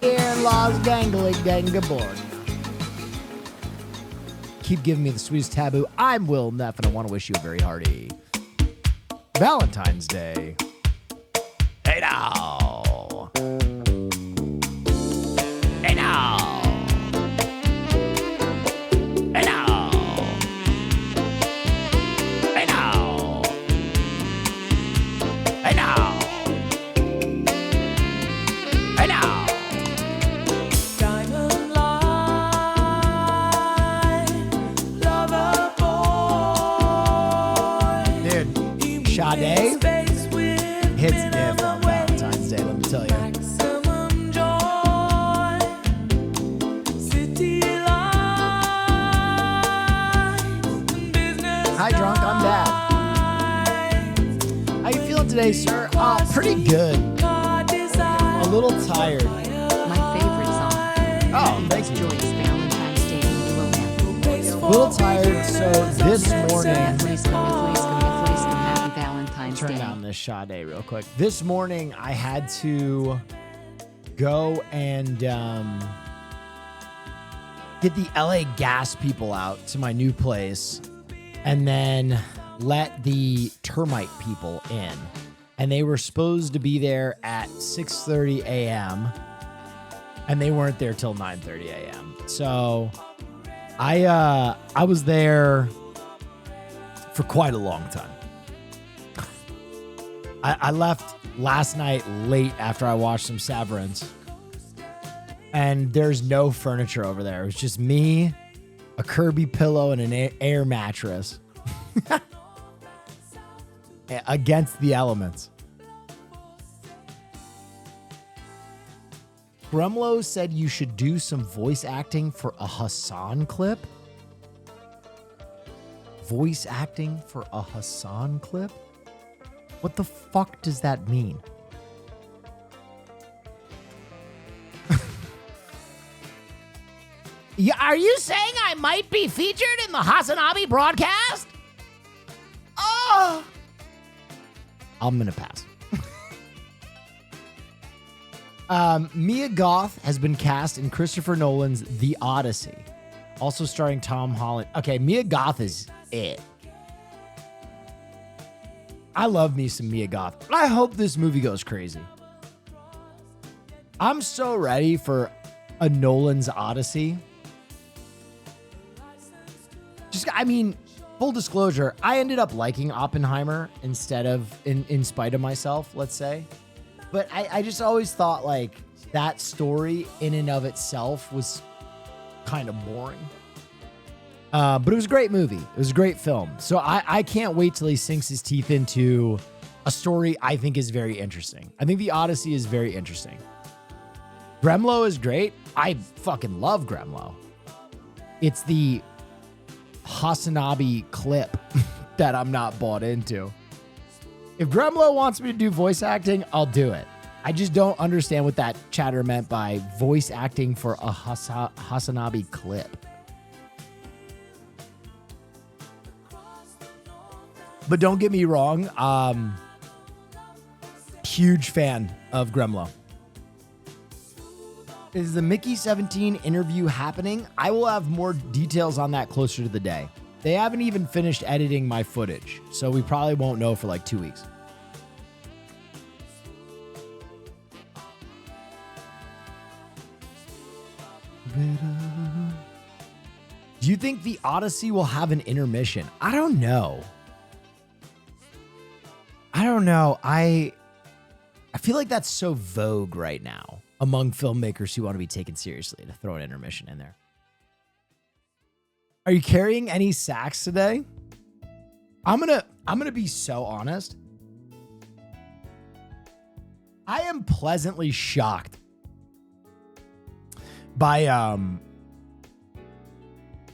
Here in Los Gangly Gangaborg. Keep giving me the sweetest taboo. I'm Will Neff, and I want to wish you a very hearty Valentine's Day. Hey now. Hey now. Hey now. Hey now. Hey now. Hey now. Diamond line, lover boy. Dude, Sade hits Neff on Valentine's Day, let me tell you. Maximum joy, city lights, business. Hi, drunk. I'm bad. How you feeling today, sir? Pretty good. A little tired. My favorite song. Oh, thank you. Joyce Valentine's Day with Will Neff. A little tired, so this morning... Please come. Happy Valentine's Turn Day. down this Sade real quick. This morning, I had to go and get the LA gas people out to my new place and then let the termite people in. And they were supposed to be there at 6:30 a.m. and they weren't there till 9:30 a.m. So I was there for quite a long time. I left last night late after I watched some Severance, and there's no furniture over there. It was just me, a Kirby pillow, and an air mattress against the elements. Grumlow said you should do some voice acting for a Hassan clip. Voice acting for a Hassan clip? What the fuck does that mean? Yeah, are you saying I might be featured in the Hasanabi broadcast? Oh! I'm gonna pass. Mia Goth has been cast in Christopher Nolan's The Odyssey, also starring Tom Holland. Okay, Mia Goth is it. I love me some Mia Goth. I hope this movie goes crazy. I'm so ready for a Nolan's Odyssey. Full disclosure, I ended up liking Oppenheimer instead of in spite of myself, let's say. But I just always thought like that story in and of itself was kind of boring. But it was a great movie. It was a great film. So I can't wait till he sinks his teeth into a story I think is very interesting. I think The Odyssey is very interesting. Gremlow is great. I fucking love Gremlow. It's the Hasanabi clip that I'm not bought into. If Gremlow wants me to do voice acting, I'll do it. I just don't understand what that chatter meant by voice acting for a Hasanabi clip. But don't get me wrong, huge fan of Gremlow. Is the Mickey 17 interview happening? I will have more details on that closer to the day. They haven't even finished editing my footage, so we probably won't know for like 2 weeks. Do you think The Odyssey will have an intermission? I don't know. I feel like that's so vogue right now among filmmakers who want to be taken seriously to throw an intermission in there. Are you carrying any sax today? I'm gonna be so honest. I am pleasantly shocked by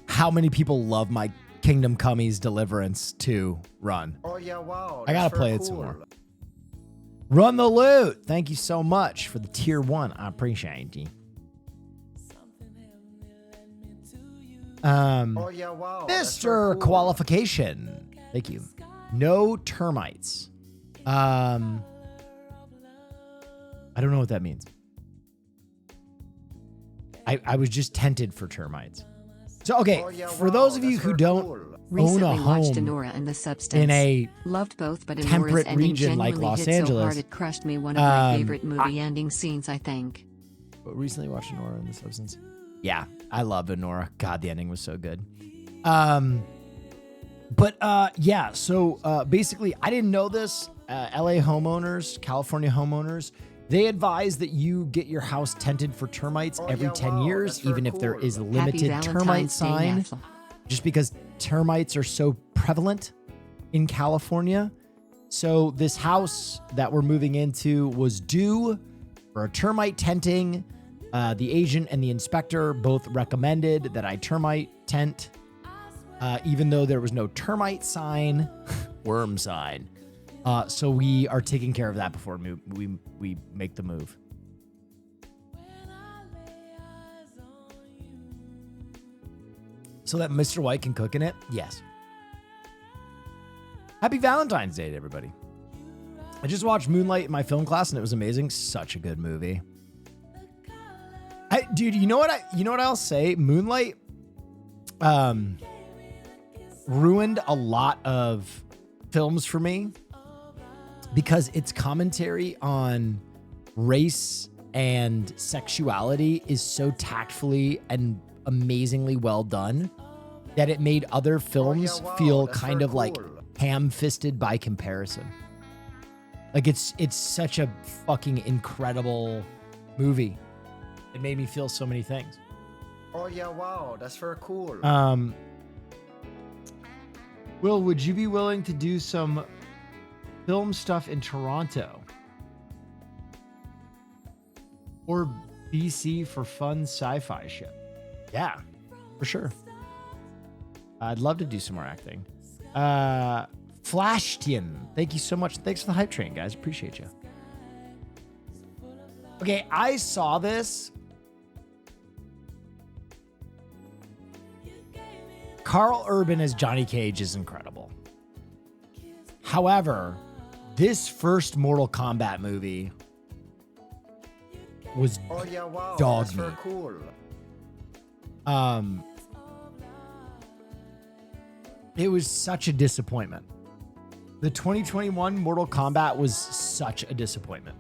how many people love my Kingdom Come's Deliverance 2 run. Oh yeah, wow. I gotta that's play very it some cool. more. Run the loot. Thank you so much for the tier 1. I appreciate you. Oh yeah, wow. that's very Mr. cool. Qualification. Thank you. No termites. I don't know what that means. I was just tented for termites. So, okay, Oh, yeah, for wow, those of you that's who very don't cool. own a Recently watched home Anora and the Substance. in a Loved both, but Anora's temperate ending region like genuinely Los hit so Angeles, hard it crushed me. One of my um, favorite movie ending scenes, I think. recently watched Nora and the Substance. Yeah, I love Nora. God, the ending was so good. Yeah, so basically, I didn't know this. LA homeowners, California homeowners, they advise that you get your house tented for termites Oh, every yeah, 10 wow, years, that's very even if there cool. is a Happy limited termite Valentine's Day, sign, Neff. just because termites are so prevalent in California. So this house that we're moving into was due for a termite tenting. The agent and the inspector both recommended that I termite tent, even though there was no termite sign, worm sign. So we are taking care of that before we make the move. So that Mr. White can cook in it? Yes. Happy Valentine's Day to everybody. I just watched Moonlight in my film class and it was amazing. Such a good movie. Dude, you know what I'll say? Moonlight ruined a lot of films for me because its commentary on race and sexuality is so tactfully and amazingly well done that it made other films wow, feel that's kind very of like cool. ham-fisted by comparison. Like it's such a fucking incredible movie. It made me feel so many things. Oh yeah, wow, that's very cool. Will, would you be willing to do some film stuff in Toronto? Or BC for fun sci-fi shit? Yeah, for sure. I'd love to do some more acting. Flashtian, thank you so much. Thanks for the hype train, guys. Appreciate you. Okay, I saw this. Carl Urban as Johnny Cage is incredible. However, this first Mortal Kombat movie was Oh yeah, wow, dog that's very meat. cool. It was such a disappointment. The 2021 Mortal Kombat was such a disappointment.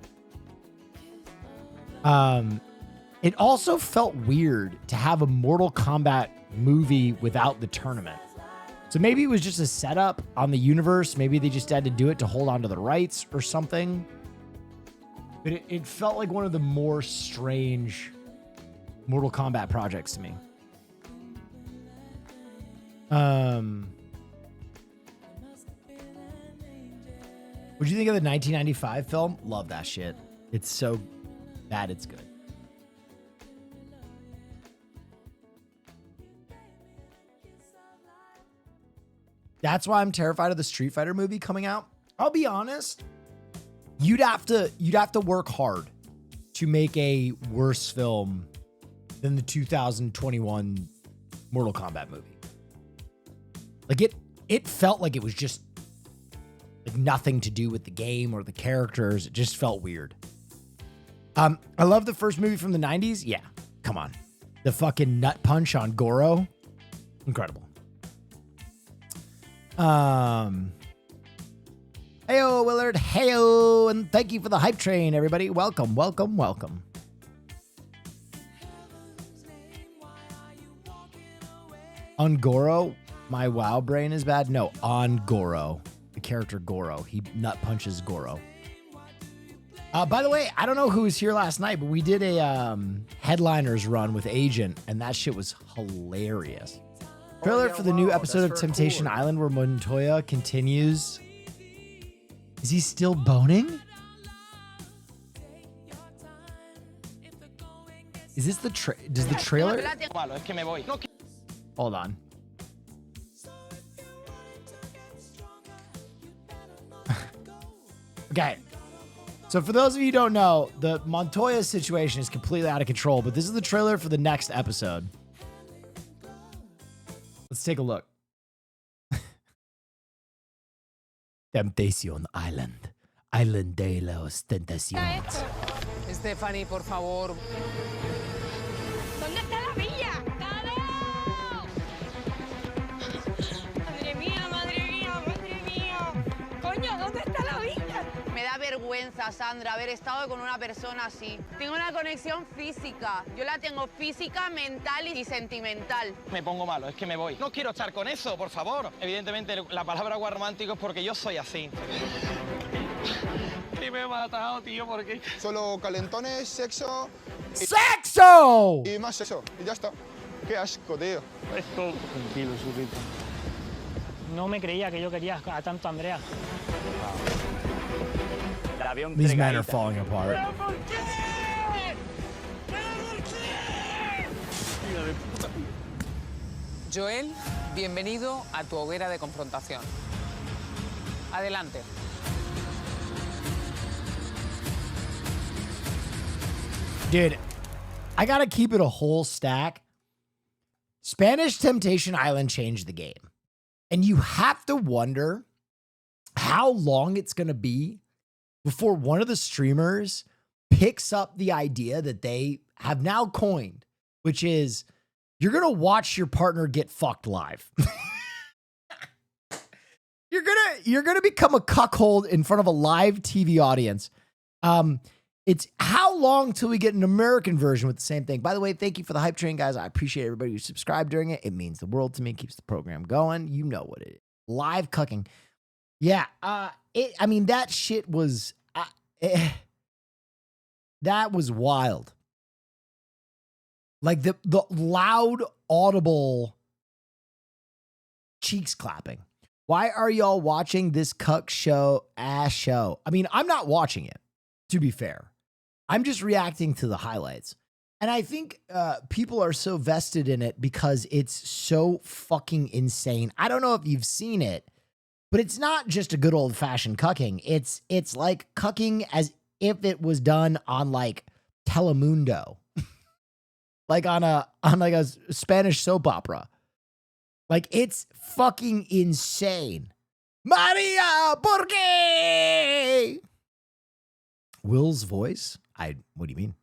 It also felt weird to have a Mortal Kombat movie without the tournament. So maybe it was just a setup on the universe. Maybe they just had to do it to hold on to the rights or something. But it felt like one of the more strange Mortal Kombat projects to me. What'd you think of the 1995 film? Love that shit. It's so bad, it's good. That's why I'm terrified of the Street Fighter movie coming out. I'll be honest. You'd have to work hard to make a worse film than the 2021 Mortal Kombat movie. Like it felt like it was just like nothing to do with the game or the characters. It just felt weird. I love the first movie from the 90s. Yeah, come on. The fucking nut punch on Goro. Incredible. Heyo, Willard. Heyo, and thank you for the hype train, everybody. Welcome, welcome, welcome. On Goro, my WoW brain is bad. No, on Goro, the character Goro. He nut punches Goro. By the way, I don't know who was here last night, but we did a headliners run with Agent, and that shit was hilarious. Trailer yeah, for the new wow, episode of that's very Temptation cool. Island where Montoya continues. Is he still boning? Is this the does the trailer? Hold on. Okay. So for those of you who don't know, the Montoya situation is completely out of control, but this is the trailer for the next episode. Let's take a look. Temptation Island. Island de las Tentaciones. Stephanie, por favor. ¿Dónde está la villa? ¡Tadeo! Madre mía, madre mía, madre mía. Coño, ¿dónde está la villa? Me da vergüenza, Sandra, haber estado con una persona así. Tengo una conexión física. Yo la tengo física, mental y sentimental. Me pongo malo, es que me voy. No quiero estar con eso, por favor. Evidentemente, la palabra agua romántico es porque yo soy así. Y me he matado, tío, porque... Solo calentones, sexo ¡Sexo! y más sexo. Y ya está. Qué asco, tío. Esto... Tranquilo, surrito. No me creía que yo quería a tanto a Andrea. These men are falling apart. Joel, bienvenido a tu hoguera de confrontación. Adelante. Dude, I gotta keep it a whole stack. Spanish Temptation Island changed the game. And you have to wonder how long it's gonna be before one of the streamers picks up the idea that they have now coined, which is you're gonna watch your partner get fucked live. You're gonna become a cuckold in front of a live TV audience. It's how long till we get an American version with the same thing. By the way, thank you for the hype train, guys. I appreciate everybody who subscribed during it. It means the world to me. It keeps the program going. You know what it is. Live cucking. Yeah. I mean, that shit was that was wild. Like the loud, audible cheeks clapping. Why are y'all watching this cuck show ass show? I mean, I'm not watching it, to be fair. I'm just reacting to the highlights. And I think people are so vested in it because it's so fucking insane. I don't know if you've seen it, but it's not just a good old fashioned cucking. It's like cucking as if it was done on like Telemundo, like on like a Spanish soap opera. Like it's fucking insane. Maria, ¿por qué? Will's voice? What do you mean?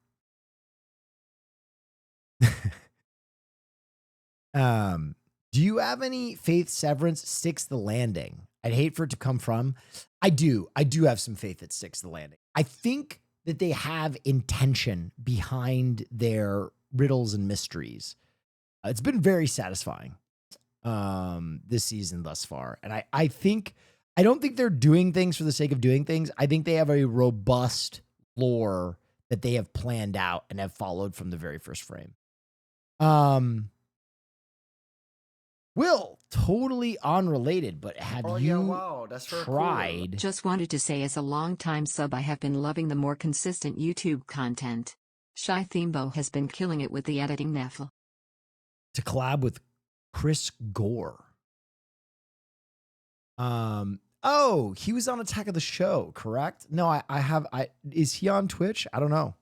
Do you have any faith Severance sticks the landing? I'd hate for it to come from. I do have some faith that sticks the landing. I think that they have intention behind their riddles and mysteries. It's been very satisfying this season thus far. And I don't think they're doing things for the sake of doing things. I think they have a robust lore that they have planned out and have followed from the very first frame. Will, totally unrelated, but have Oh, you yeah, wow, that's very cool. tried Just wanted to say as a long-time sub I have been loving the more consistent YouTube content. Shy Thembo has been killing it with the editing Neff. to collab with Chris Gore? Oh, he was on Attack of the Show, correct? No, is he on Twitch? I don't know.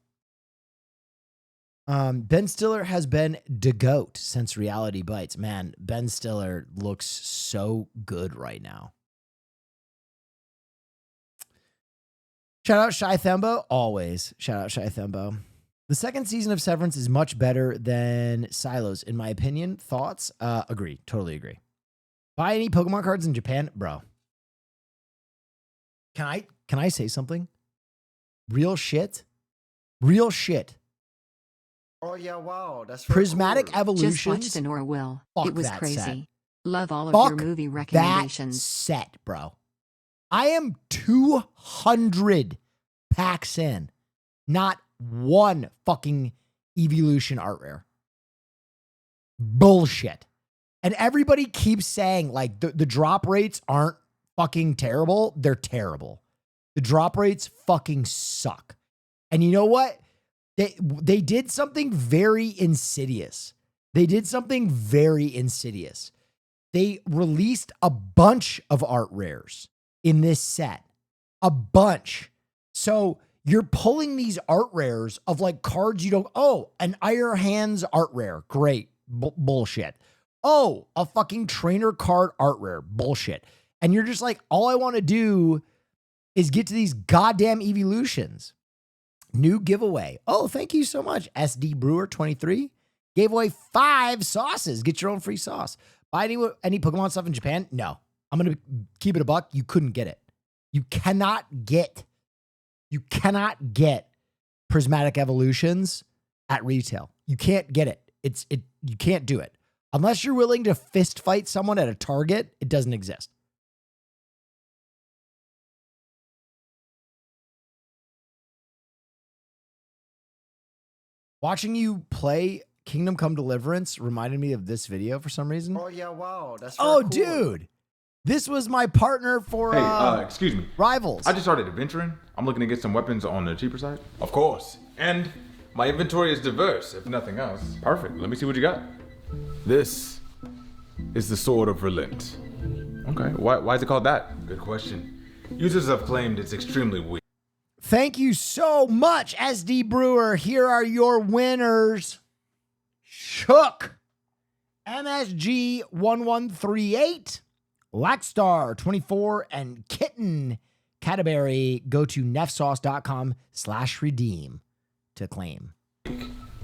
Ben Stiller has been the GOAT since Reality Bites. Man, Ben Stiller looks so good right now. Shout out Shy Thembo. Always. Shout out Shy Thembo. The second season of Severance is much better than Silos, in my opinion. Thoughts? Agree. Totally agree. Buy any Pokemon cards in Japan? Bro. Can I say something? Real shit. Real shit. Oh yeah, wow, that's very Prismatic cool. Evolutions. Just watched Sonora Will. Fuck It was that crazy. set. Love all of Fuck your movie that recommendations. set, bro. I am 200 packs in. Not one fucking evolution art rare. Bullshit. And everybody keeps saying like the drop rates aren't fucking terrible. They're terrible. The drop rates fucking suck. And you know what? They did something very insidious. They released a bunch of art rares in this set. A bunch. So you're pulling these art rares of like cards you don't, an Iron Hands art rare. Great. Bullshit. Oh, a fucking trainer card art rare. Bullshit. And you're just like, all I want to do is get to these goddamn evolutions. New giveaway. Oh, thank you so much. SD Brewer 23. Gave away 5 sauces. Get your own free sauce. Buy any Pokemon stuff in Japan? No. I'm going to keep it a buck. You couldn't get it. You cannot get prismatic evolutions at retail. You can't get it. You can't do it. Unless you're willing to fist fight someone at a Target, it doesn't exist. Watching you play Kingdom Come Deliverance reminded me of this video for some reason. Oh yeah, wow. That's Oh, cool. dude. This was my partner for Hey, excuse me. Rivals. I just started adventuring. I'm looking to get some weapons on the cheaper side. Of course. And my inventory is diverse, if nothing else. Perfect. Let me see what you got. This is the Sword of Relent. Okay. Why is it called that? Good question. Users have claimed it's extremely weak. Thank you so much, SD Brewer. Here are your winners. Shook, MSG 1138, Lackstar24, and Kitten Cataberry. Go to neffsauce.com/redeem to claim.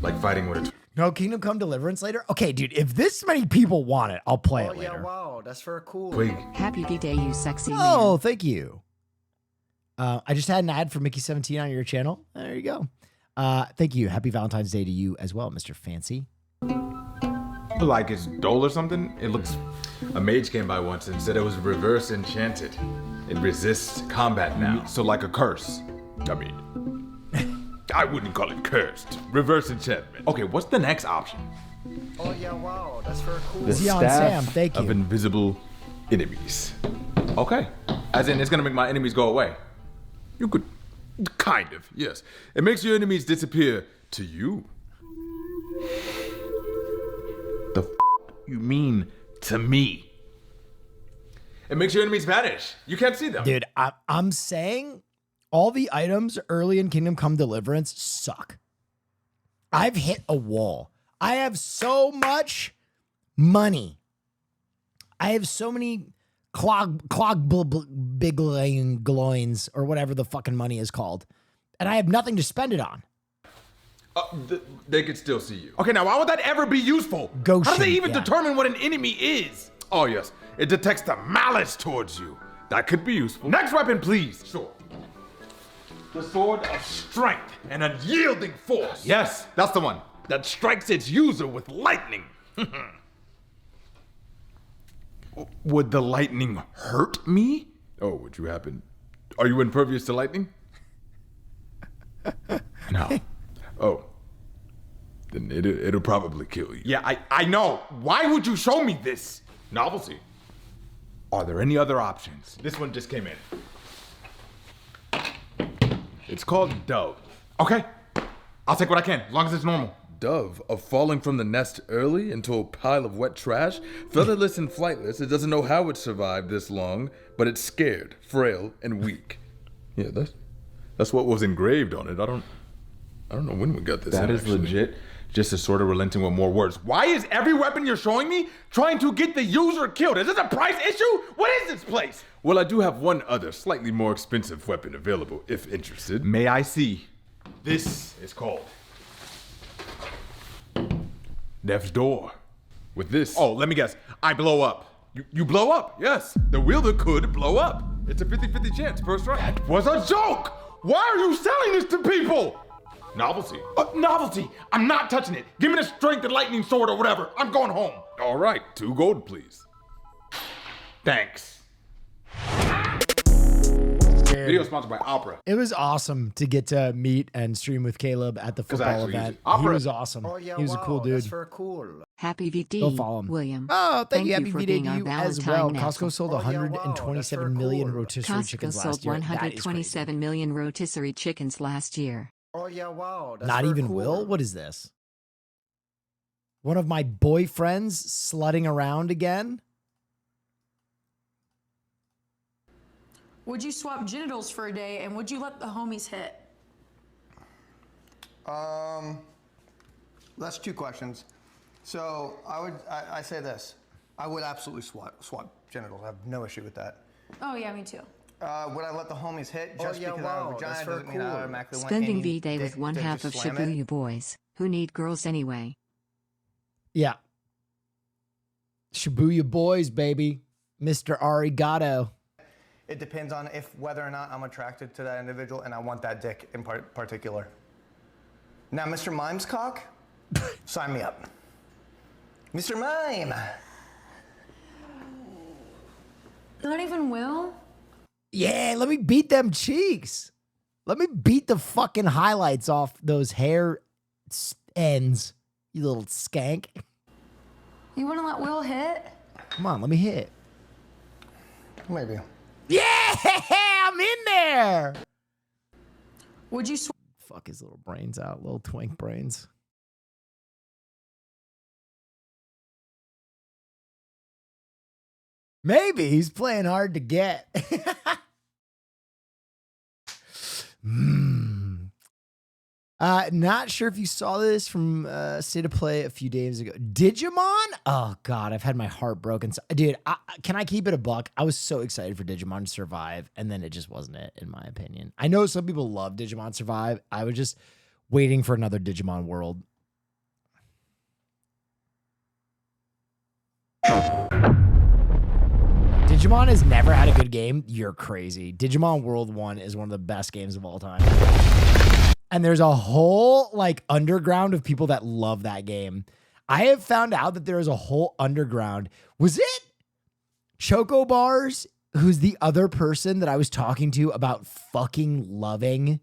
Like fighting with a... No Kingdom Come Deliverance later? Okay, dude, if this many people want it, I'll play it Yeah, later. wow. That's very cool. Twig. Happy V-Day, you sexy man. Oh, thank you. I just had an ad for Mickey17 on your channel. There you go. Thank you. Happy Valentine's Day to you as well, Mr. Fancy. Like it's dull or something? It looks... A mage came by once and said it was reverse enchanted. It resists combat now. So like a curse. I mean... I wouldn't call it cursed. Reverse enchantment. Okay, what's the next option? Oh yeah, wow. That's very cool. The Zion staff Sam, thank you. of invisible enemies. Okay. As in, it's gonna make my enemies go away. You could... Kind of, yes. It makes your enemies disappear to you. The you mean to me? It makes your enemies vanish. You can't see them. Dude, I'm saying all the items early in Kingdom Come Deliverance suck. I've hit a wall. I have so much money. I have so many big gloins or whatever the fucking money is called. And I have nothing to spend it on. They could still see you. Okay, now why would that ever be useful? Goshen, How do they even yeah. determine what an enemy is? Oh yes, it detects the malice towards you. That could be useful. Next weapon, please. Sure. The Sword of Strength, an unyielding force. Yes, that's the one. That strikes its user with lightning. Would the lightning hurt me? Oh, would you happen? Are you impervious to lightning? No. Oh. Then it'll probably kill you. Yeah, I know. Why would you show me this? Novelty. Are there any other options? This one just came in. It's called Dove. Okay. I'll take what I can, as long as it's normal. Dove of falling from the nest early into a pile of wet trash, featherless and flightless. It doesn't know how it survived this long, but it's scared, frail, and weak. Yeah, that's what was engraved on it. I don't know when we got this. That is legit. Just a sort of relenting with more words. Why is every weapon you're showing me trying to get the user killed? Is this a price issue? What is this place? Well, I do have one other, slightly more expensive weapon available, if interested. May I see? This is called Neff's door. With this... Oh, let me guess. I blow up. You blow up? Yes. The wielder could blow up. It's a 50-50 chance per strike. That was a joke! Why are you selling this to people? Novelty. Novelty! I'm not touching it. Give me the strength and lightning sword or whatever. I'm going home. All right. 2 gold, please. Thanks. Video sponsored by Opera. It was awesome to get to meet and stream with Caleb at the football event. He was awesome. Oh yeah, he was wow. a cool dude. That's very cool. Happy VD, Go follow him. William. Oh, thank you. Happy for V-Day being to our you as well. Valentine Neff. Costco sold Oh, yeah, wow. 127 That's million very cool. rotisserie Costco chickens sold last year. That is 127 million rotisserie chickens last year. Oh yeah, wow. That's Not very even cool. Will? What is this? One of my boyfriends slutting around again? Would you swap genitals for a day, and would you let the homies hit? That's 2 questions. So I say this. I would absolutely swap genitals. I have no issue with that. Oh yeah, me too. Would I let the homies hit Oh, just yeah, because I wow, have a that's vagina very doesn't mean I cool. automatically want Spending any V-Day dick with one to half just of slam it? Shibuya boys, who need girls anyway. Yeah. Shibuya boys, baby. Mr. Arigato. It depends on whether or not I'm attracted to that individual and I want that dick in particular. Now, Mr. Mime's cock, sign me up. Mr. Mime. Not even Will? Yeah, let me beat them cheeks. Let me beat the fucking highlights off those hair ends, you little skank. You want to let Will hit? Come on, let me hit. Maybe. Yeah, I'm in there. Would you fuck his little brains out, little twink brains? Maybe he's playing hard to get. Not sure if you saw this from State of Play a few days ago. Digimon? Oh, God, I've had my heart broken. Dude, can I keep it a buck? I was so excited for Digimon to survive, and then it just wasn't it, in my opinion. I know some people love Digimon Survive. I was just waiting for another Digimon World. Digimon has never had a good game. You're crazy. Digimon World 1 is one of the best games of all time. And there's a whole like underground of people that love that game. I have found out that there is a whole underground. Was it Choco Bars, who's the other person that I was talking to about fucking loving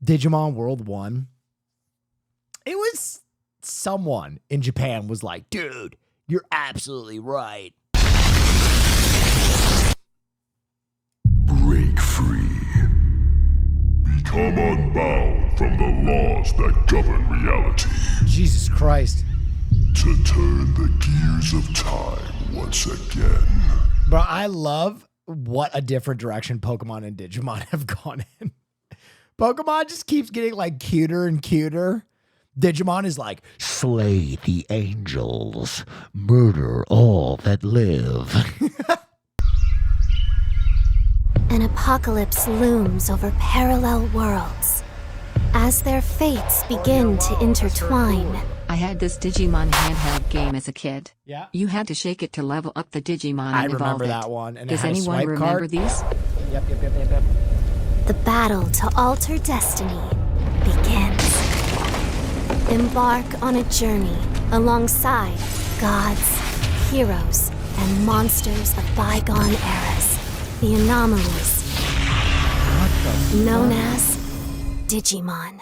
Digimon World 1? It was someone in Japan was like, dude, you're absolutely right. Break free. Become unbound from the laws that govern reality. Jesus Christ. To turn the gears of time once again. Bro, I love what a different direction Pokemon and Digimon have gone in. Pokemon just keeps getting like cuter and cuter. Digimon is like, slay the angels, murder all that live. An apocalypse looms over parallel worlds as their fates begin to intertwine. I had this Digimon handheld game as a kid. Yeah. You had to shake it to level up the Digimon I and evolve remember it. that one. And Does it had a anyone swipe remember card. these? Yep. The battle to alter destiny begins. Embark on a journey alongside gods, heroes, and monsters of bygone eras. The anomalies known as Digimon.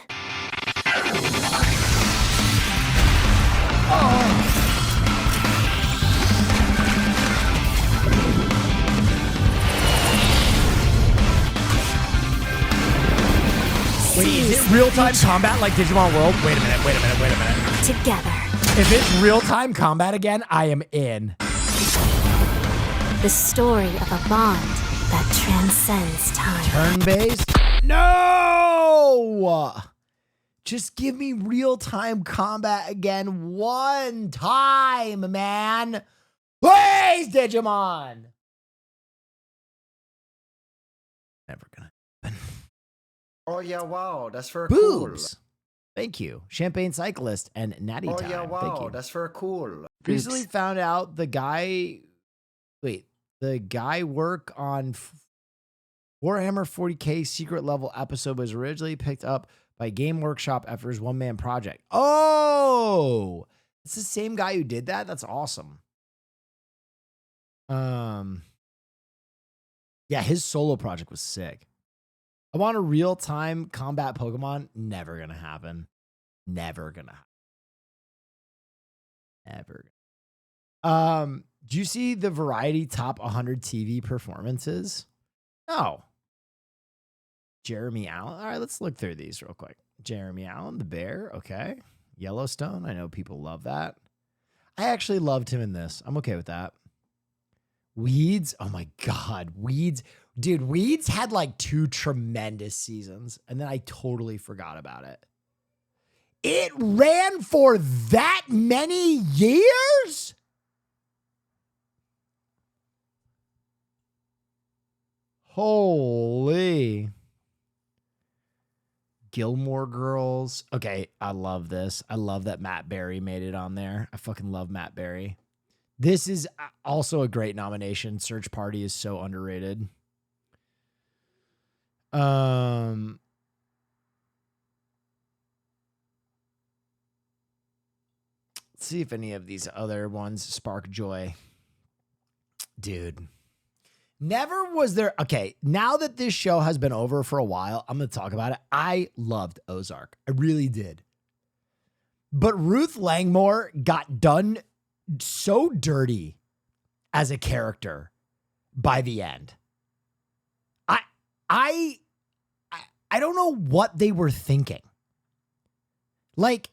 Wait, is it real-time combat like Digimon World? Wait a minute. Together. If it's real-time combat again, I am in. The story of a bond that transcends time. Turn-based? No! Just give me real-time combat again one time, man. Please, Digimon! Never gonna happen. Oh yeah, wow, that's very Boobs. Thank you. Champagne Cyclist and Natty cool. Oh Time. yeah, Thank wow, you. that's very cool. Recently found out the guy work on Warhammer 40K secret level episode was originally picked up by Game Workshop after his one-man project. Oh, it's the same guy who did that? That's awesome. Yeah, his solo project was sick. I want a real-time combat Pokemon. Never gonna happen. Never gonna happen. Never. Do you see the Variety Top 100 TV performances? No. Jeremy Allen. All right, let's look through these real quick. Jeremy Allen, the bear. Okay. Yellowstone. I know people love that. I actually loved him in this. I'm okay with that. Weeds. Oh my God. Weeds. Dude, Weeds had like 2 tremendous seasons, and then I totally forgot about it. It ran for that many years? Holy. Gilmore Girls. Okay, I love this. I love that Matt Berry made it on there. I fucking love Matt Berry. This is also a great nomination. Search Party is so underrated. Let's see if any of these other ones spark joy. Dude. Never was there. Okay, now that this show has been over for a while, I'm going to talk about it. I loved Ozark. I really did. But Ruth Langmore got done so dirty as a character by the end. I don't know what they were thinking. Like,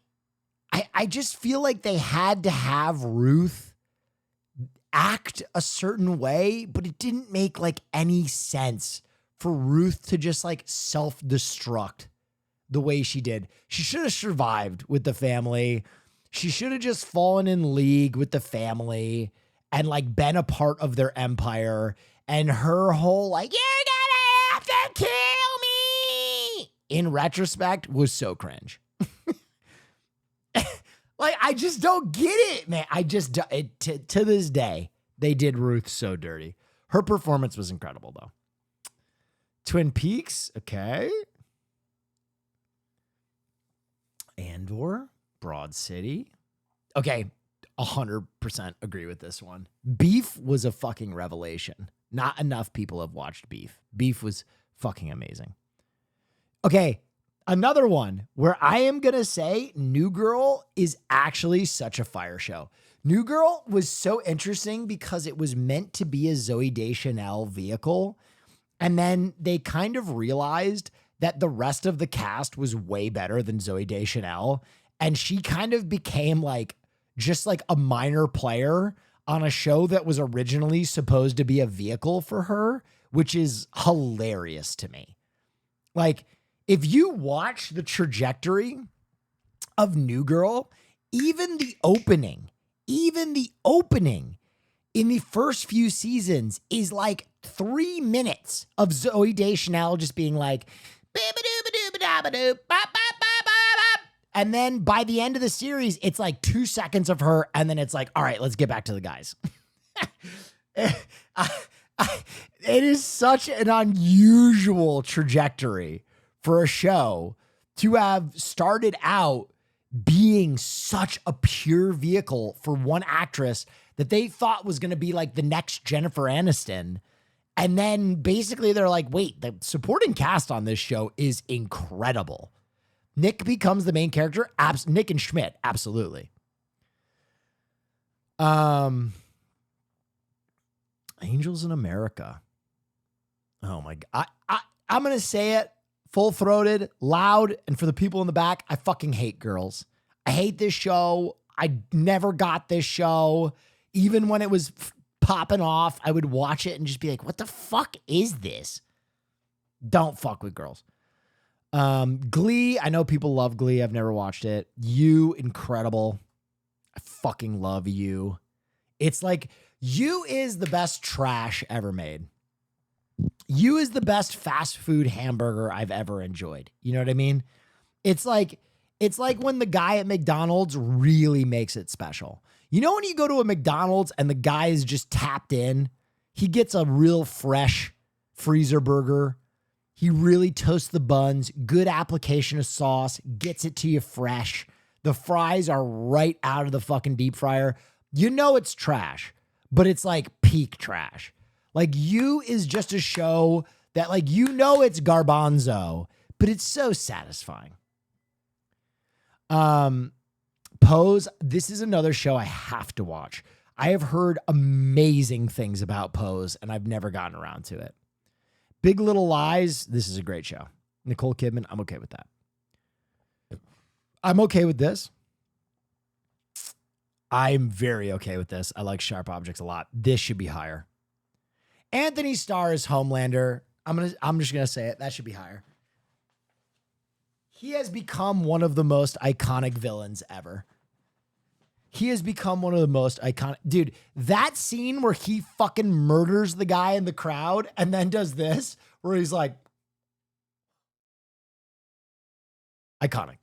I just feel like they had to have Ruth act a certain way, but it didn't make like any sense for Ruth to just like self-destruct the way she did. She should have survived with the family. She should have just fallen in league with the family and like been a part of their empire. And her whole like, you're gonna have to kill me, in retrospect, was so cringe. Like, I just don't get it, man. I just, to this day, they did Ruth so dirty. Her performance was incredible, though. Twin Peaks, okay. Andor, Broad City. Okay, 100% agree with this one. Beef was a fucking revelation. Not enough people have watched Beef. Beef was fucking amazing. Okay, another one where I am going to say New Girl is actually such a fire show. New Girl was so interesting because it was meant to be a Zooey Deschanel vehicle. And then they kind of realized that the rest of the cast was way better than Zooey Deschanel. And she kind of became like just like a minor player on a show that was originally supposed to be a vehicle for her, which is hilarious to me. Like, if you watch the trajectory of New Girl, even the opening in the first few seasons is like 3 minutes of Zooey Deschanel just being like, and then by the end of the series, it's like 2 seconds of her, and then it's like, all right, let's get back to the guys. It is such an unusual trajectory for a show to have started out being such a pure vehicle for one actress that they thought was going to be like the next Jennifer Aniston. And then basically they're like, wait, the supporting cast on this show is incredible. Nick becomes the main character. Nick and Schmidt. Absolutely. Angels in America. Oh my God. I'm going to say it full-throated, loud, and for the people in the back, I fucking hate Girls. I hate this show. I never got this show. Even when it was popping off, I would watch it and just be like, what the fuck is this? Don't fuck with Girls. Glee, I know people love Glee. I've never watched it. You, incredible. I fucking love You. It's like, You is the best trash ever made. You is the best fast food hamburger I've ever enjoyed. You know what I mean? It's like when the guy at McDonald's really makes it special. You know, when you go to a McDonald's and the guy is just tapped in, he gets a real fresh freezer burger. He really toasts the buns, good application of sauce, gets it to you fresh. The fries are right out of the fucking deep fryer. You know it's trash, but it's like peak trash. Like, You is just a show that, like, you know it's garbanzo, but it's so satisfying. Pose, this is another show I have to watch. I have heard amazing things about Pose, and I've never gotten around to it. Big Little Lies, this is a great show. Nicole Kidman, I'm okay with that. I'm okay with this. I'm very okay with this. I like Sharp Objects a lot. This should be higher. Anthony Starr's Homelander. I'm just gonna say it. That should be higher. He has become one of the most iconic villains ever. He has become one of the most iconic. Dude, that scene where he fucking murders the guy in the crowd and then does this, where he's like, Iconic.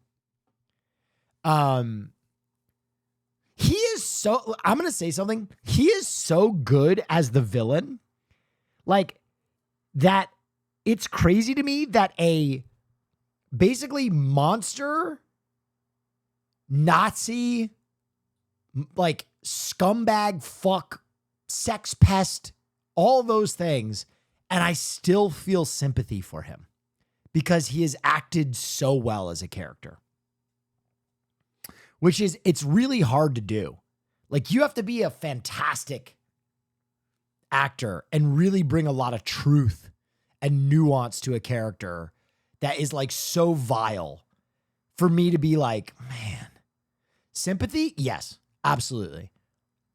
He is so, I'm going to say something. He is so good as the villain. Like that. It's crazy to me that a basically monster, Nazi, like scumbag, fuck, sex pest, all those things. And I still feel sympathy for him because he has acted so well as a character. Which is, it's really hard to do. Like, you have to be a fantastic actor and really bring a lot of truth and nuance to a character that is like so vile for me to be like, man, sympathy? Yes, absolutely.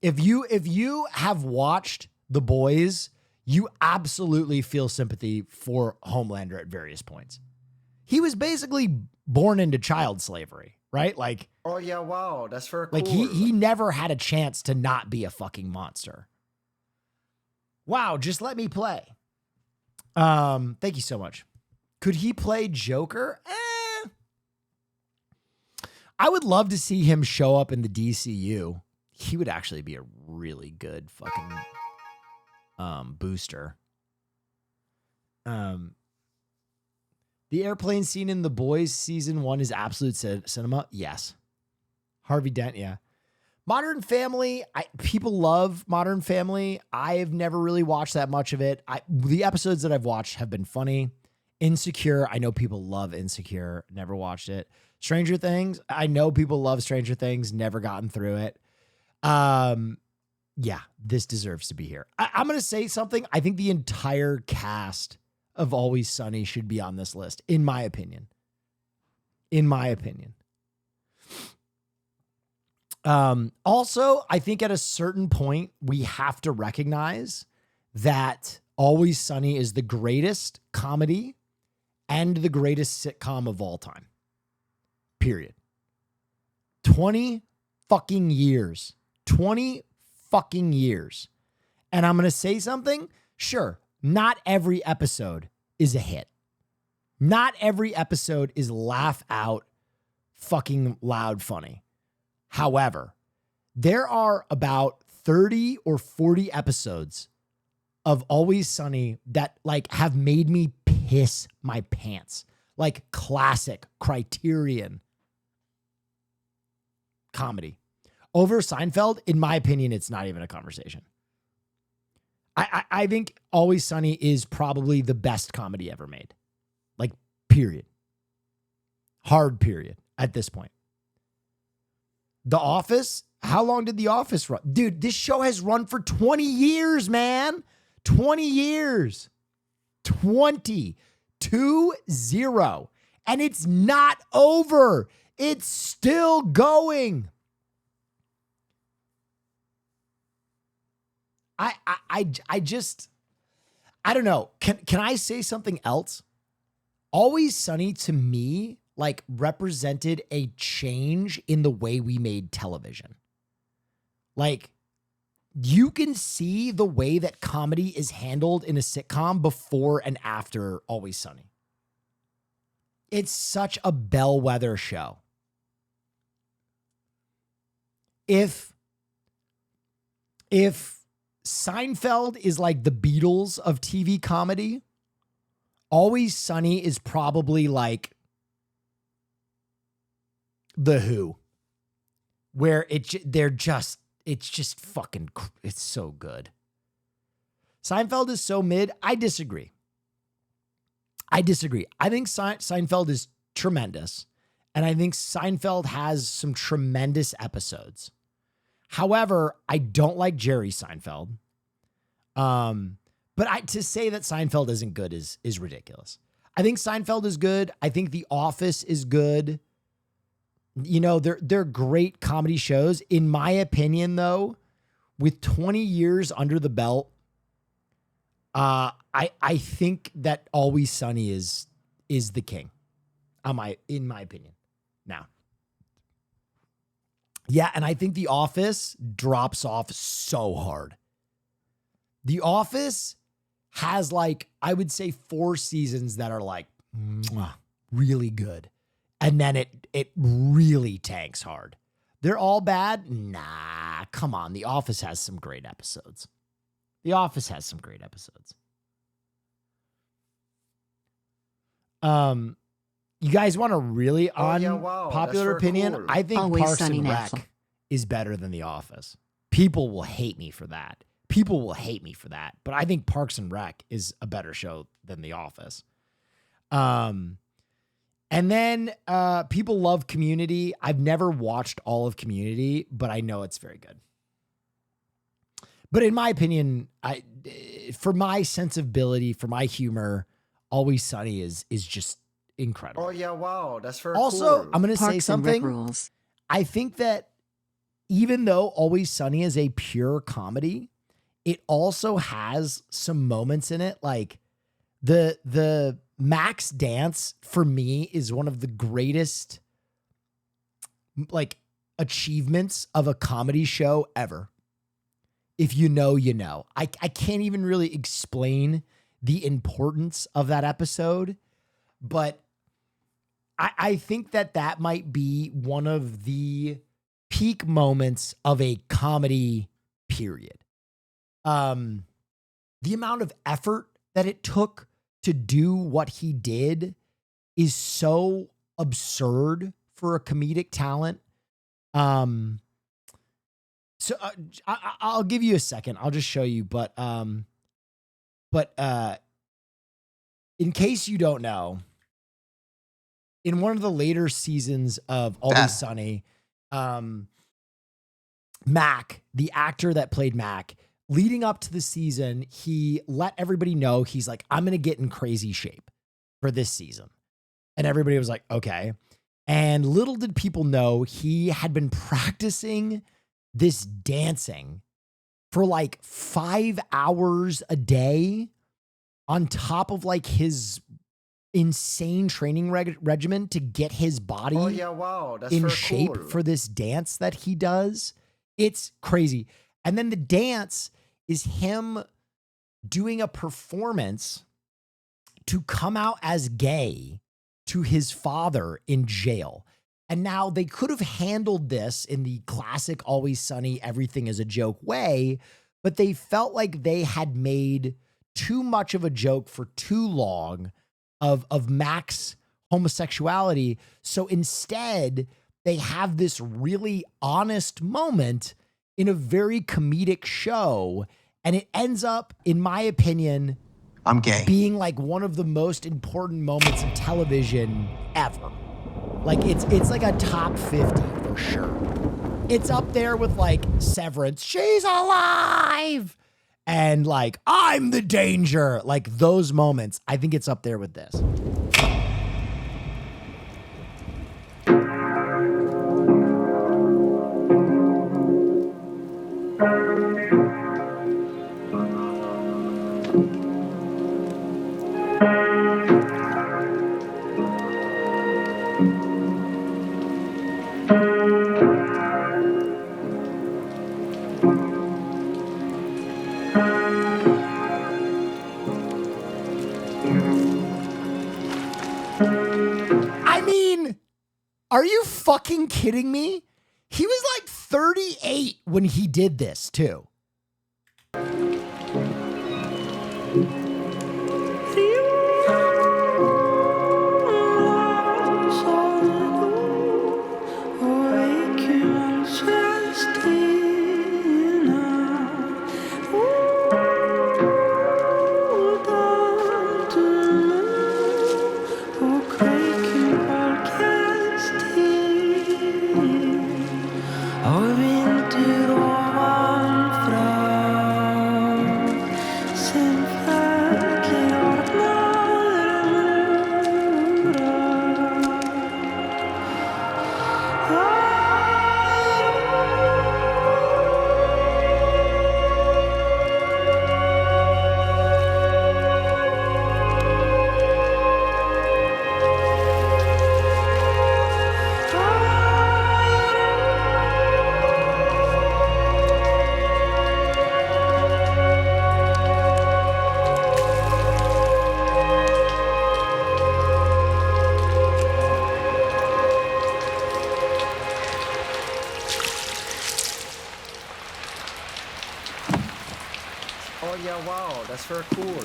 If you have watched The Boys, you absolutely feel sympathy for Homelander at various points. He was basically born into child slavery, right? Like, oh yeah, wow, that's very cool. like he never had a chance to not be a fucking monster. Wow, just let me play. Thank you so much. Could he play Joker? I would love to see him show up in the DCU. He would actually be a really good fucking booster. The airplane scene in The Boys season 1 is absolute cinema. Yes. Harvey Dent, yeah. Modern Family, people love Modern Family. I've never really watched that much of it. The episodes that I've watched have been funny. Insecure, I know people love Insecure. Never watched it. Stranger Things, I know people love Stranger Things. Never gotten through it. Yeah, this deserves to be here. I'm going to say something. I think the entire cast of Always Sunny should be on this list, in my opinion. In my opinion. Also, I think at a certain point, we have to recognize that Always Sunny is the greatest comedy and the greatest sitcom of all time. Period. 20 fucking years. 20 fucking years. And I'm going to say something. Sure, not every episode is a hit. Not every episode is laugh out fucking loud funny. However, there are about 30 or 40 episodes of Always Sunny that like have made me piss my pants. Like classic Criterion comedy. Over Seinfeld, in my opinion, it's not even a conversation. I think Always Sunny is probably the best comedy ever made. Like, period. Hard period at this point. The Office, how long did The Office run? Dude, this show has run for 20 years, man. 20 years. 20. 2-0. And it's not over. It's still going. I don't know. Can I say something else? Always Sunny to me like represented a change in the way we made television. Like you can see the way that comedy is handled in a sitcom before and after Always Sunny. It's such a bellwether show. If Seinfeld is like the Beatles of TV comedy, Always Sunny is probably like The Who, where it's just fucking, it's so good. Seinfeld is so mid. I disagree. I think Seinfeld is tremendous. And I think Seinfeld has some tremendous episodes. However, I don't like Jerry Seinfeld. But to say that Seinfeld isn't good is ridiculous. I think Seinfeld is good. I think The Office is good. You know, they're great comedy shows. In my opinion, though, with 20 years under the belt, I think that Always Sunny is the king. In my opinion. Now. Yeah, and I think The Office drops off so hard. The Office has like, I would say 4 seasons that are like really good. and then it really tanks hard. They're all bad? Nah, come on. The Office has some great episodes. The Office has some great episodes. You guys want a really popular opinion? cool. I think Always Parks Sunny and Neff. Rec is better than The Office. People will hate me for that. But I think Parks and Rec is a better show than The Office. And then people love Community. I've never watched all of Community, but I know it's very good. But in my opinion, for my sensibility, for my humor, Always Sunny is just incredible. Oh yeah, wow, that's very Also, cool. I'm going to say Parks and Rec something. rules. I think that even though Always Sunny is a pure comedy, it also has some moments in it. Like the Max dance for me is one of the greatest like achievements of a comedy show ever. If you know, you know. I can't even really explain the importance of that episode, but I think that might be one of the peak moments of a comedy period. The amount of effort that it took to do what he did is so absurd for a comedic talent. So I'll give you a second. I'll just show you, but in case you don't know, in one of the later seasons of Always Sunny, Mac, the actor that played Mac, leading up to the season, he let everybody know, he's like, I'm going to get in crazy shape for this season. And everybody was like, okay. And little did people know, he had been practicing this dancing for like 5 hours a day on top of like his insane training regimen to get his body that's in very shape cool. for this dance that he does. It's crazy. And then the dance is him doing a performance to come out as gay to his father in jail. And now they could have handled this in the classic Always Sunny, everything is a joke way, but they felt like they had made too much of a joke for too long of Mac's homosexuality. So instead, they have this really honest moment in a very comedic show. And it ends up, in my opinion, I'm gay, being like one of the most important moments of television ever. Like it's like a top 50 for sure. It's up there with like Severance, she's alive, and like I'm the danger. Like those moments, I think it's up there with this. I mean, are you fucking kidding me? He was like 38 when he did this too. that's for cool.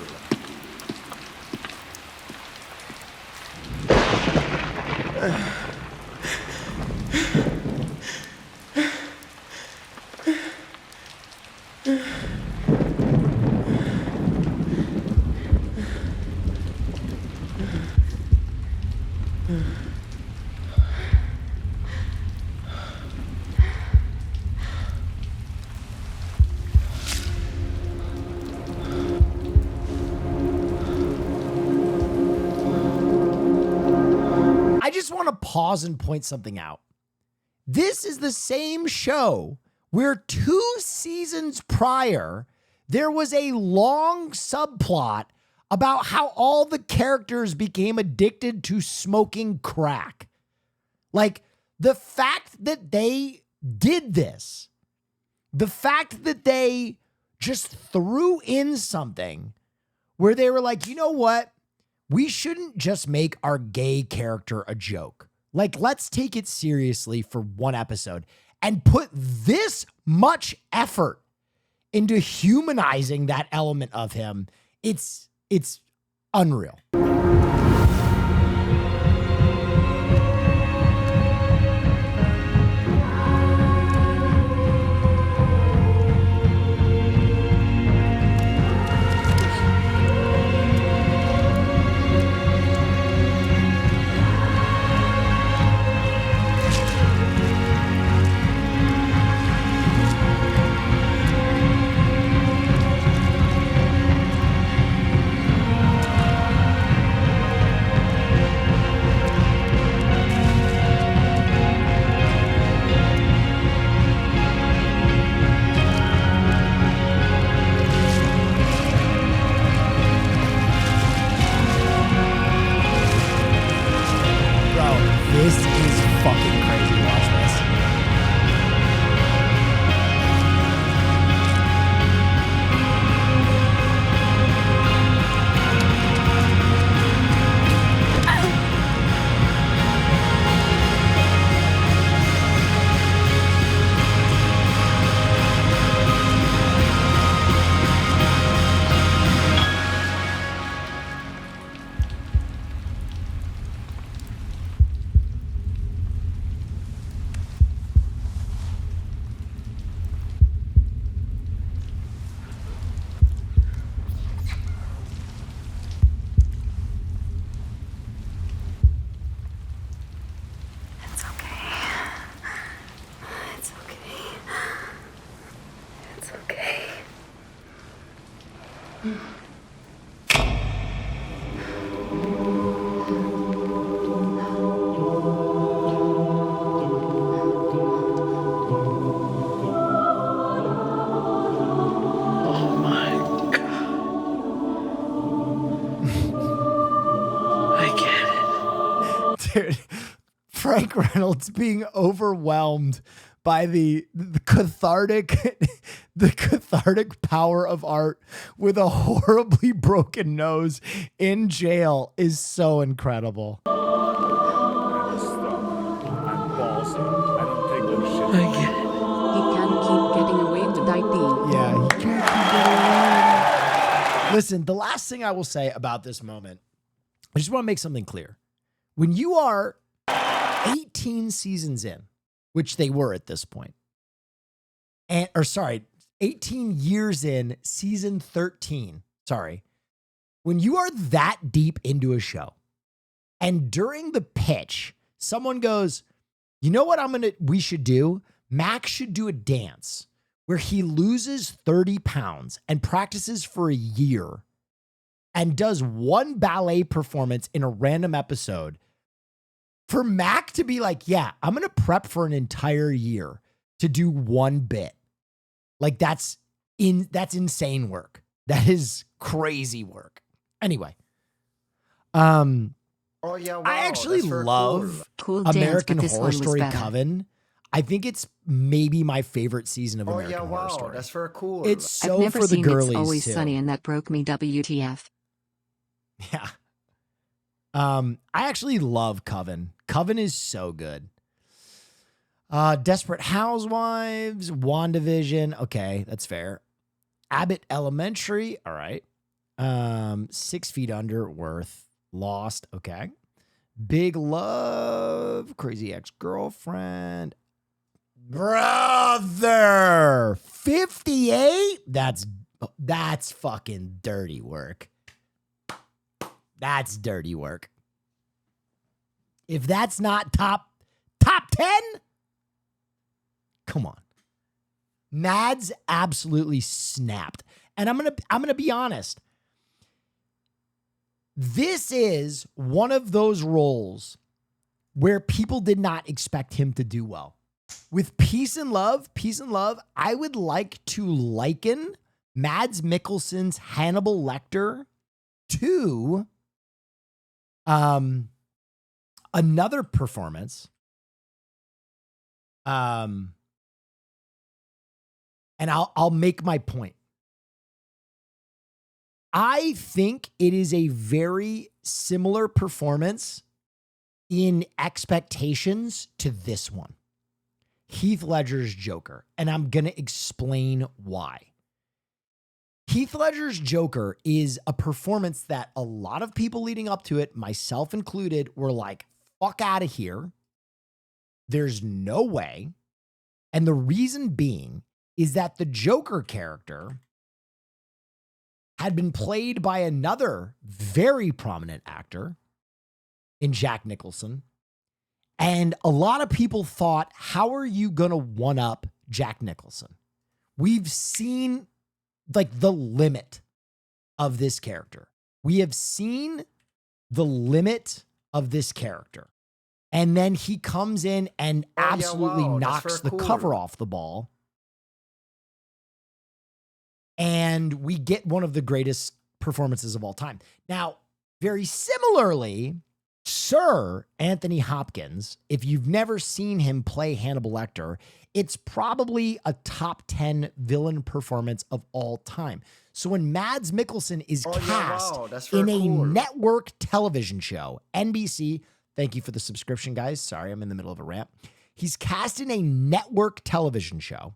I just want to pause and point something out. This is the same show where 2 seasons prior, there was a long subplot about how all the characters became addicted to smoking crack. Like, the fact that they did this, the fact that they just threw in something where they were like, you know what? We shouldn't just make our gay character a joke. Like, let's take it seriously for one episode and put this much effort into humanizing that element of him. It's unreal. This is fucking crazy. Watch this. Dude, Frank Reynolds being overwhelmed by the cathartic power of art with a horribly broken nose in jail is so incredible. I get it. He can't keep getting away with ID. Yeah, he can't keep getting away. Listen, the last thing I will say about this moment, I just want to make something clear. When you are 18 seasons in, which they were at this point, 18 years in, season 13, when you are that deep into a show, and during the pitch, someone goes, you know what we should do? Max should do a dance where he loses 30 pounds and practices for a year and does one ballet performance in a random episode. For Mac to be like, yeah, I'm going to prep for an entire year to do one bit. Like that's insane work. That is crazy work. Anyway. Oh yeah, wow, I actually that's very love Cool dance, American but this Horror one was Story better. Coven. I think it's maybe my favorite season of American Horror wow, Story. that's very cool. It's so I've never for the seen girlies It's Always too. Sunny, and that broke me. WTF. Yeah. I actually love Coven. Coven is so good. Desperate Housewives, WandaVision. Okay, that's fair. Abbott Elementary. All right. 6 Feet Under, Worth, Lost. Okay. Big Love, Crazy Ex-Girlfriend. Brother, 58? That's fucking dirty work. That's dirty work. If that's not top 10, come on. Mads absolutely snapped. And I'm going to be honest. This is one of those roles where people did not expect him to do well. With Peace and Love, I would like to liken Mads Mikkelsen's Hannibal Lecter to another performance. And I'll make my point. I think it is a very similar performance in expectations to this one. Heath Ledger's Joker. And I'm going to explain why. Heath Ledger's Joker is a performance that a lot of people leading up to it, myself included, were like, fuck out of here. There's no way. And the reason being is that the Joker character had been played by another very prominent actor in Jack Nicholson. And a lot of people thought, how are you going to one-up Jack Nicholson? We've seen like the limit of this character. We have seen the limit of this character. And then he comes in and absolutely knocks the cover off the ball. And we get one of the greatest performances of all time. Now, very similarly, Sir Anthony Hopkins, if you've never seen him play Hannibal Lecter, it's probably a top 10 villain performance of all time. So when Mads Mikkelsen is cast in a network television show, NBC, thank you for the subscription, guys. Sorry, I'm in the middle of a rant. He's cast in a network television show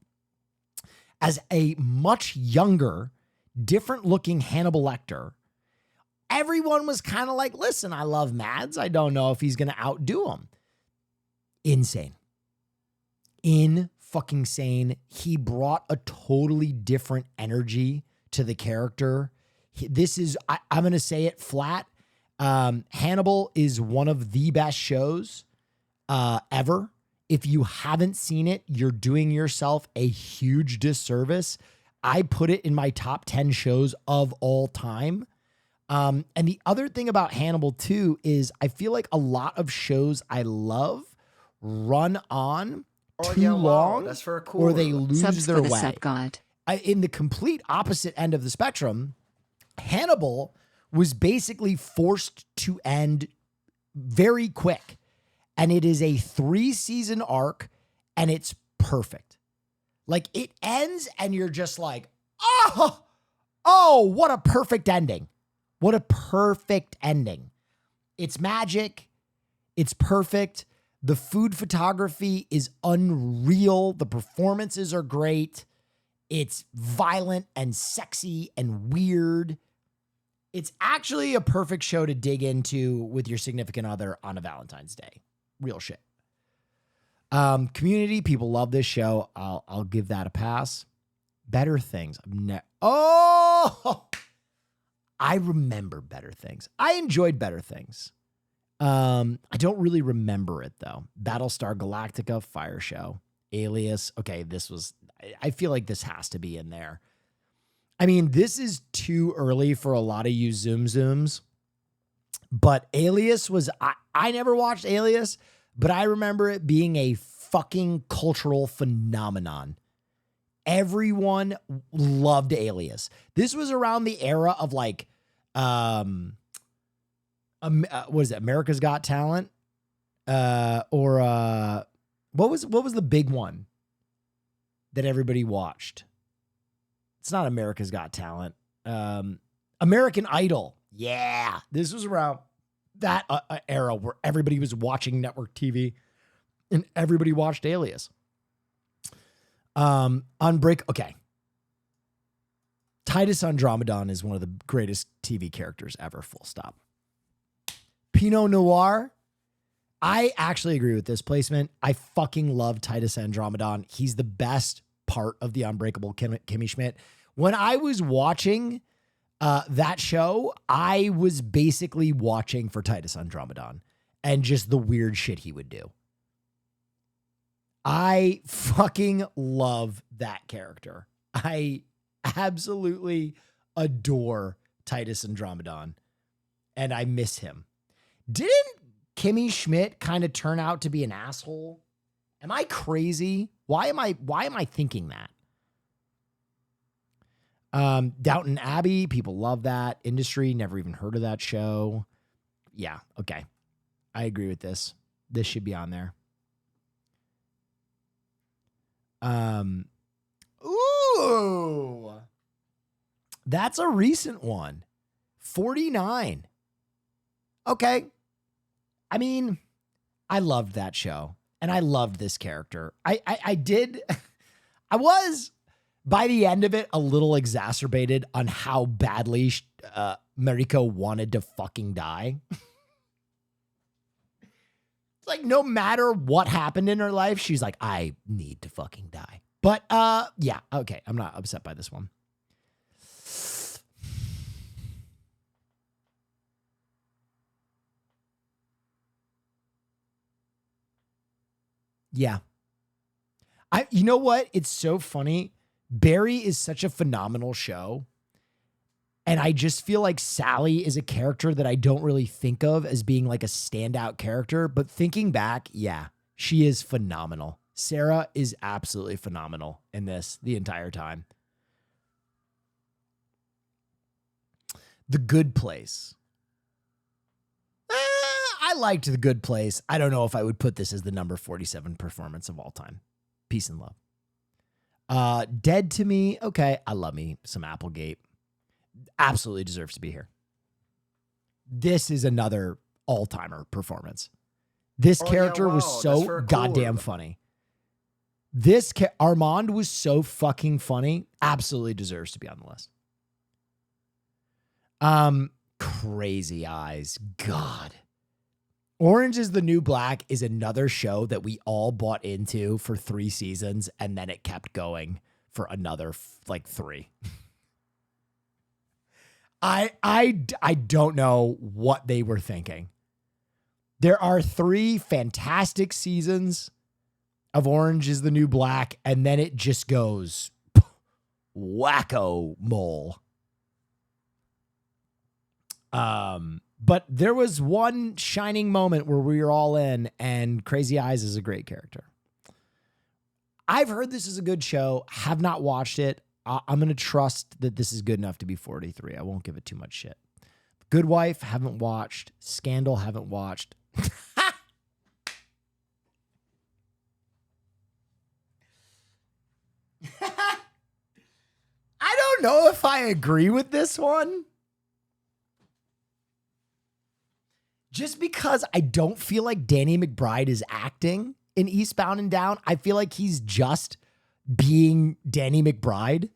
as a much younger, different-looking Hannibal Lecter. Everyone was kind of like, listen, I love Mads. I don't know if he's going to outdo him. Insane. In-fucking-sane. He brought a totally different energy to the character. This is, I'm going to say it flat. Hannibal is one of the best shows ever. If you haven't seen it, you're doing yourself a huge disservice. I put it in my top 10 shows of all time. And the other thing about Hannibal too is I feel like a lot of shows I love run on too long or they lose their way. In the complete opposite end of the spectrum, Hannibal was basically forced to end very quick. And it is a 3-season arc and it's perfect. Like it ends and you're just like, oh, what a perfect ending. What a perfect ending. It's magic. It's perfect. The food photography is unreal. The performances are great. It's violent and sexy and weird. It's actually a perfect show to dig into with your significant other on a Valentine's Day. Real shit. Community, people love this show. I'll give that a pass. Better Things. I remember Better Things. I enjoyed Better Things. I don't really remember it though. Battlestar Galactica, Fire Show, Alias. Okay, I feel like this has to be in there. I mean, this is too early for a lot of you Zooms. But Alias was, I never watched Alias, but I remember it being a fucking cultural phenomenon. Everyone loved Alias. This was around the era of like, what is it? America's Got Talent? What was the big one that everybody watched? It's not America's Got Talent. American Idol. Yeah. This was around that era where everybody was watching network TV and everybody watched Alias. Okay. Titus Andromedon is one of the greatest TV characters ever, full stop. Pinot Noir. I actually agree with this placement. I fucking love Titus Andromedon. He's the best part of the Unbreakable Kimmy Schmidt. When I was watching that show, I was basically watching for Titus Andromedon and just the weird shit he would do. I fucking love that character. I absolutely adore Titus Andromedon, and I miss him. Didn't Kimmy Schmidt kind of turn out to be an asshole? Am I crazy? Why am I thinking that? Downton Abbey, people love that. Industry, never even heard of that show. Yeah, okay. I agree with this. This should be on there. Ooh. That's a recent one. 49. Okay. I mean, I loved that show and I loved this character. I was by the end of it a little exacerbated on how badly Mariko wanted to fucking die. It's like no matter what happened in her life, she's like, I need to fucking die. But yeah, okay, I'm not upset by this one. Yeah. You know what? It's so funny. Barry is such a phenomenal show. And I just feel like Sally is a character that I don't really think of as being like a standout character. But thinking back, yeah, she is phenomenal. Sarah is absolutely phenomenal in this the entire time. The Good Place. I liked The Good Place. I don't know if I would put this as the number 47 performance of all time. Peace and love. Dead to Me. Okay. I love me some Applegate. Absolutely deserves to be here. This is another all-timer performance. This character was so goddamn funny. This Armand was so fucking funny. Absolutely deserves to be on the list. Crazy Eyes. God. Orange is the New Black is another show that we all bought into for 3 seasons, and then it kept going for another like 3. I don't know what they were thinking. There are 3 fantastic seasons of Orange is the New Black, and then it just goes wacko mole. But there was one shining moment where we were all in, and Crazy Eyes is a great character. I've heard this is a good show, have not watched it. I'm going to trust that this is good enough to be 43. I won't give it too much shit. Good Wife, haven't watched. Scandal, haven't watched. I don't know if I agree with this one. Just because I don't feel like Danny McBride is acting in Eastbound and Down. I feel like he's being Danny McBride.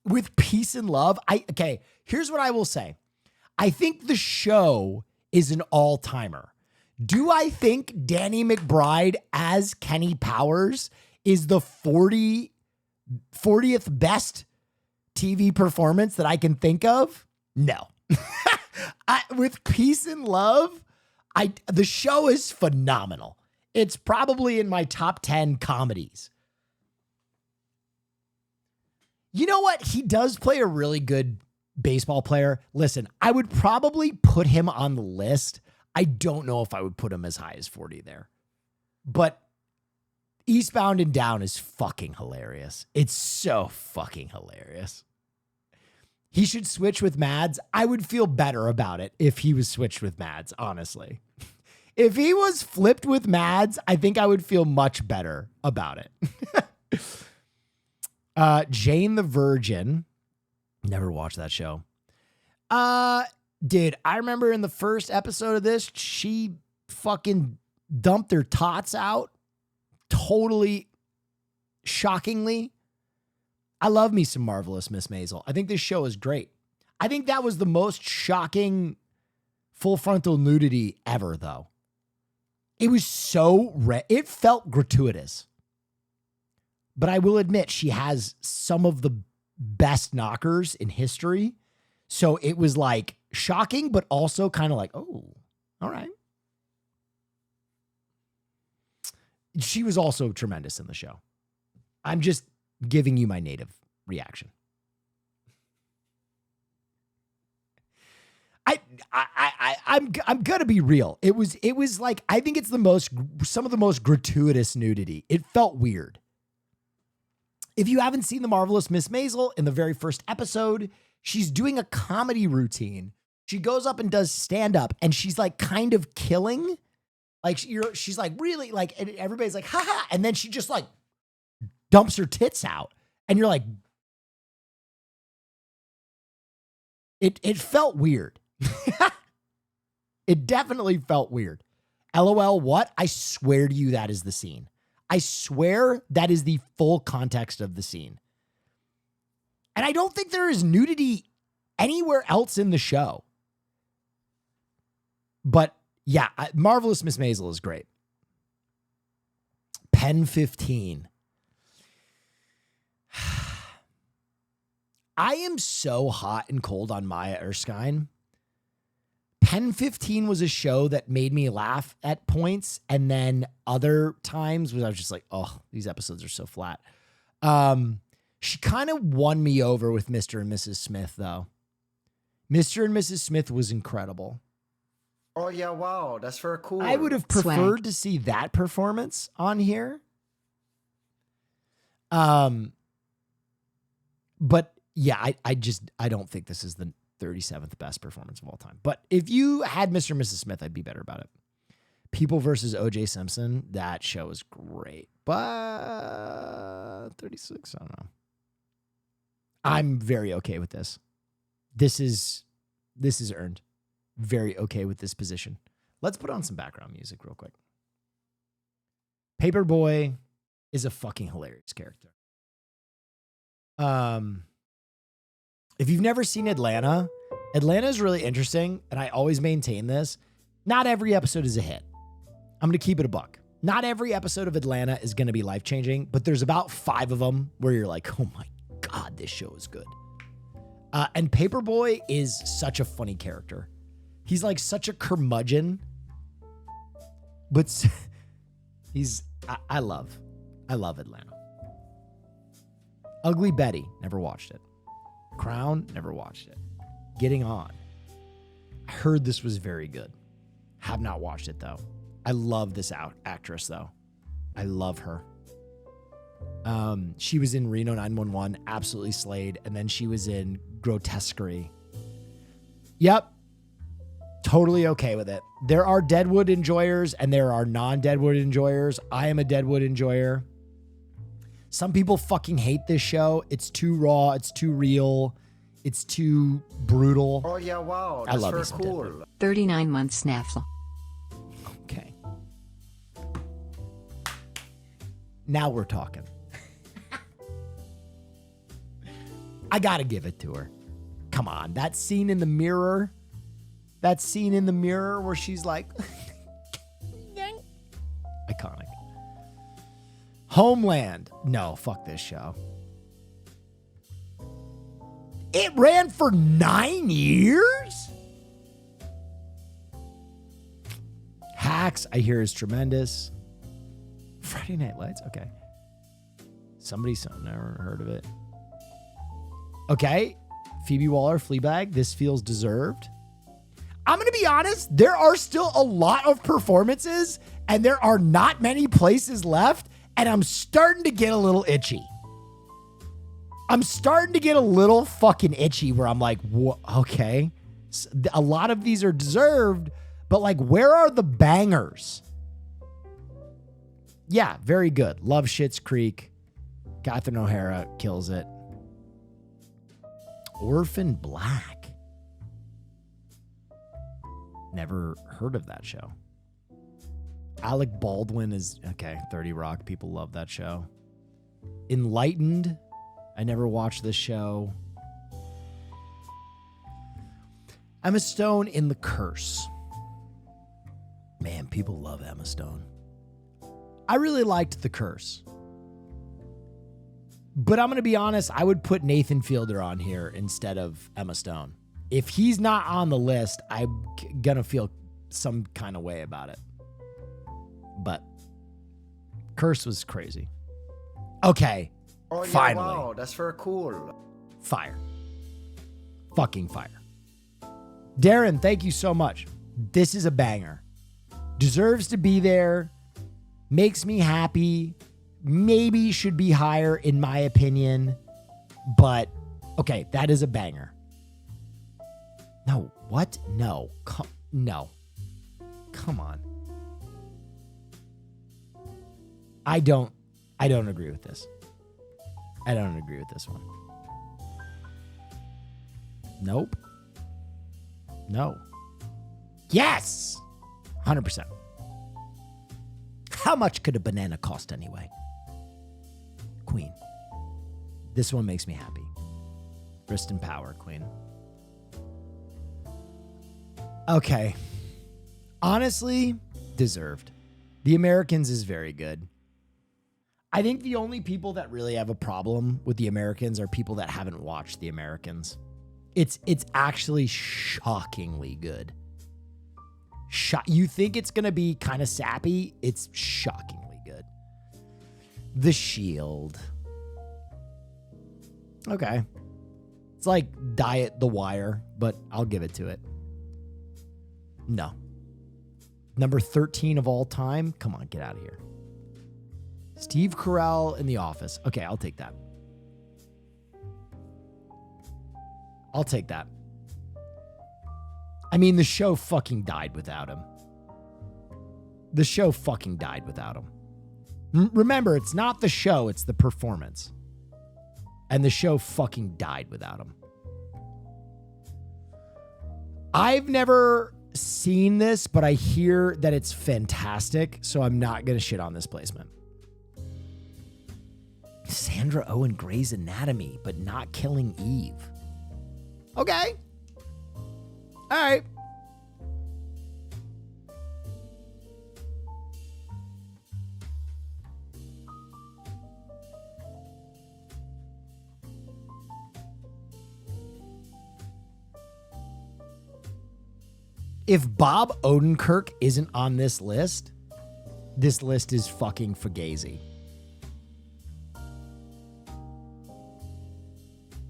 With Peace and Love, okay, here's what I will say. I think the show is an all-timer. Do I think Danny McBride as Kenny Powers is the 40th best TV performance that I can think of? No. With Peace and Love, the show is phenomenal. It's probably in my top 10 comedies. You know what? He does play a really good baseball player. Listen, I would probably put him on the list. I don't know if I would put him as high as 40 there. But Eastbound and Down is fucking hilarious. It's so fucking hilarious. He should switch with Mads. I would feel better about it if he was switched with Mads, honestly. If he was flipped with Mads, I think I would feel much better about it. Jane the Virgin. Never watched that show. Dude, I remember in the first episode of this, she fucking dumped her tots out. Totally shockingly. I love me some Marvelous Miss Maisel. I think this show is great. I think that was the most shocking full frontal nudity ever, though. It was so it felt gratuitous. But I will admit, she has some of the best knockers in history. So it was like shocking, but also kind of like, oh, all right. She was also tremendous in the show. I'm just giving you my native reaction. I'm gonna be real. It was like, I think it's some of the most gratuitous nudity. It felt weird. If you haven't seen The Marvelous Miss Maisel, in the very first episode, she's doing a comedy routine. She goes up and does stand-up, and she's like kind of killing. Like she's like really like, and everybody's like, haha. And then she just like dumps her tits out. And you're like, it felt weird. It definitely felt weird. LOL, what? I swear to you, that is the scene. I swear that is the full context of the scene. And I don't think there is nudity anywhere else in the show. But yeah, Marvelous Miss Maisel is great. Pen 15. I am so hot and cold on Maya Erskine. Pen 15 was a show that made me laugh at points, and then other times was I was just like, oh, these episodes are so flat. She kind of won me over with Mr. and Mrs. Smith, though. Mr. and Mrs. Smith was incredible. Oh, yeah, wow. That's very cool. I would have preferred to see that performance on here. But yeah, I don't think this is the 37th best performance of all time. But if you had Mr. and Mrs. Smith, I'd be better about it. People versus O.J. Simpson, that show is great. But 36, I don't know. I'm very okay with this. This is earned. Very okay with this position. Let's put on some background music real quick. Paperboy is a fucking hilarious character. If you've never seen Atlanta is really interesting, and I always maintain this. Not every episode is a hit. I'm going to keep it a buck. Not every episode of Atlanta is going to be life-changing, but there's about 5 of them where you're like, oh my God, this show is good. And Paperboy is such a funny character. He's like such a curmudgeon, but I love Atlanta. Ugly Betty, never watched it. Crown, never watched it. Getting On. I heard this was very good. Have not watched it though. I love this actress though. I love her. She was in Reno 911, absolutely slayed. And then she was in Grotesquerie. Yep. Totally okay with it. There are Deadwood enjoyers and there are non-Deadwood enjoyers. I am a Deadwood enjoyer. Some people fucking hate this show. It's too raw. It's too real. It's too brutal. Oh, yeah, wow. I That's love very me some cool. Deadwood. 39 months Neff. Okay. Now we're talking. I gotta give it to her. Come on. That scene in the mirror where she's like, iconic. Homeland. No, fuck this show. It ran for 9 years? Hacks, I hear, is tremendous. Friday Night Lights, okay. Never heard of it. Okay. Phoebe Waller, Fleabag, this feels deserved. I'm going to be honest, there are still a lot of performances and there are not many places left, and I'm starting to get a little itchy. I'm starting to get a little fucking itchy where I'm like, okay, a lot of these are deserved, but like, where are the bangers? Yeah, very good. Love Schitt's Creek. Catherine O'Hara kills it. Orphan Black. Never heard of that show. Alec Baldwin is, okay, 30 Rock. People love that show. Enlightened. I never watched this show. Emma Stone in The Curse. Man, people love Emma Stone. I really liked The Curse. But I'm going to be honest, I would put Nathan Fielder on here instead of Emma Stone. If he's not on the list, I'm going to feel some kind of way about it. But Curse was crazy. Okay. Oh, yeah, finally. wow, that's very cool. Fire. Fucking fire. Darren, thank you so much. This is a banger. Deserves to be there. Makes me happy. Maybe should be higher in my opinion. But, okay, that is a banger. No, what? No. No. Come on. I don't agree with this. I don't agree with this one. Nope. No. Yes! 100%. How much could a banana cost anyway? Queen. This one makes me happy. Wrist and power, Queen. Okay. Honestly, deserved. The Americans is very good. I think the only people that really have a problem with The Americans are people that haven't watched The Americans. It's actually shockingly good. You think it's going to be kind of sappy? It's shockingly good. The Shield. Okay. It's like Diet The Wire, but I'll give it to it. No. Number 13 of all time? Come on, get out of here. Steve Carell in The Office. Okay, I'll take that. I'll take that. I mean, the show fucking died without him. The show fucking died without him. Remember, it's not the show, it's the performance. And the show fucking died without him. I've never seen this, but I hear that it's fantastic, so I'm not going to shit on this placement. Sandra Oh, Grey's Anatomy, but not Killing Eve. Okay. All right. If Bob Odenkirk isn't on this list is fucking fugazi.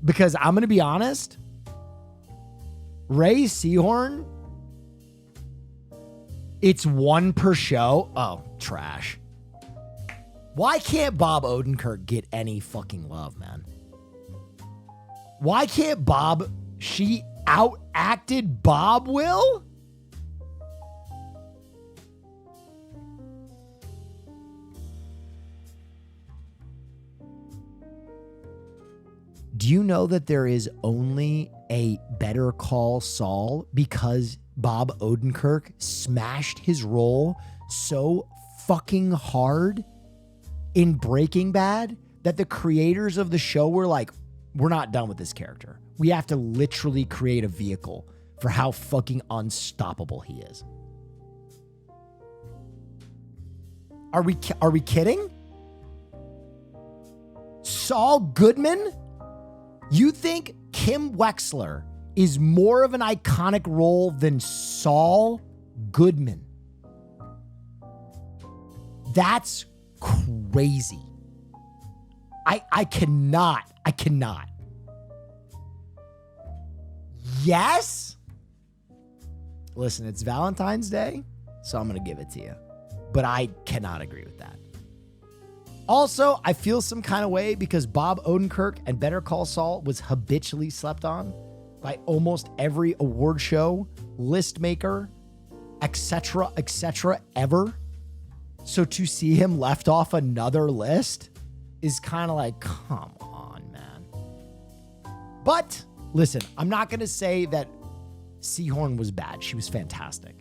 Because I'm going to be honest, Ray Seahorn, it's one per show. Oh, trash. Why can't Bob Odenkirk get any fucking love, man? Why can't Bob, she outacted Bob Will? Do you know that there is only a Better Call Saul because Bob Odenkirk smashed his role so fucking hard in Breaking Bad that the creators of the show were like, we're not done with this character. We have to literally create a vehicle for how fucking unstoppable he is. Are we kidding? Saul Goodman? You think Kim Wexler is more of an iconic role than Saul Goodman? That's crazy. I cannot. Yes? Listen, it's Valentine's Day, so I'm going to give it to you. But I cannot agree with that. Also, I feel some kind of way because Bob Odenkirk and Better Call Saul was habitually slept on by almost every award show, list maker, etc., ever. So to see him left off another list is kind of like, come on, man. But listen, I'm not going to say that Seahorn was bad. She was fantastic.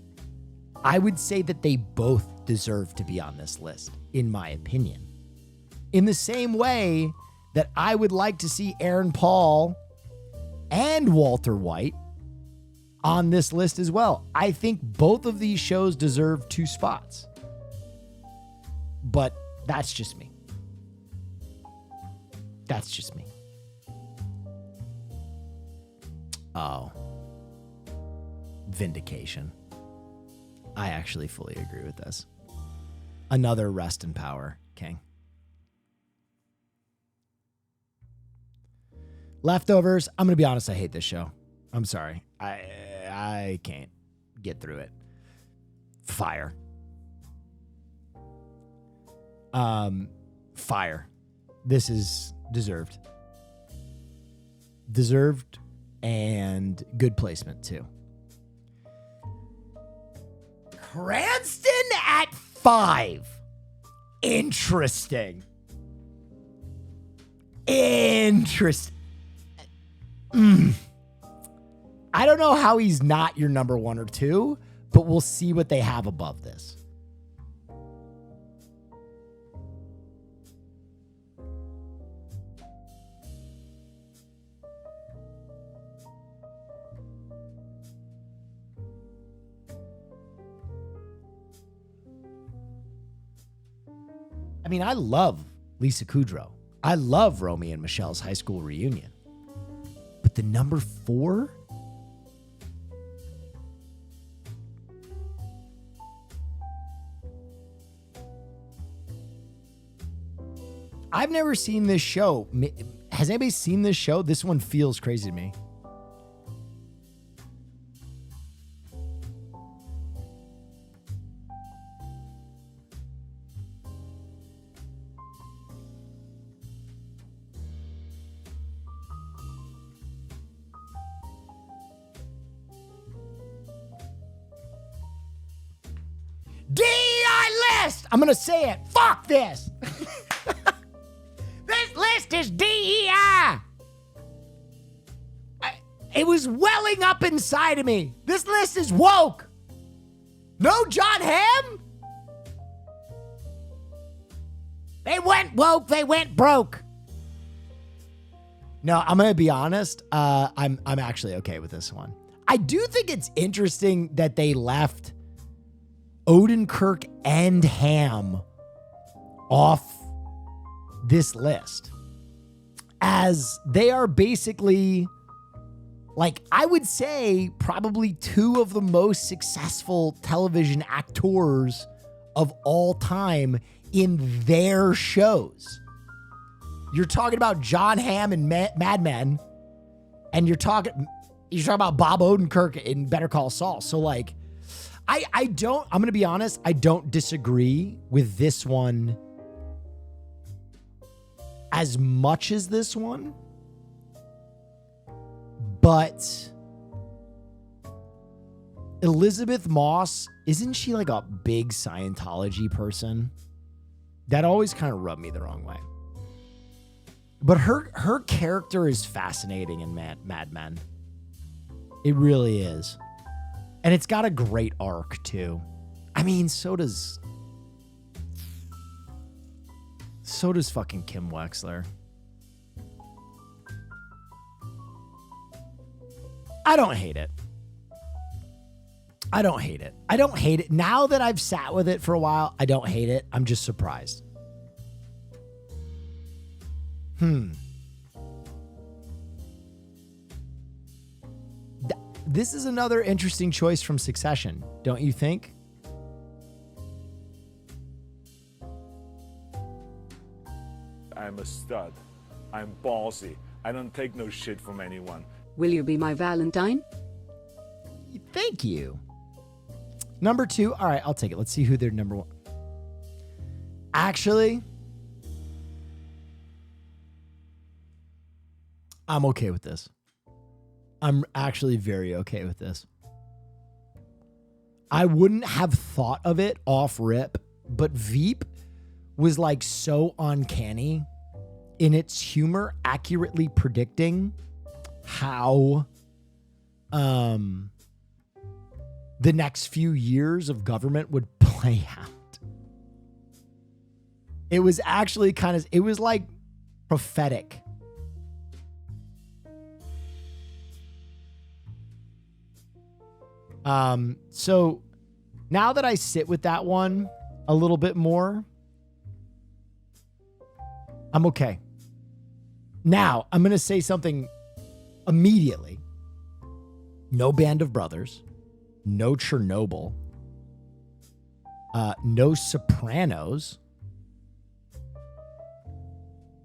I would say that they both deserve to be on this list, in my opinion. In the same way that I would like to see Aaron Paul and Walter White on this list as well. I think both of these shows deserve 2 spots. But that's just me. That's just me. Oh. Vindication. I actually fully agree with this. Another rest in power, King. Leftovers. I'm going to be honest. I hate this show. I'm sorry. I can't get through it. Fire. Fire. This is deserved. Deserved and good placement too. Cranston at 5. Interesting. Interesting. I don't know how he's not your number 1 or 2, but we'll see what they have above this. I mean, I love Lisa Kudrow. I love Romy and Michelle's high school reunion. But the number 4? I've never seen this show. Has anybody seen this show? This one feels crazy to me. DEI list! I'm going to say it. Fuck this. This list is DEI. It was welling up inside of me. This list is woke. No John Hamm? They went woke. They went broke. No, I'm going to be honest. I'm actually okay with this one. I do think it's interesting that they left Odenkirk and Hamm off this list, as they are basically, like, I would say probably 2 of the most successful television actors of all time in their shows. You're talking about John Hamm in Mad Men, and you're talking about Bob Odenkirk in Better Call Saul. So, like, I'm going to be honest, I don't disagree with this one as much as this one, but Elizabeth Moss, isn't she like a big Scientology person? That always kind of rubbed me the wrong way. But her character is fascinating in Mad Men. It really is. And it's got a great arc too. I mean, so does fucking Kim Wexler. I don't hate it. I don't hate it. Now that I've sat with it for a while, I don't hate it. I'm just surprised. This is another interesting choice from Succession, don't you think? I'm a stud. I'm ballsy. I don't take no shit from anyone. Will you be my Valentine? Thank you. Number 2. All right, I'll take it. Let's see who their number 1. Actually, I'm okay with this. I'm actually very okay with this. I wouldn't have thought of it off rip, but Veep was like so uncanny in its humor, accurately predicting how the next few years of government would play out. It was actually it was like prophetic. So now that I sit with that one a little bit more, I'm okay. Now, I'm going to say something immediately. No Band of Brothers, no Chernobyl, no Sopranos,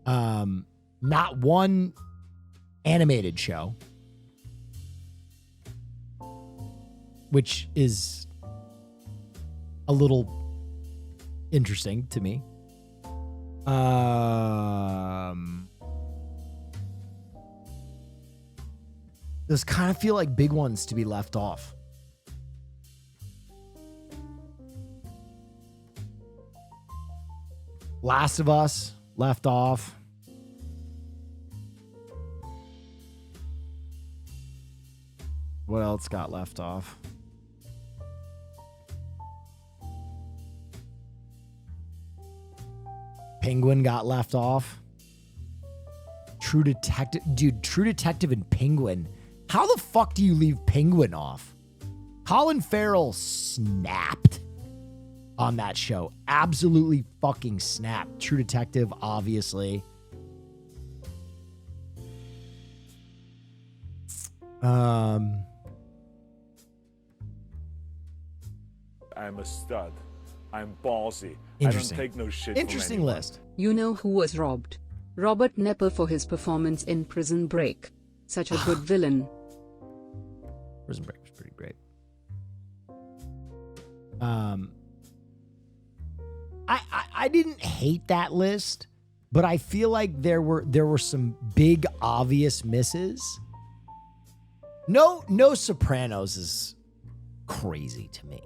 not one animated show, which is a little interesting to me. Those kind of feel like big ones to be left off. Last of Us, left off. What else got left off? Penguin got left off. True Detective. Dude, True Detective and Penguin. How the fuck do you leave Penguin off? Colin Farrell snapped on that show. Absolutely fucking snapped. True Detective, obviously. I'm a stud. I'm ballsy. I don't take no shit from Interesting anyone. list. You know who was robbed? Robert Nepper for his performance in Prison Break. Such a good villain. Prison Break was pretty great. I didn't hate that list, but I feel like there were some big obvious misses. No Sopranos is crazy to me.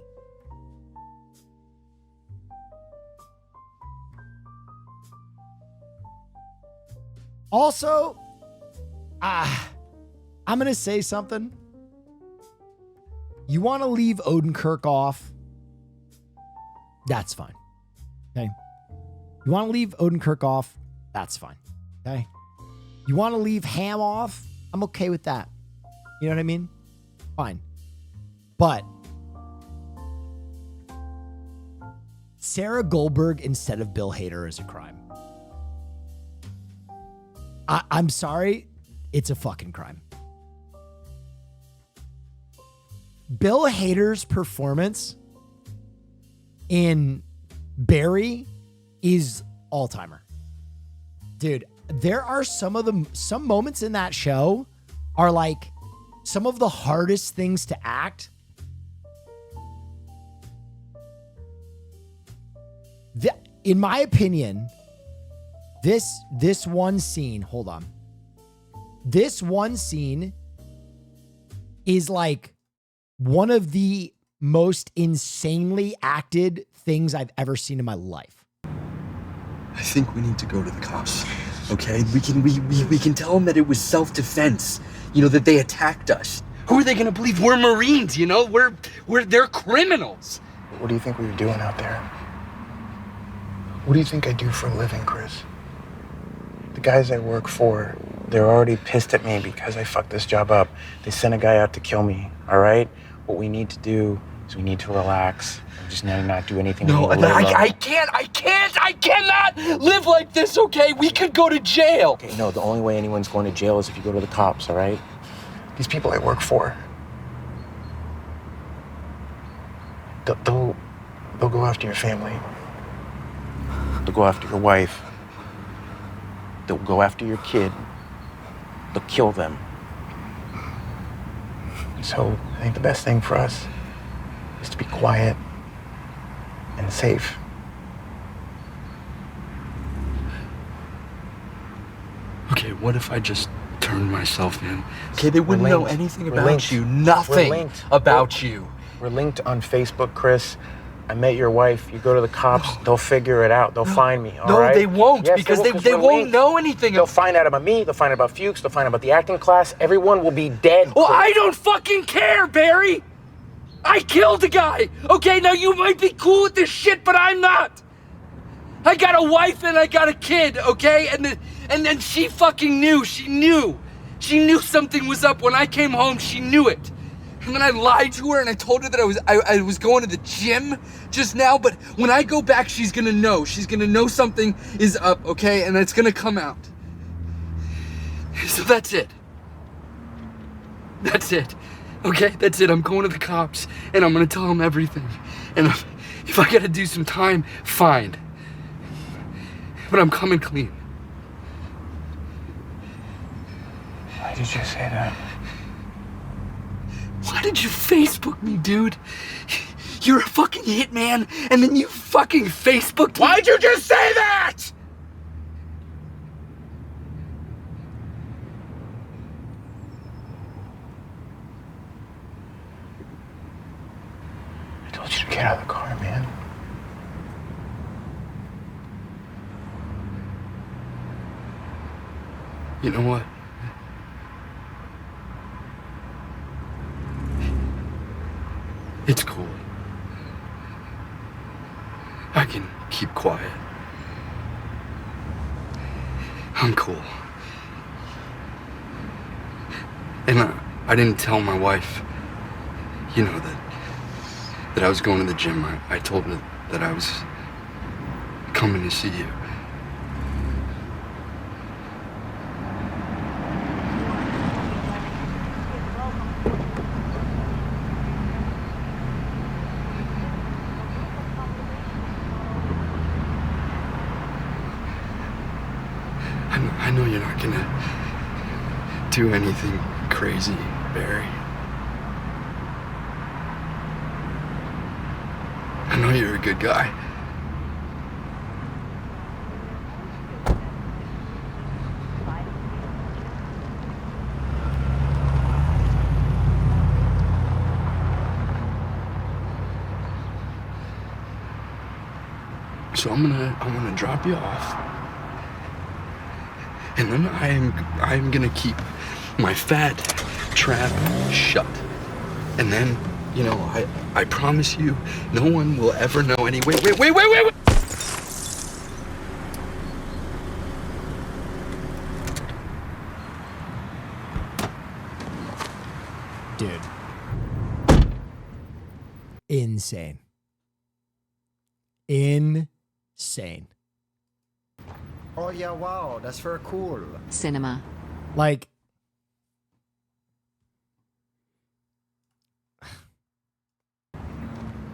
Also, I'm going to say something. You want to leave Odenkirk off? That's fine. Okay. You want to leave Odenkirk off? That's fine. Okay. You want to leave Ham off? I'm okay with that. You know what I mean? Fine. But Sarah Goldberg instead of Bill Hader is a crime. I'm sorry. It's a fucking crime. Bill Hader's performance in Barry is all-timer. Dude, there are some moments in that show are like some of the hardest things to act. In my opinion, this one scene, hold on. This one scene is like one of the most insanely acted things I've ever seen in my life. I think we need to go to the cops. Okay? We can tell them that it was self-defense. You know, that they attacked us. Who are they gonna believe? We're Marines, you know? They're criminals. What do you think we were doing out there? What do you think I do for a living, Chris? The guys I work for, they're already pissed at me because I fucked this job up. They sent a guy out to kill me, all right? What we need to do is we need to relax. We just need to not do anything. No, I cannot live like this, okay? We could go to jail. Okay, no, the only way anyone's going to jail is if you go to the cops, all right? These people I work for, they'll go after your family. They'll go after your wife. They'll go after your kid. They'll kill them. So I think the best thing for us is to be quiet and safe. Okay, what if I just turn myself in? Okay, they wouldn't know anything about you. Nothing about you. We're linked on Facebook, Chris. I met your wife. You go to the cops, they'll figure it out. They'll find me, all right? No, they won't, yes, because they they won't know anything. They'll find out about me, they'll find out about Fuchs, they'll find out about the acting class. Everyone will be dead. Well, I don't fucking care, Barry! I killed a guy! Okay, now you might be cool with this shit, but I'm not! I got a wife and I got a kid, okay? And then she fucking knew. She knew something was up. When I came home, she knew it. And then I lied to her and I told her that I was going to the gym just now. But when I go back, she's gonna know. She's gonna know something is up, okay? And it's gonna come out. So that's it. That's it. Okay, that's it. I'm going to the cops and I'm gonna tell them everything. And if I gotta do some time, fine. But I'm coming clean. Why did you say that? Why did you Facebook me, dude? You're a fucking hitman, and then you fucking Facebooked me. Why'd you just say that? I told you to get out of the car, man. You know what? It's cool. I can keep quiet. I'm cool. And I didn't tell my wife, you know, that I was going to the gym. I told her that I was coming to see you. I know you're not gonna do anything crazy, Barry. I know you're a good guy. So I'm gonna drop you off. And then I'm gonna keep my fat trap shut. And then, you know, I promise you, no one will ever know any. Wait. Dude. Insane. Insane. Oh yeah, wow, that's very cool. Cinema. Like,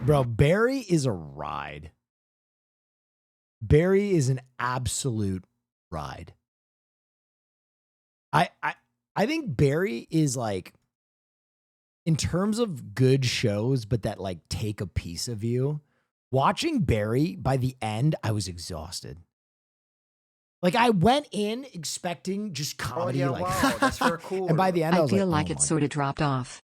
bro, Barry is a ride. Barry is an absolute ride. I think Barry is like, in terms of good shows, but that like take a piece of you, watching Barry, by the end, I was exhausted. Like, I went in expecting just comedy. Oh, yeah, like, wow, that's very cool. And by the end, I was feel like, like oh it my sort of dropped off.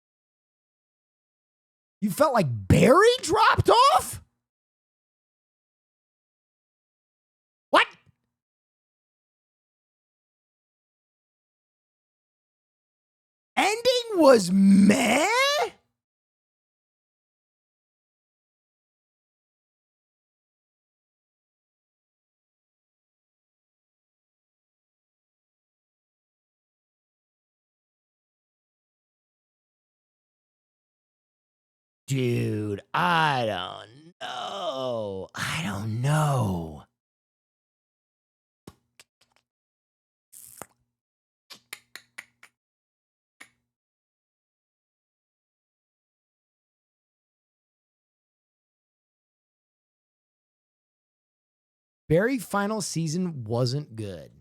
You felt like Barry dropped off? What? Ending was meh? Dude, I don't know. I don't know. Barry final season wasn't good.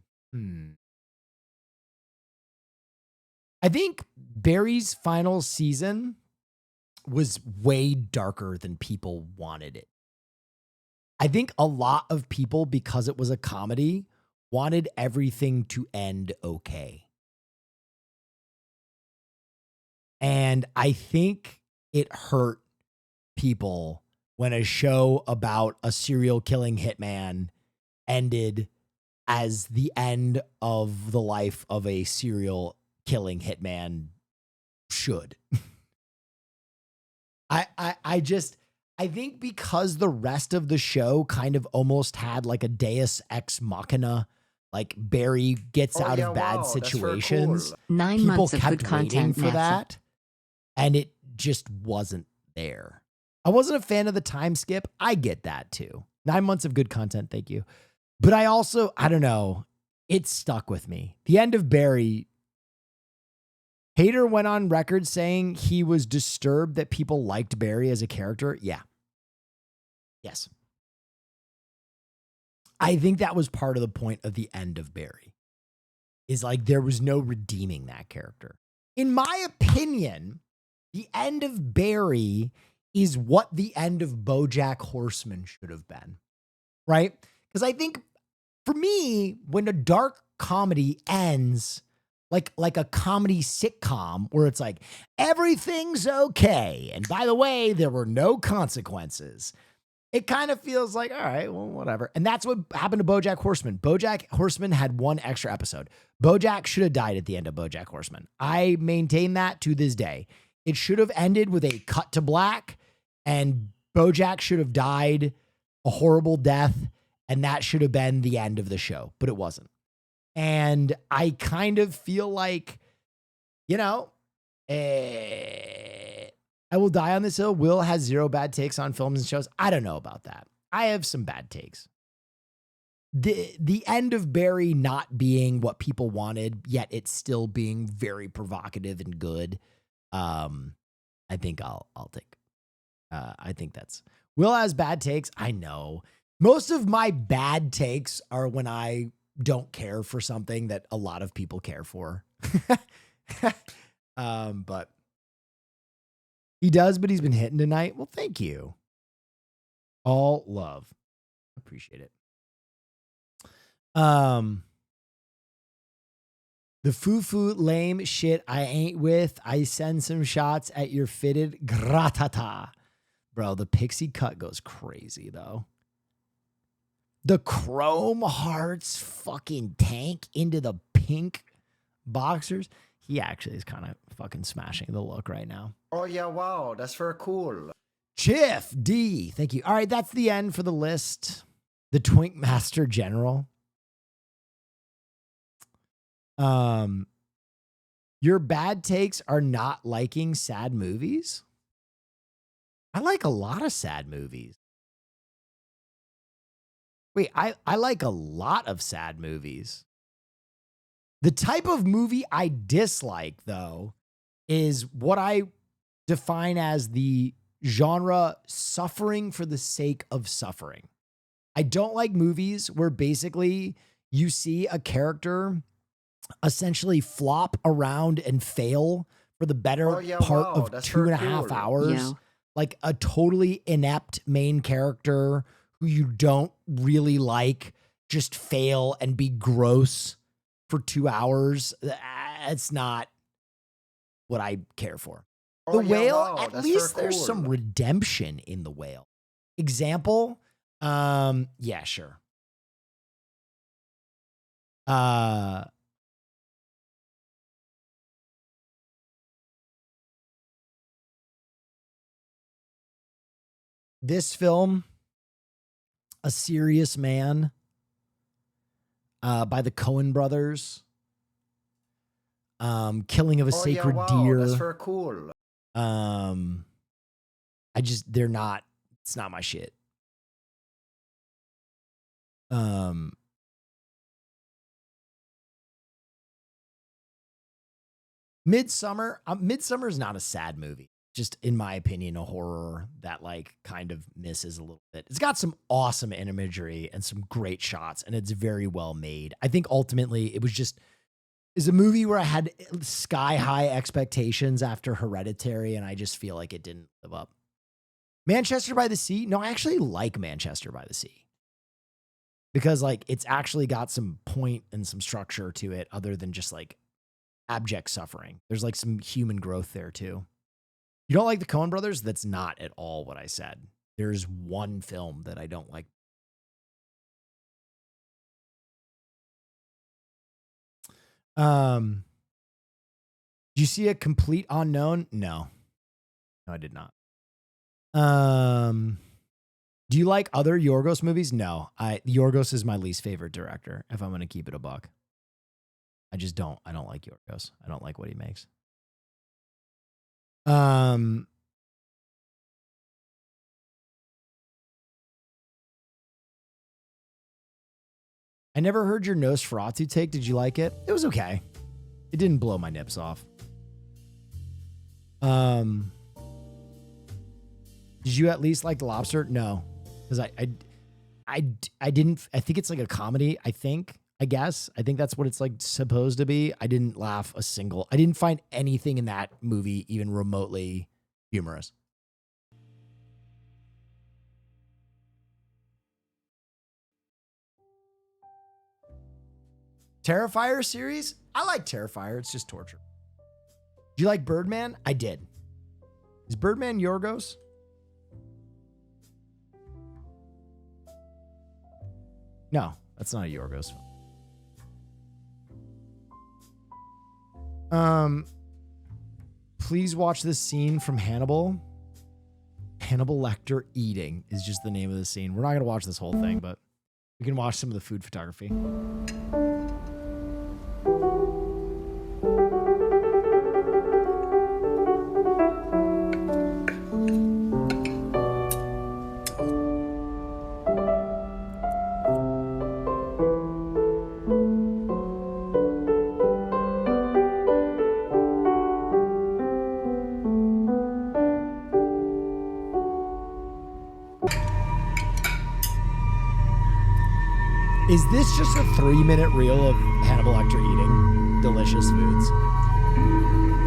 I think Barry's final season was way darker than people wanted it. I think a lot of people, because it was a comedy, wanted everything to end okay. And I think it hurt people when a show about a serial killing hitman ended as the end of the life of a serial killing hitman should. I think because the rest of the show kind of almost had like a Deus Ex Machina like Barry gets out of bad situations. 9 People months of kept good waiting content, for Neff. that, and it just wasn't there. I wasn't a fan of the time skip. I get that too. 9 months of good content, thank you. But I don't know. It stuck with me. The end of Barry. Hader went on record saying he was disturbed that people liked Barry as a character. Yeah. Yes. I think that was part of the point of the end of Barry. Is like there was no redeeming that character. In my opinion, the end of Barry is what the end of BoJack Horseman should have been. Right? Because I think for me, when a dark comedy ends like a comedy sitcom where it's like, everything's okay. And by the way, there were no consequences. It kind of feels like, all right, well, whatever. And that's what happened to BoJack Horseman. BoJack Horseman had one extra episode. BoJack should have died at the end of BoJack Horseman. I maintain that to this day. It should have ended with a cut to black, and BoJack should have died a horrible death, and that should have been the end of the show, but it wasn't. And I kind of feel like, I Will Die on This Hill. Will has 0 bad takes on films and shows. I don't know about that. I have some bad takes. The end of Barry not being what people wanted, yet it's still being very provocative and good. I think I'll take. I think that's Will has bad takes. I know most of my bad takes are when I don't care for something that a lot of people care for. But he does, but he's been hitting tonight. Well, thank you. All love. Appreciate it. The foo-foo lame shit I ain't with. I send some shots at your fitted gratata. Bro, the pixie cut goes crazy, though. The Chrome Hearts fucking tank into the pink boxers. He actually is kind of fucking smashing the look right now. Oh, yeah, wow. That's very cool. Chiff D. Thank you. All right, that's the end for the list. The Twink Master General. Your bad takes are not liking sad movies? I like a lot of sad movies. Wait, I like a lot of sad movies. The type of movie I dislike, though, is what I define as the genre suffering for the sake of suffering. I don't like movies where basically you see a character essentially flop around and fail for the better part of 2.5 hours. Yeah. Like a totally inept main character who you don't really like just fail and be gross for 2 hours. It's not what I care for. The Whale, at least there's some redemption in The Whale. Example, yeah, sure. This film, A Serious Man, by the Coen brothers. Killing of a Sacred Deer. That's very cool. They're not, it's not my shit. Midsummer. Midsummer is not a sad movie. Just in my opinion, a horror that like kind of misses a little bit. It's got some awesome imagery and some great shots, and it's very well made. I think ultimately it was just is a movie where I had sky high expectations after Hereditary, and I just feel like it didn't live up. Manchester by the Sea. No, I actually like Manchester by the Sea because like it's actually got some point and some structure to it other than just like abject suffering. There's like some human growth there too. You don't like the Coen brothers? That's not at all what I said. There's one film that I don't like. Did you see A Complete Unknown? No, I did not. Do you like other Yorgos movies? No. Yorgos is my least favorite director, if I'm going to keep it a buck. I just don't. I don't like Yorgos. I don't like what he makes. I never heard your Nosferatu take. Did you like it? It was okay. It didn't blow my nips off. Did you at least like The Lobster? No, because I didn't. I think it's like a comedy. I think that's what it's like supposed to be. I didn't laugh a single. I didn't find anything in that movie even remotely humorous. Terrifier series? I like Terrifier. It's just torture. Do you like Birdman? I did. Is Birdman Yorgos? No, that's not a Yorgos film. Please watch this scene from Hannibal. Hannibal Lecter eating is just the name of the scene. We're not going to watch this whole thing, but we can watch some of the food photography. Is this just a 3-minute reel of Hannibal Lecter eating delicious foods?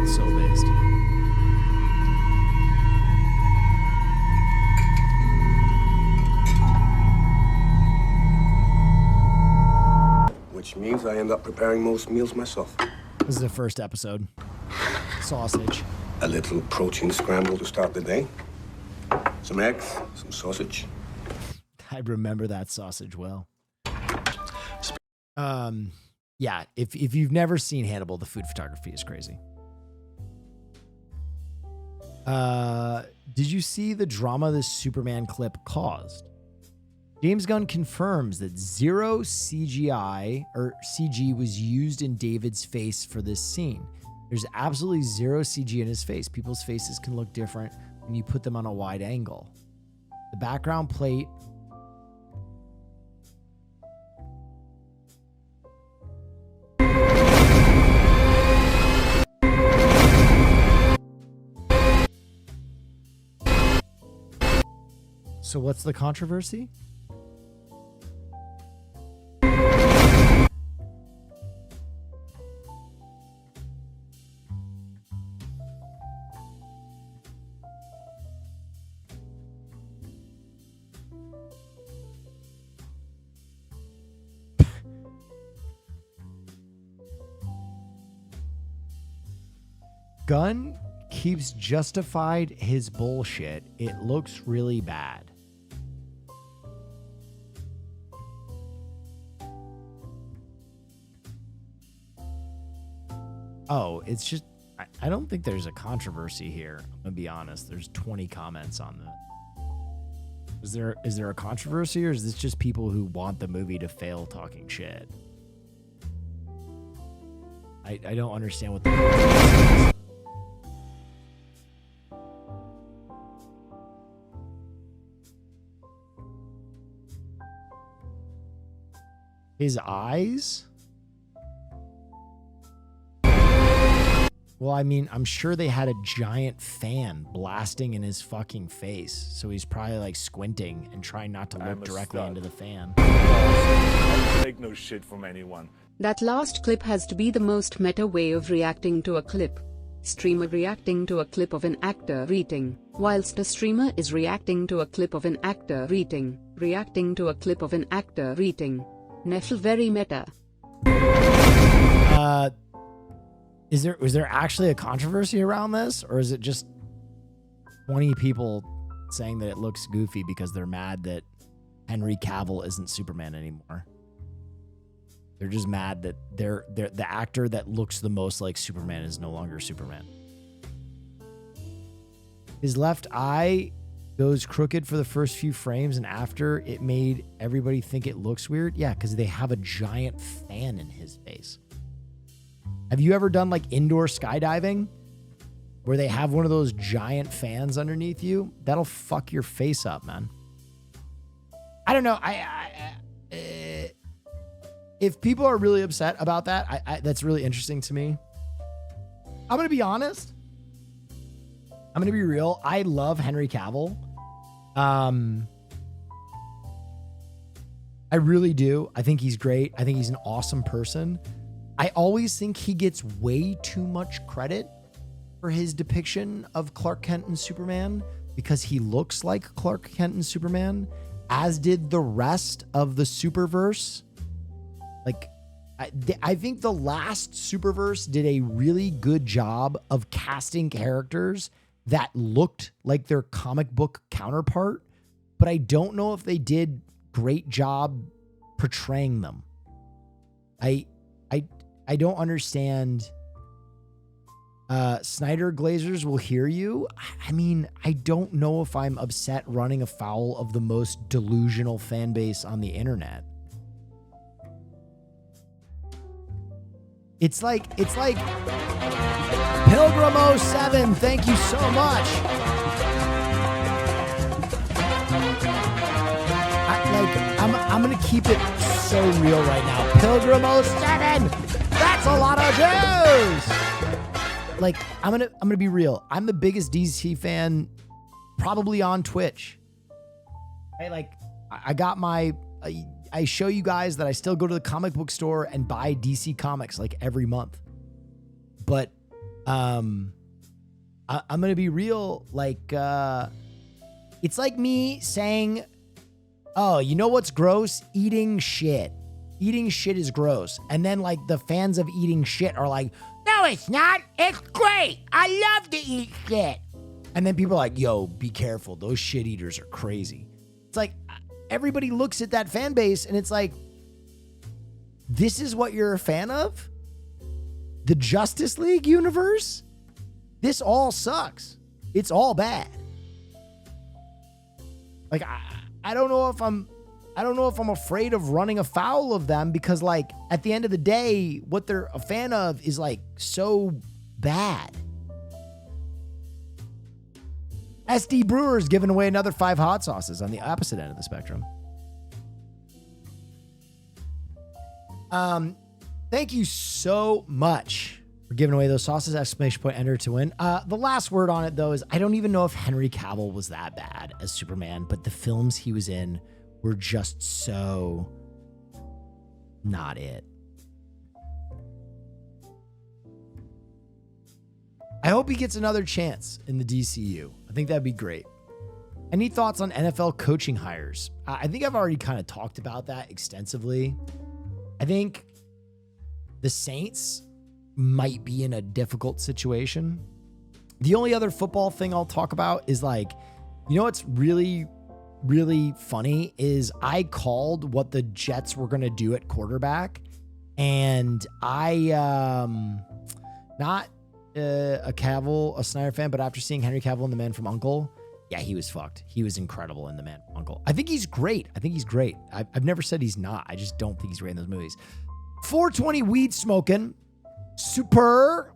It's so based. Which means I end up preparing most meals myself. This is the first episode. Sausage. A little protein scramble to start the day. Some eggs, some sausage. I remember that sausage well. Yeah, if you've never seen Hannibal, the food photography is crazy. Did you see the drama this Superman clip caused? James Gunn confirms that 0 CGI or CG was used in David's face for this scene. There's absolutely 0 CG in his face. People's faces can look different when you put them on a wide angle. The background plate So what's the controversy? Gunn keeps justified his bullshit. It looks really bad. Oh, it's just, I don't think there's a controversy here. I'm gonna be honest. There's 20 comments on that. Is there a controversy, or is this just people who want the movie to fail talking shit? I don't understand what the controversy is. His eyes? Well, I mean, I'm sure they had a giant fan blasting in his fucking face. So he's probably like squinting and trying not to look directly into the fan. I don't take no shit from anyone. That last clip has to be the most meta way of reacting to a clip. Streamer reacting to a clip of an actor eating, whilst a streamer is reacting to a clip of an actor eating, reacting to a clip of an actor eating. Neff very meta. Was there actually a controversy around this, or is it just 20 people saying that it looks goofy because they're mad that Henry Cavill isn't Superman anymore? They're just mad that the actor that looks the most like Superman is no longer Superman. His left eye goes crooked for the first few frames and after it made everybody think it looks weird? Yeah, because they have a giant fan in his face. Have you ever done like indoor skydiving where they have one of those giant fans underneath you? That'll fuck your face up, man. I don't know. If people are really upset about that, that's really interesting to me. I'm going to be honest. I'm going to be real. I love Henry Cavill. I really do. I think he's great. I think he's an awesome person. I always think he gets way too much credit for his depiction of Clark Kent and Superman because he looks like Clark Kent and Superman, as did the rest of the Superverse. Like, I think the last Superverse did a really good job of casting characters that looked like their comic book counterpart, but I don't know if they did great job portraying them. I don't understand. Snyder Glazers will hear you. I mean, I don't know if I'm upset running afoul of the most delusional fan base on the internet. It's like Pilgrim 07, thank you so much. I'm gonna keep it so real right now. Pilgrim 07, that's a lot of Jews. Like, I'm gonna be real. I'm the biggest DC fan probably on Twitch. I got my I show you guys that I still go to the comic book store and buy DC comics like every month. But I'm going to be real, like it's like me saying, "Oh, you know what's gross? Eating shit. Eating shit is gross." And then like the fans of eating shit are like, "No, it's not. It's great. I love to eat shit." And then people are like, "Yo, be careful. Those shit eaters are crazy." It's like everybody looks at that fan base and it's like, this is what you're a fan of? The Justice League universe? This all sucks. It's all bad. Like, I don't know if I'm afraid of running afoul of them because, like, at the end of the day, what they're a fan of is like so bad. SD Brewer's giving away another 5 hot sauces on the opposite end of the spectrum. Thank you so much for giving away those sauces. Exclamation point, enter to win. The last word on it, though, is I don't even know if Henry Cavill was that bad as Superman, but the films he was in were just so not it. I hope he gets another chance in the DCU. I think that'd be great. Any thoughts on NFL coaching hires? I think I've already kind of talked about that extensively. I think the Saints might be in a difficult situation. The only other football thing I'll talk about is like, you know what's really, really funny is I called what the Jets were going to do at quarterback. And not a Snyder fan, but after seeing Henry Cavill in The Man from U.N.C.L.E., yeah, he was fucked. He was incredible in The Man from U.N.C.L.E. I think he's great. I've never said he's not. I just don't think he's great in those movies. 420 weed smoking. Super.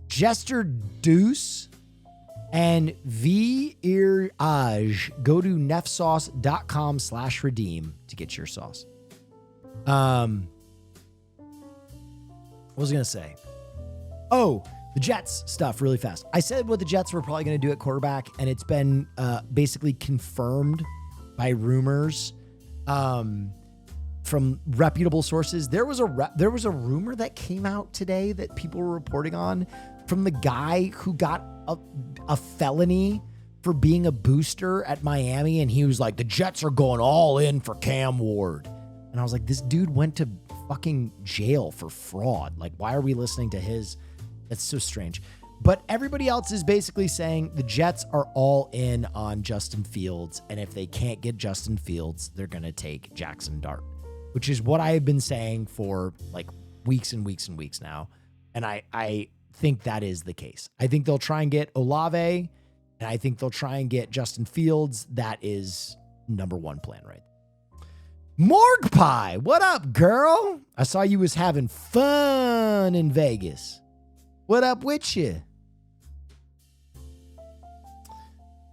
Jester Deuce. And Virage. Go to neffsauce.com/redeem to get your sauce. What was I going to say? Oh, the Jets stuff really fast. I said what the Jets were probably going to do at quarterback, and it's been basically confirmed by rumors from reputable sources. There was a rumor that came out today that people were reporting on from the guy who got a felony for being a booster at Miami, and he was like, the Jets are going all in for Cam Ward. And I was like, this dude went to fucking jail for fraud. Like, why are we listening to his... That's so strange. But everybody else is basically saying the Jets are all in on Justin Fields. And if they can't get Justin Fields, they're going to take Jackson Dart, which is what I have been saying for like weeks and weeks and weeks now. And I think that is the case. I think they'll try and get Olave And I think they'll try and get Justin Fields. That is number one plan, right? Morgue Pie, what up, girl? I saw you was having fun in Vegas. What up with you?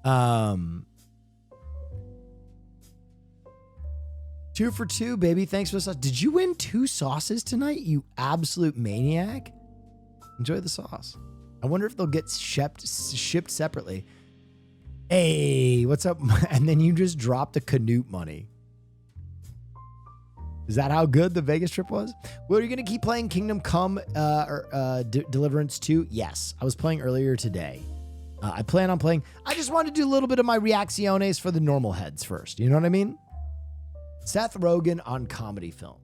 2 for 2, baby. Thanks for the sauce. Did you win 2 sauces tonight, you absolute maniac? Enjoy the sauce. I wonder if they'll get shipped separately. Hey, what's up? And then you just dropped the Canute money. Is that how good the Vegas trip was? Well, are you going to keep playing Kingdom Come or Deliverance 2? Yes. I was playing earlier today. I plan on playing. I just wanted to do a little bit of my reacciones for the normal heads first. You know what I mean? Seth Rogen on comedy film.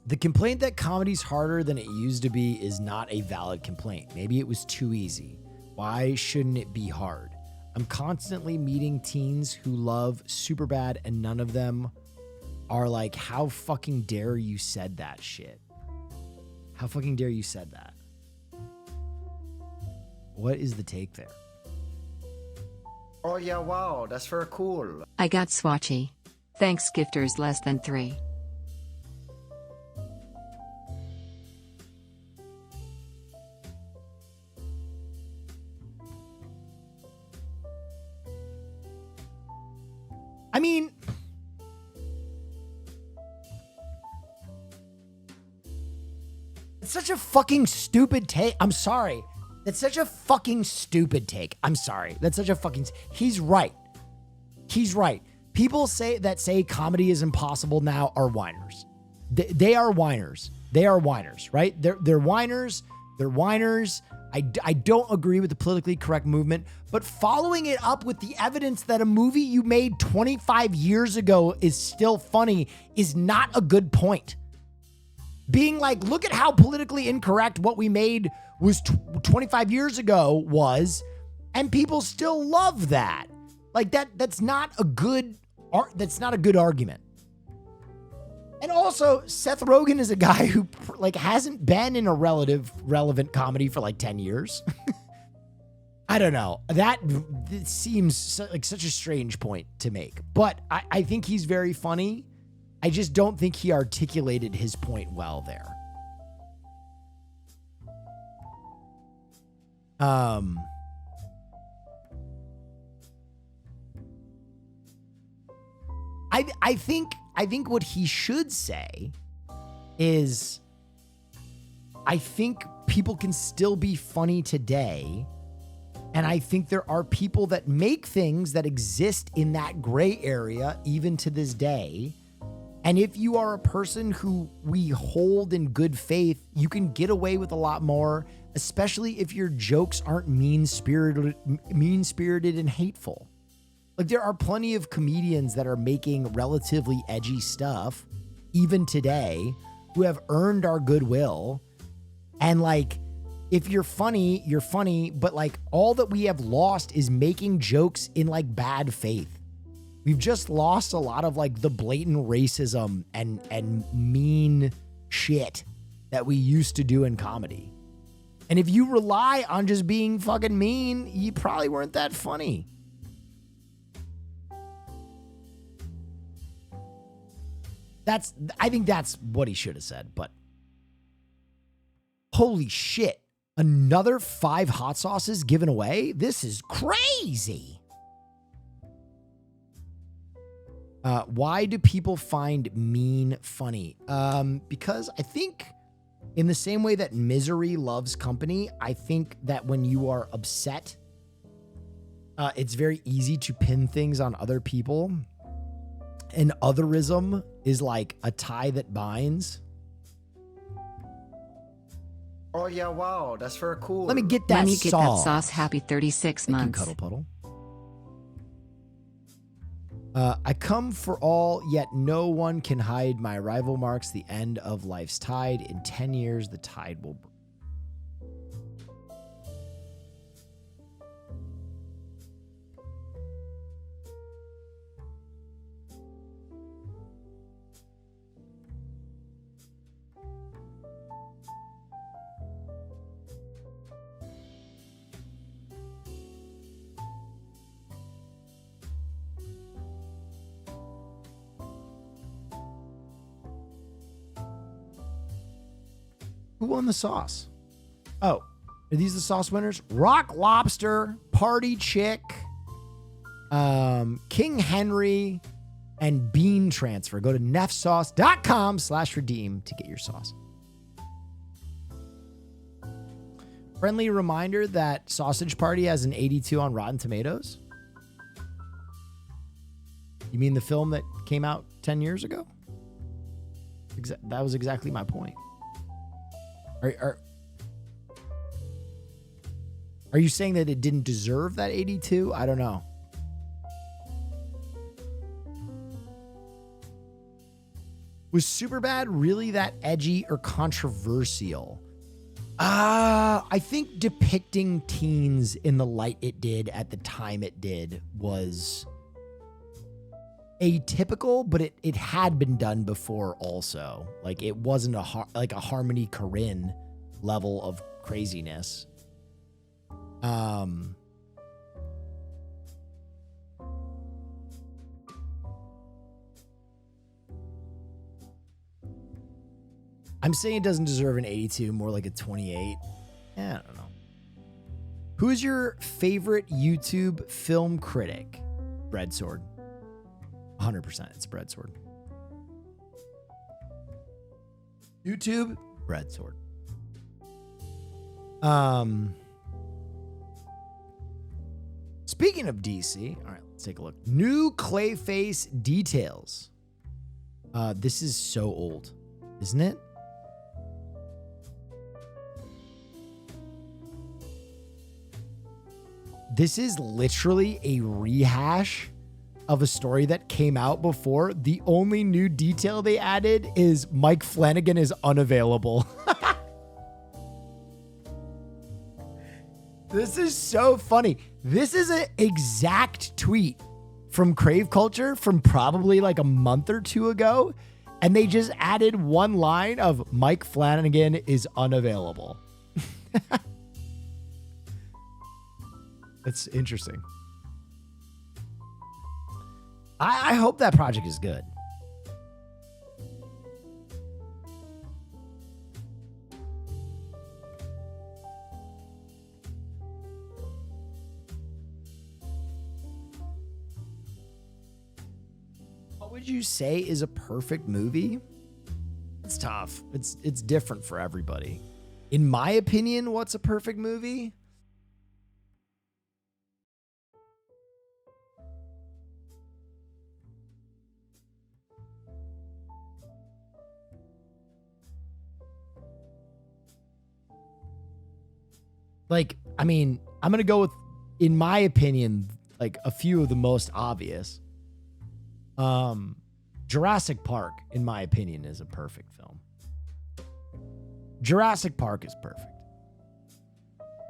The complaint that comedy's harder than it used to be is not a valid complaint. Maybe it was too easy. Why shouldn't it be hard? I'm constantly meeting teens who love Superbad and none of them are like, how fucking dare you said that shit? How fucking dare you said that? What is the take there? Oh yeah, wow, that's very cool. I got swatchy. Thanks, gifters less than 3. I mean, it's such a fucking stupid take. I'm sorry. That's such a fucking stupid take. I'm sorry. That's such a fucking... He's right. He's right. People say comedy is impossible now are whiners. They are whiners. They are whiners, right? They're whiners. They're whiners. I don't agree with the politically correct movement, but following it up with the evidence that a movie you made 25 years ago is still funny is not a good point. Being like, look at how politically incorrect what we made was 25 years ago was, and people still love that. Like that's not a good argument. And also, Seth Rogen is a guy who like hasn't been in a relevant comedy for like 10 years. I don't know. That seems like such a strange point to make. But I think he's very funny. I just don't think he articulated his point well there. I think what he should say is, I think people can still be funny today. And I think there are people that make things that exist in that gray area even to this day. And if you are a person who we hold in good faith, you can get away with a lot more, especially if your jokes aren't mean-spirited and hateful. Like, there are plenty of comedians that are making relatively edgy stuff, even today, who have earned our goodwill. And like, if you're funny, you're funny, but like all that we have lost is making jokes in like bad faith. We've just lost a lot of like the blatant racism and mean shit that we used to do in comedy. And if you rely on just being fucking mean, you probably weren't that funny. I think that's what he should have said, but holy shit. Another 5 hot sauces given away? This is crazy. Why do people find mean funny? Because I think in the same way that misery loves company, I think that when you are upset, it's very easy to pin things on other people. And otherism is like a tie that binds. Oh yeah, wow, that's very cool. Let me get that Let me sauce. get that sauce. Happy 36 Thank months. you, Cuddle Puddle. I come for all, yet no one can hide my arrival marks. The end of life's tide. In 10 years, the tide will... Who won the sauce? Oh, are these the sauce winners? Rock Lobster, Party Chick, King Henry, and Bean Transfer. Go to neffsauce.com/redeem to get your sauce. Friendly reminder that Sausage Party has an 82 on Rotten Tomatoes. You mean the film that came out 10 years ago? That was exactly my point. Are you saying that it didn't deserve that 82? I don't know. Was Superbad really that edgy or controversial? I think depicting teens in the light it did at the time it did was atypical, but it had been done before also. Like, it wasn't a Harmony Korine level of craziness. I'm saying it doesn't deserve an 82, more like a 28. I don't know. Who's your favorite YouTube film critic? Breadsword. 100%, it's Breadsword. YouTube, Breadsword. Speaking of DC, all right, let's take a look. New Clayface details. This is so old, isn't it? This is literally a rehash of a story that came out before. The only new detail they added is Mike Flanagan is unavailable. This is so funny. This is an exact tweet from Crave Culture from probably like a month or two ago. And they just added one line of Mike Flanagan is unavailable. That's interesting. I hope that project is good. What would you say is a perfect movie? It's tough. It's different for everybody. In my opinion, what's a perfect movie? Like, I mean, I'm going to go with, in my opinion, like a few of the most obvious. Jurassic Park, in my opinion, is a perfect film. Jurassic Park is perfect.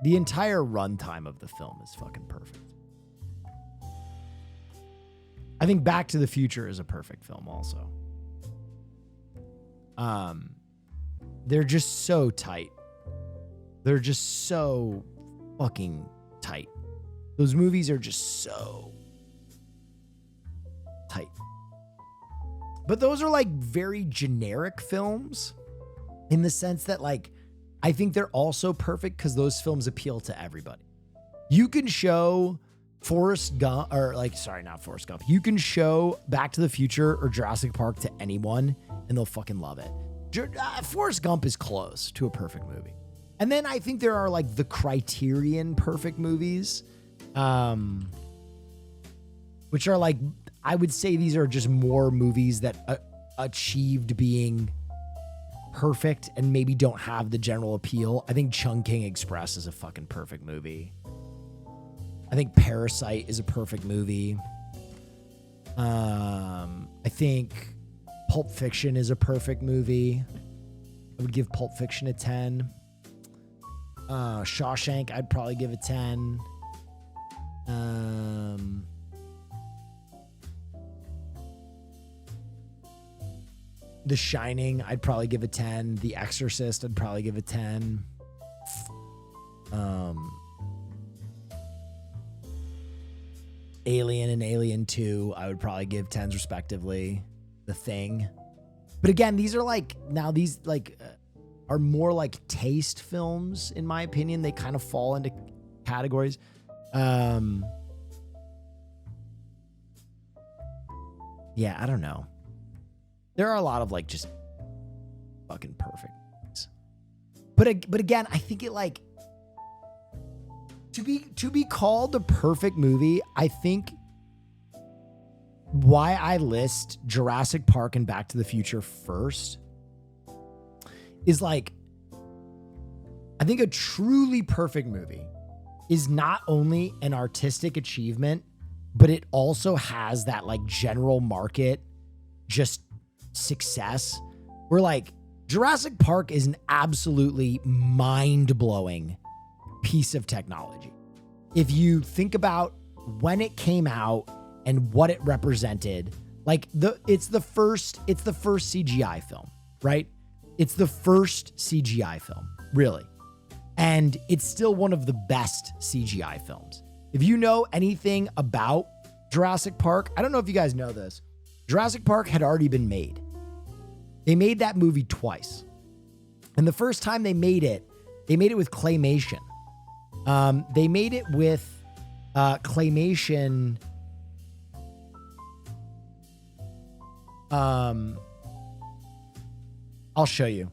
The entire runtime of the film is fucking perfect. I think Back to the Future is a perfect film also. They're just so tight. They're just so fucking tight. Those movies are just so tight. But those are like very generic films in the sense that, like, I think they're also perfect because those films appeal to everybody. You can show Forrest Gump, or like, sorry, not Forrest Gump. You can show Back to the Future or Jurassic Park to anyone and they'll fucking love it. Forrest Gump is close to a perfect movie. And then I think there are like the Criterion perfect movies, which are like, I would say these are just more movies that achieved being perfect and maybe don't have the general appeal. I think Chungking Express is a fucking perfect movie. I think Parasite is a perfect movie. I think Pulp Fiction is a perfect movie. I would give Pulp Fiction a 10. Shawshank, I'd probably give a 10. The Shining, I'd probably give a 10. The Exorcist, I'd probably give a 10. Alien and Alien 2, I would probably give 10s respectively. The Thing. But again, these are like, now these like, are more like taste films, in my opinion. They kind of fall into categories. Yeah, I don't know. There are a lot of like just fucking perfect movies. But again, I think it like to be called a perfect movie, I think why I list Jurassic Park and Back to the Future first is like, I think a truly perfect movie is not only an artistic achievement, but it also has that like general market just success. Where like Jurassic Park is an absolutely mind-blowing piece of technology. If you think about when it came out and what it represented, like it's the first CGI film, right? It's the first CGI film, really. And it's still one of the best CGI films. If you know anything about Jurassic Park, I don't know if you guys know this, Jurassic Park had already been made. They made that movie twice. And the first time they made it with claymation. They made it with claymation. I'll show you.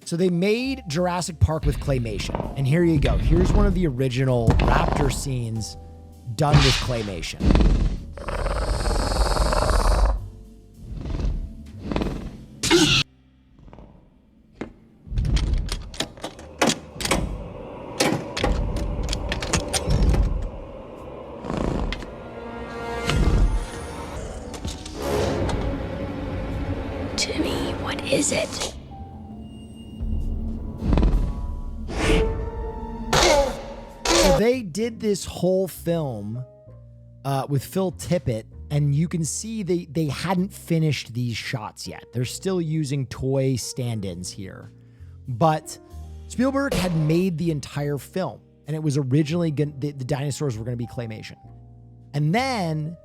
So they made Jurassic Park with claymation. And here you go. Here's one of the original raptor scenes done with claymation. Timmy, what is it? So they did this whole film with Phil Tippett, and you can see they hadn't finished these shots yet. They're still using toy stand-ins here. But Spielberg had made the entire film, and it was originally the dinosaurs were going to be claymation. And then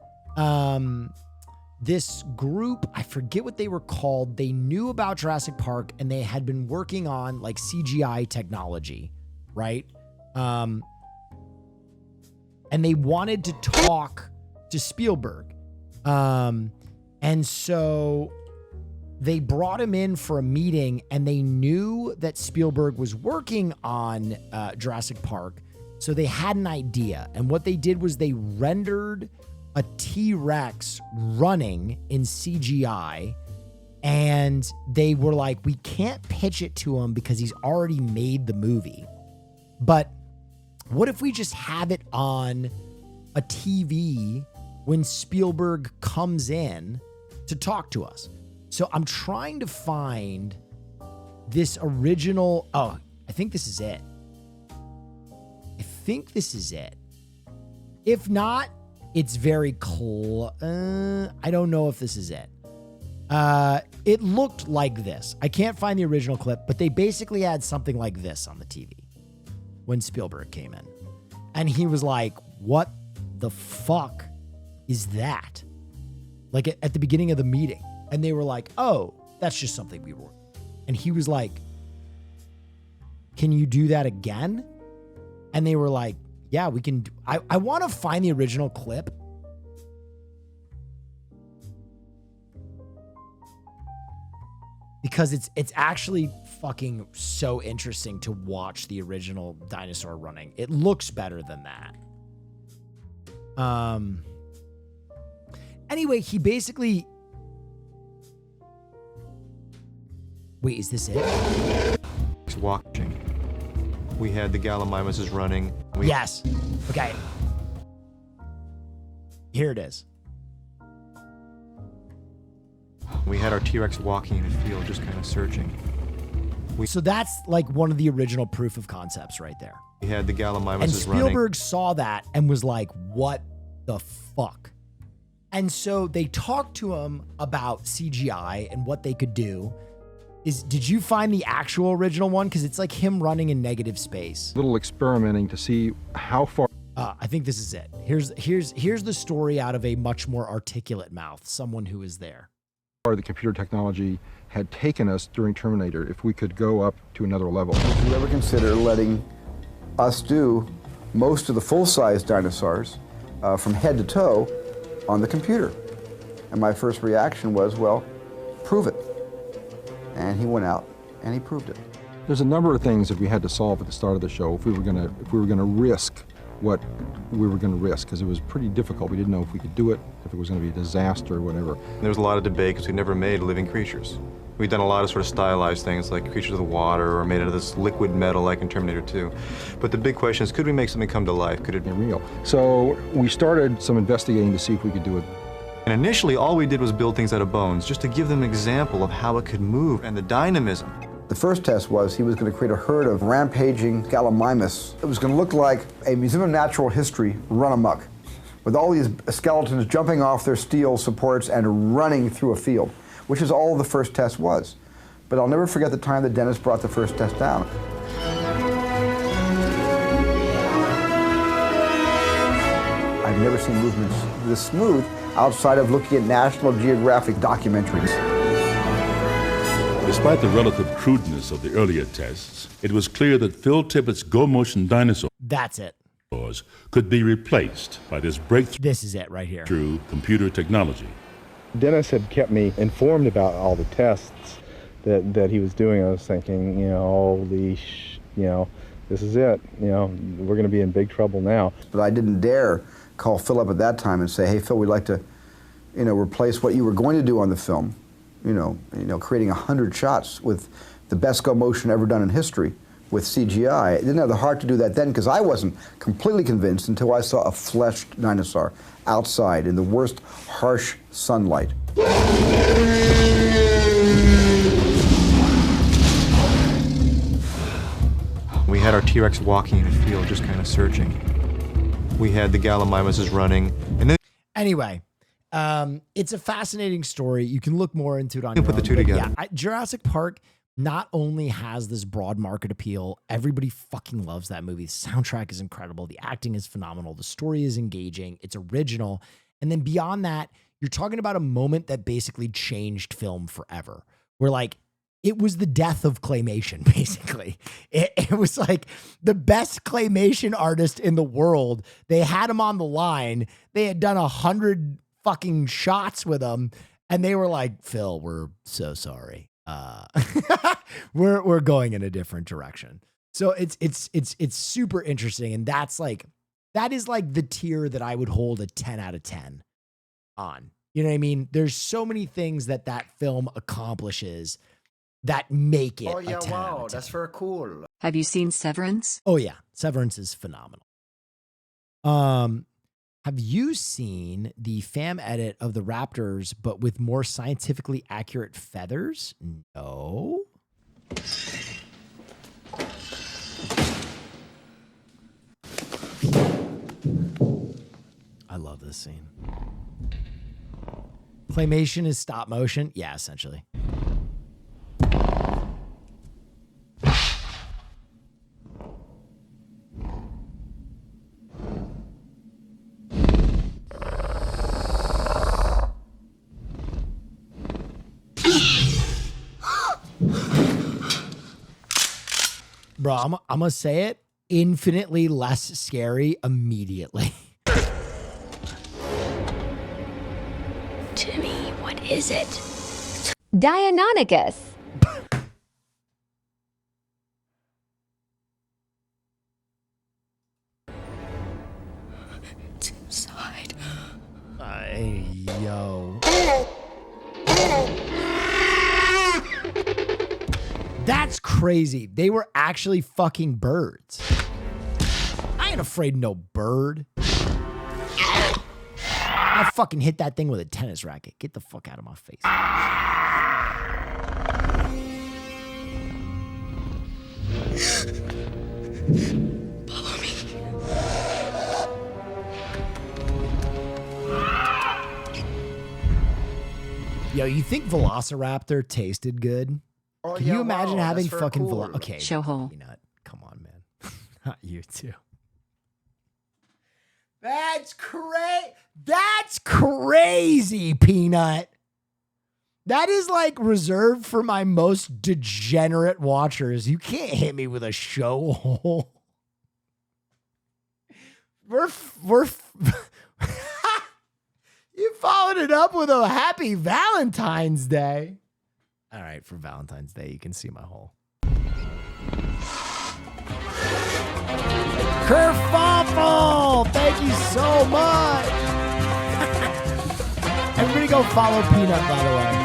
this group, I forget what they were called, they knew about Jurassic Park, and they had been working on like CGI technology, right? And they wanted to talk to Spielberg. And so they brought him in for a meeting, and they knew that Spielberg was working on Jurassic Park. So they had an idea. And what they did was they rendered a T-Rex running in CGI. And they were like, we can't pitch it to him because he's already made the movie. But what if we just have it on a TV when Spielberg comes in to talk to us? So I'm trying to find this original. Oh, I think this is it. If not, it's very I don't know if this is it. It looked like this. I can't find the original clip, but they basically had something like this on the TV when Spielberg came in. And he was like, what the fuck is that? Like at the beginning of the meeting. And they were like, oh, that's just something we were. And he was like, can you do that again? And they were like, yeah, we can. I want to find the original clip. Because it's actually fucking so interesting to watch the original dinosaur running. It looks better than that. Anyway, he basically... Wait, is this it? He's watching. We had the Gallimimuses running. Yes. Okay. Here it is. We had our T-Rex walking in a field, just kind of searching. So that's like one of the original proof of concepts right there. We had the Gallimimuses running. And Spielberg saw that and was like, what the fuck? And so they talked to him about CGI and what they could do. Did you find the actual original one? Because it's like him running in negative space. Little experimenting to see how far. I think this is it. Here's the story out of a much more articulate mouth. Someone who is there. far the computer technology had taken us during Terminator, if we could go up to another level. Would you ever consider letting us do most of the full-size dinosaurs from head to toe on the computer? And my first reaction was, well, prove it. And he went out and he proved it. There's a number of things that we had to solve at the start of the show if we were gonna risk what we were gonna risk, because it was pretty difficult. We didn't know if we could do it, if it was gonna be a disaster or whatever. There was a lot of debate because we never made living creatures. We'd done a lot of sort of stylized things like creatures of the water or made out of this liquid metal like in Terminator 2. But the big question is, could we make something come to life? Could it be real? So we started some investigating to see if we could do it. And initially, all we did was build things out of bones, just to give them an example of how it could move and the dynamism. The first test was he was going to create a herd of rampaging gallimimus. It was going to look like a Museum of Natural History run amok, with all these skeletons jumping off their steel supports and running through a field, which is all the first test was. But I'll never forget the time that Dennis brought the first test down. I've never seen movements this smooth outside of looking at National Geographic documentaries. Despite the relative crudeness of the earlier tests, it was clear that Phil Tippett's go-motion dinosaurs That's it. could be replaced by this breakthrough. This is it right here. Through computer technology. Dennis had kept me informed about all the tests that he was doing. I was thinking, holy this is it. We're going to be in big trouble now. But I didn't dare call Phil up at that time and say, hey, Phil, we'd like to, replace what you were going to do on the film, creating 100 shots with the best go motion ever done in history with CGI. I didn't have the heart to do that then because I wasn't completely convinced until I saw a fleshed dinosaur outside in the worst harsh sunlight. We had our T-Rex walking in a field, just kind of searching. We had the gallimimuses running, and then Anyway, it's a fascinating story. You can look more into it on You your put the own, two but together. Yeah, Jurassic Park not only has this broad market appeal, everybody fucking loves that movie. The soundtrack is incredible. The acting is phenomenal. The story is engaging. It's original. And then beyond that, you're talking about a moment that basically changed film forever. Where like, it was the death of claymation, basically. It was like the best claymation artist in the world. They had him on the line. They had done 100 fucking shots with him. And they were like, Phil, we're so sorry. We're going in a different direction. So it's super interesting. And that is like the tier that I would hold a 10 out of 10 on. You know what I mean? There's so many things that film accomplishes that make it Oh yeah, a 10 out wow, of 10. that's very cool. Have you seen Severance? Oh yeah, Severance is phenomenal. Have you seen the fam edit of the Raptors, but with more scientifically accurate feathers? No. I love this scene. Claymation is stop motion? Yeah, essentially. Bro, I'm gonna say it, infinitely less scary immediately. Jimmy, what is it? Dianonicus. It's inside. Yo. That's crazy. They were actually fucking birds. I ain't afraid of no bird. I fucking hit that thing with a tennis racket. Get the fuck out of my face. Follow me. Yo, you think Velociraptor tasted good? Oh, Can yeah, you imagine wow, having that's very fucking cool. Okay. Showhole. Peanut. Come on, man. Not you too. That's crazy, Peanut. That is like reserved for my most degenerate watchers. You can't hit me with a show hole. You followed it up with a happy Valentine's Day. All right, for Valentine's Day, you can see my hole. Kerfuffle! Thank you so much. Everybody go follow Peanut, by the way.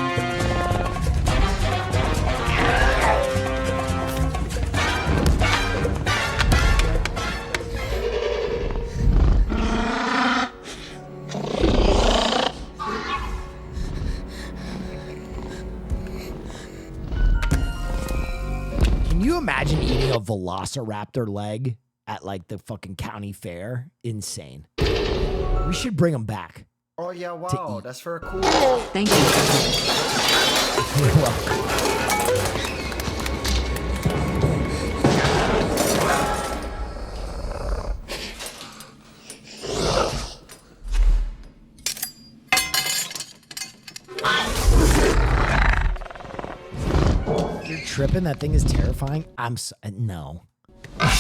Can you imagine eating a velociraptor leg at like the fucking county fair? Insane. We should bring them back. Oh yeah, wow, that's very cool. Thank you. You're welcome. You're tripping? That thing is terrifying. No. Look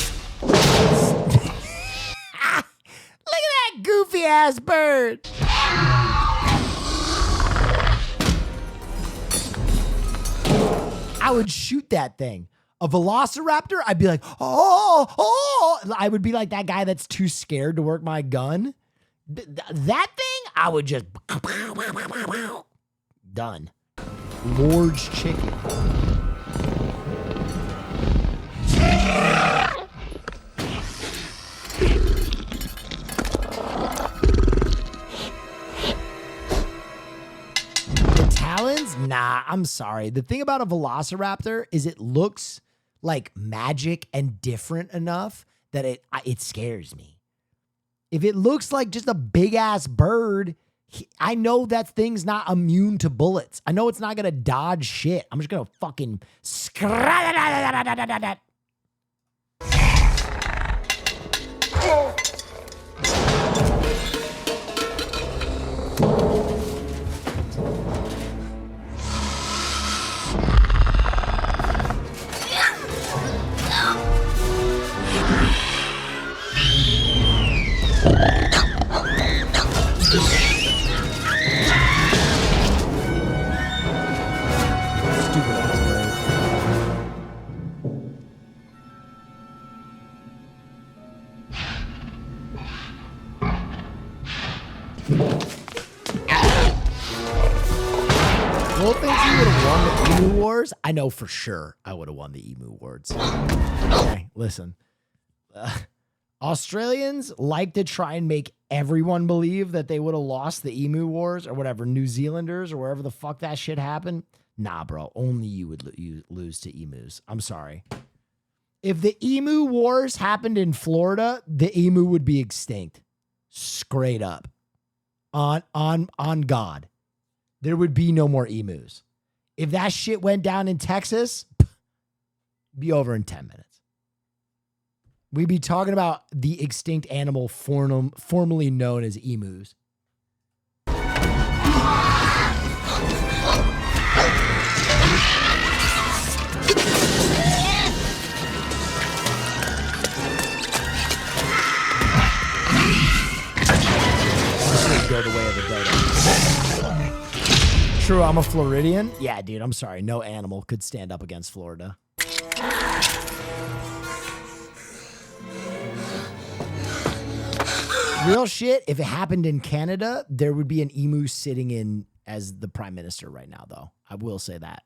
at that goofy ass bird. I would shoot that thing. A velociraptor, I'd be like, oh. I would be like that guy that's too scared to work my gun. That thing, I would just done. Lord's chicken. Talons? Nah, I'm sorry. The thing about a velociraptor is it looks like magic and different enough that it scares me. If it looks like just a big ass bird, I know that thing's not immune to bullets. I know it's not gonna dodge shit. I'm just gonna fucking Will thinks he would have won the Emu Wars. I know for sure I would have won the Emu Wars. Okay, listen. Australians like to try and make everyone believe that they would have lost the Emu Wars or whatever, New Zealanders or wherever the fuck that shit happened. Nah, bro. Only you would lose to emus. I'm sorry. If the Emu Wars happened in Florida, the emu would be extinct. Straight up. On God. There would be no more emus. If that shit went down in Texas, be over in 10 minutes. We'd be talking about the extinct animal formerly known as emus. Go the way of the dodo. True, I'm a Floridian. Yeah, dude, I'm sorry. No animal could stand up against Florida. Real shit, if it happened in Canada, there would be an emu sitting in as the prime minister right now, though. I will say that.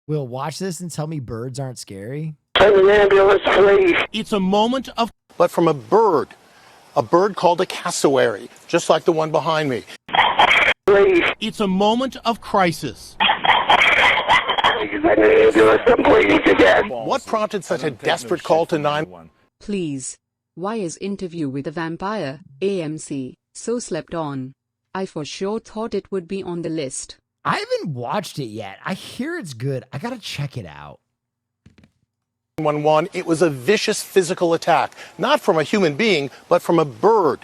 Will, watch this and tell me birds aren't scary. Send an ambulance, please. It's a moment of... But from a bird called a cassowary, just like the one behind me. Please. It's a moment of crisis. Send an ambulance, I'm bleeding to death. What prompted such a desperate call to 911? Please. Why is Interview with a Vampire, AMC, so slept on? I for sure thought it would be on the list. I haven't watched it yet. I hear it's good. I gotta check it out. 911, it was a vicious physical attack, not from a human being, but from a bird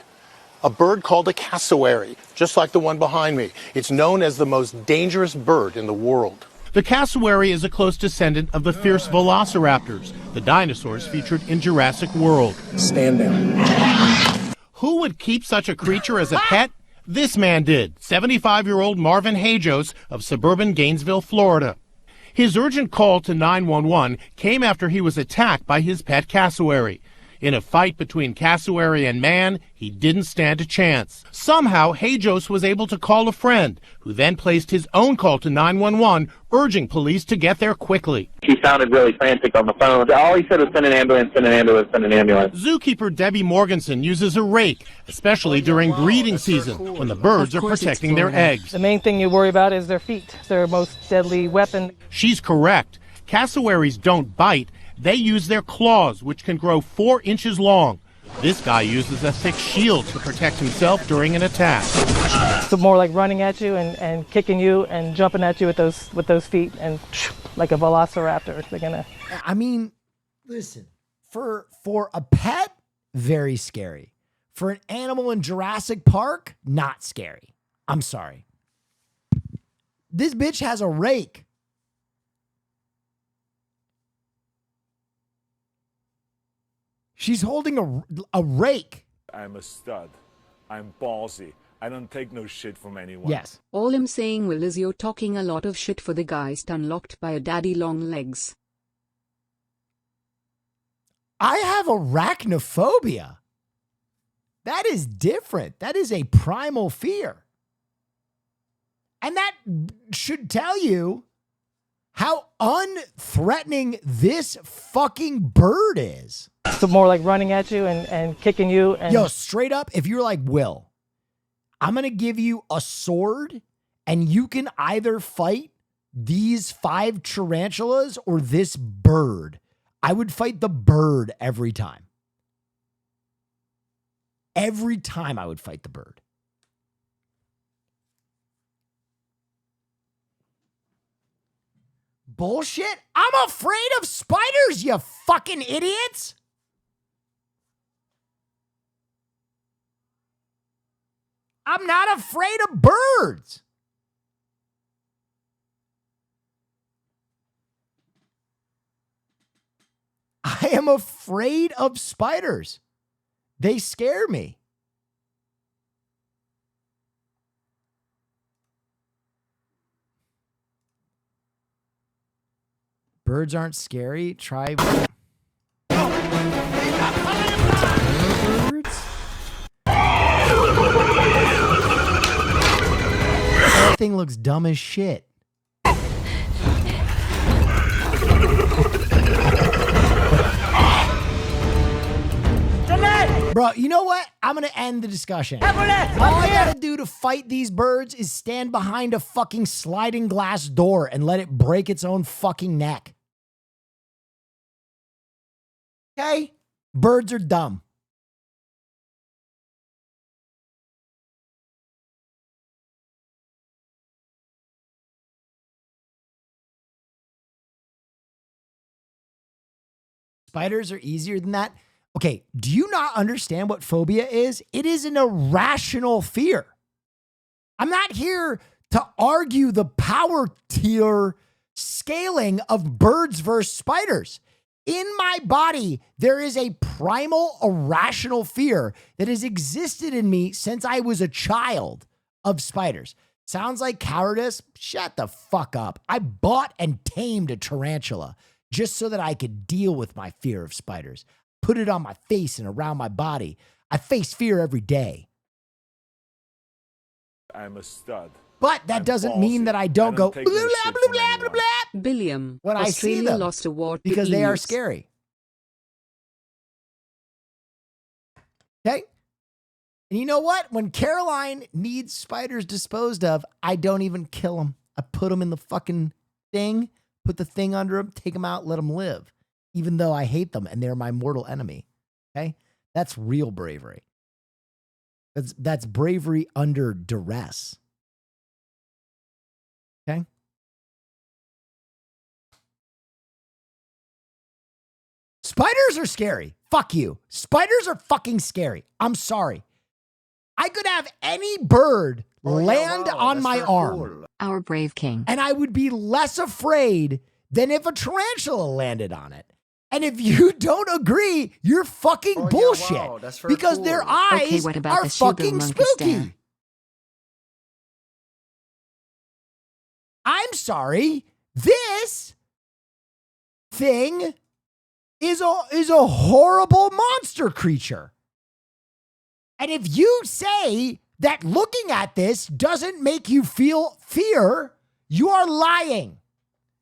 called a cassowary, just like the one behind me. It's known as the most dangerous bird in the world. The cassowary is a close descendant of the fierce velociraptors, the dinosaurs featured in Jurassic World. Stand down. Who would keep such a creature as a pet? This man did, 75-year-old Marvin Hajos of suburban Gainesville, Florida. His urgent call to 911 came after he was attacked by his pet cassowary. In a fight between cassowary and man, he didn't stand a chance. Somehow, Hajos was able to call a friend, who then placed his own call to 911, urging police to get there quickly. He sounded really frantic on the phone. All he said was send an ambulance, send an ambulance, send an ambulance. Zookeeper Debbie Morganson uses a rake, especially during breeding season, when the birds are protecting their eggs. The main thing you worry about is their feet. It's their most deadly weapon. She's correct. Cassowaries don't bite. They use their claws, which can grow 4 inches long. This guy uses a thick shield to protect himself during an attack. So more like running at you and kicking you and jumping at you with those feet, and like a velociraptor. They're gonna. I mean, listen, for a pet, very scary. For an animal in Jurassic Park, not scary. I'm sorry. This bitch has a rake. She's holding a rake. I'm a stud. I'm ballsy. I don't take no shit from anyone. Yes. All I'm saying, Will, is you're talking a lot of shit for the guy unlocked by a daddy long legs. I have arachnophobia. That is different. That is a primal fear. And that should tell you how unthreatening this fucking bird is. So more like running at you and kicking you. And yo, straight up, if you're like, Will, I'm going to give you a sword and you can either fight these 5 tarantulas or this bird, I would fight the bird every time. Every time I would fight the bird. Bullshit. I'm afraid of spiders, you fucking idiots. I'm not afraid of birds. I am afraid of spiders. They scare me. Birds aren't scary. Try birds. That thing looks dumb as shit. Bro, you know what? I'm going to end the discussion. All I got to do to fight these birds is stand behind a fucking sliding glass door and let it break its own fucking neck. Okay? Birds are dumb. Spiders are easier than that. Okay, do you not understand what phobia is? It is an irrational fear. I'm not here to argue the power tier scaling of birds versus spiders. In my body, there is a primal, irrational fear that has existed in me since I was a child of spiders. Sounds like cowardice? Shut the fuck up. I bought and tamed a tarantula just so that I could deal with my fear of spiders. Put it on my face and around my body. I face fear every day. I'm a stud. But that doesn't mean that I don't go blah, blah, blah, blah, blah, blah, Billiam. when I see them, lost a war because they are scary. Okay? And you know what? When Caroline needs spiders disposed of, I don't even kill them. I put them in the fucking thing, put the thing under them, take them out, let them live. Even though I hate them and they're my mortal enemy. Okay? That's real bravery. That's bravery under duress. Okay? Spiders are scary. Fuck you. Spiders are fucking scary. I'm sorry. I could have any bird land on my arm. Our brave king. And I would be less afraid than if a tarantula landed on it. And if you don't agree, you're fucking bullshit. Because their eyes what about are the Shibu fucking monkey spooky. stare? I'm sorry. This thing is a horrible monster creature. And if you say that looking at this doesn't make you feel fear, you are lying.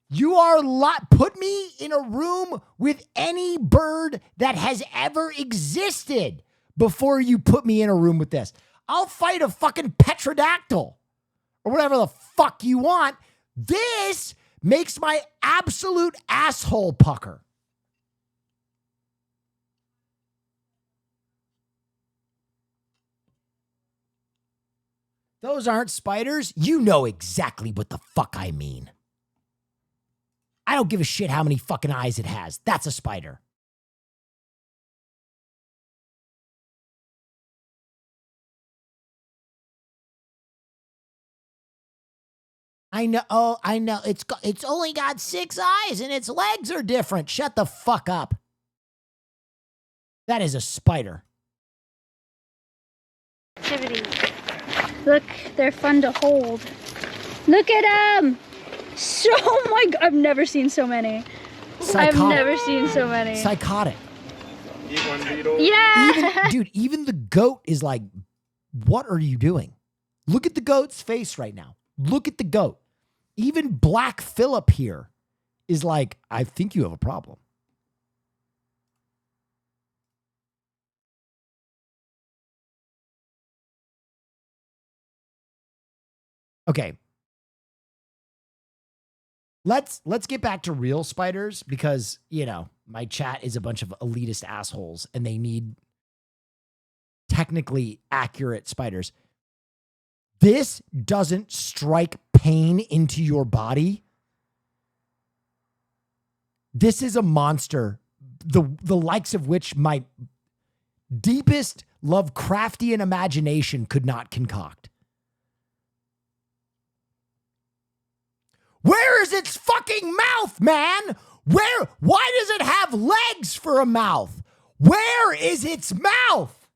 You are put me in a room with any bird that has ever existed before you put me in a room with this. I'll fight a fucking petrodactyl or whatever the fuck you want. This makes my absolute asshole pucker. Those aren't spiders. You know exactly what the fuck I mean. I don't give a shit how many fucking eyes it has. That's a spider. I know. Oh, I know. It's only got 6 eyes and its legs are different. Shut the fuck up. That is a spider. Activity. Look, they're fun to hold. Look at them. Oh my God, I've never seen so many. Psychotic. I've never seen so many. Psychotic. Yeah. Even the goat is like, what are you doing? Look at the goat's face right now. Look at the goat. Even Black Phillip here is like, I think you have a problem. Okay. Let's get back to real spiders because, my chat is a bunch of elitist assholes and they need technically accurate spiders. This doesn't strike pain into your body. This is a monster, the likes of which my deepest Lovecraftian imagination could not concoct. Where is its fucking mouth, man? Why does it have legs for a mouth? Where is its mouth?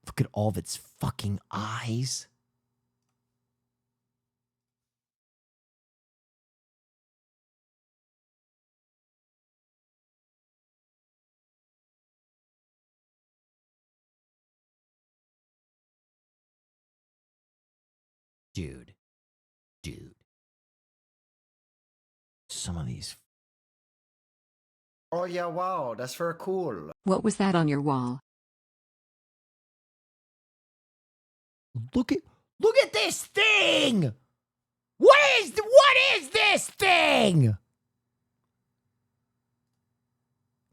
Look at all of its fucking eyes. Dude. Some of these. Oh yeah, wow, that's very cool. What was that on your wall? Look at this thing. What is this thing?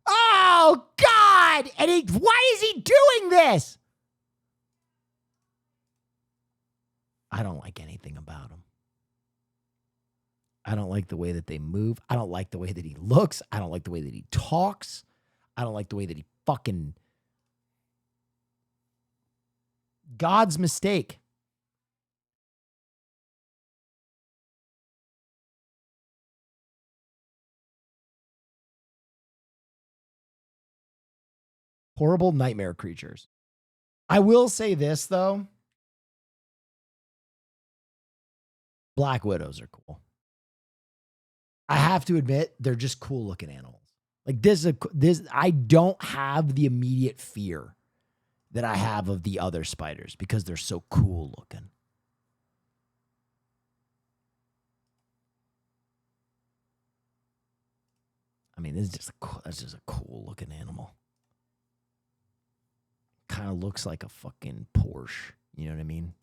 Oh God! And why is he doing this? I don't like anything about him. I don't like the way that they move. I don't like the way that he looks. I don't like the way that he talks. I don't like the way that he fucking... God's mistake. Horrible nightmare creatures. I will say this, though. Black widows are cool. I have to admit, they're just cool looking animals. Like this, I don't have the immediate fear that I have of the other spiders because they're so cool looking. I mean, that's just a cool looking animal. Kind of looks like a fucking Porsche. You know what I mean?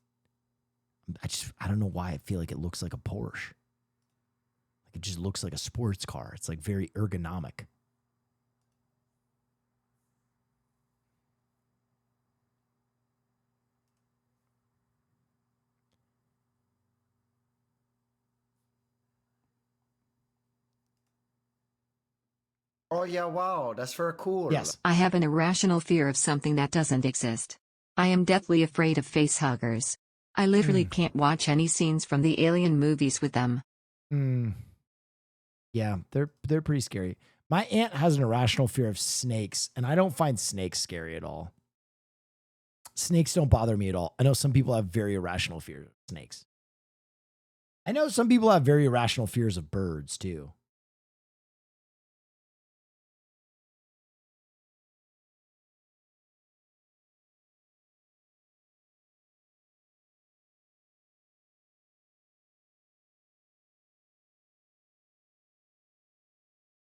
I don't know why I feel like it looks like a Porsche. Like it just looks like a sports car. It's like very ergonomic. Oh yeah, wow, that's very cool. Yes. I have an irrational fear of something that doesn't exist. I am deathly afraid of facehuggers. I literally can't watch any scenes from the Alien movies with them. Yeah, they're pretty scary. My aunt has an irrational fear of snakes, and I don't find snakes scary at all. Snakes don't bother me at all. I know some people have very irrational fears of snakes. I know some people have very irrational fears of birds too.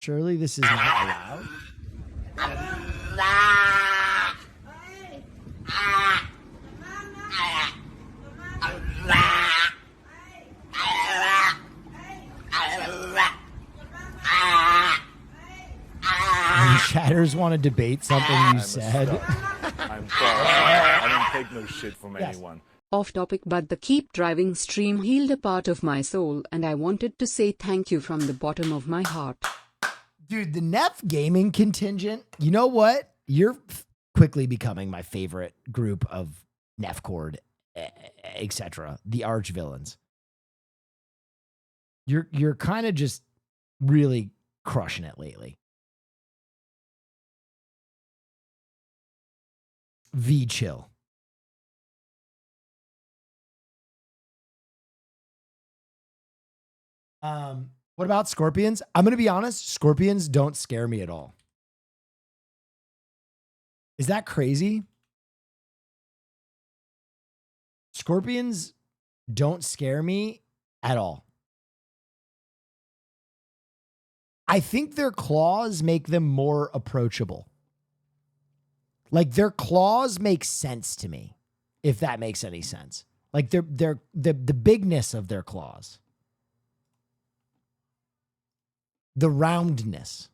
Surely this is not allowed. Chatters want to debate something you said. I'm I don't take no shit from anyone. Off topic, but the keep driving stream healed a part of my soul, and I wanted to say thank you from the bottom of my heart. Dude, the Neff gaming contingent, you know what? You're quickly becoming my favorite group of Neff Cord, etc. The arch villains. You're kind of just really crushing it lately. V chill. What about scorpions? I'm going to be honest. Scorpions don't scare me at all. Is that crazy? Scorpions don't scare me at all. I think their claws make them more approachable. Like their claws make sense to me, if that makes any sense. Like the bigness of their claws. The roundness.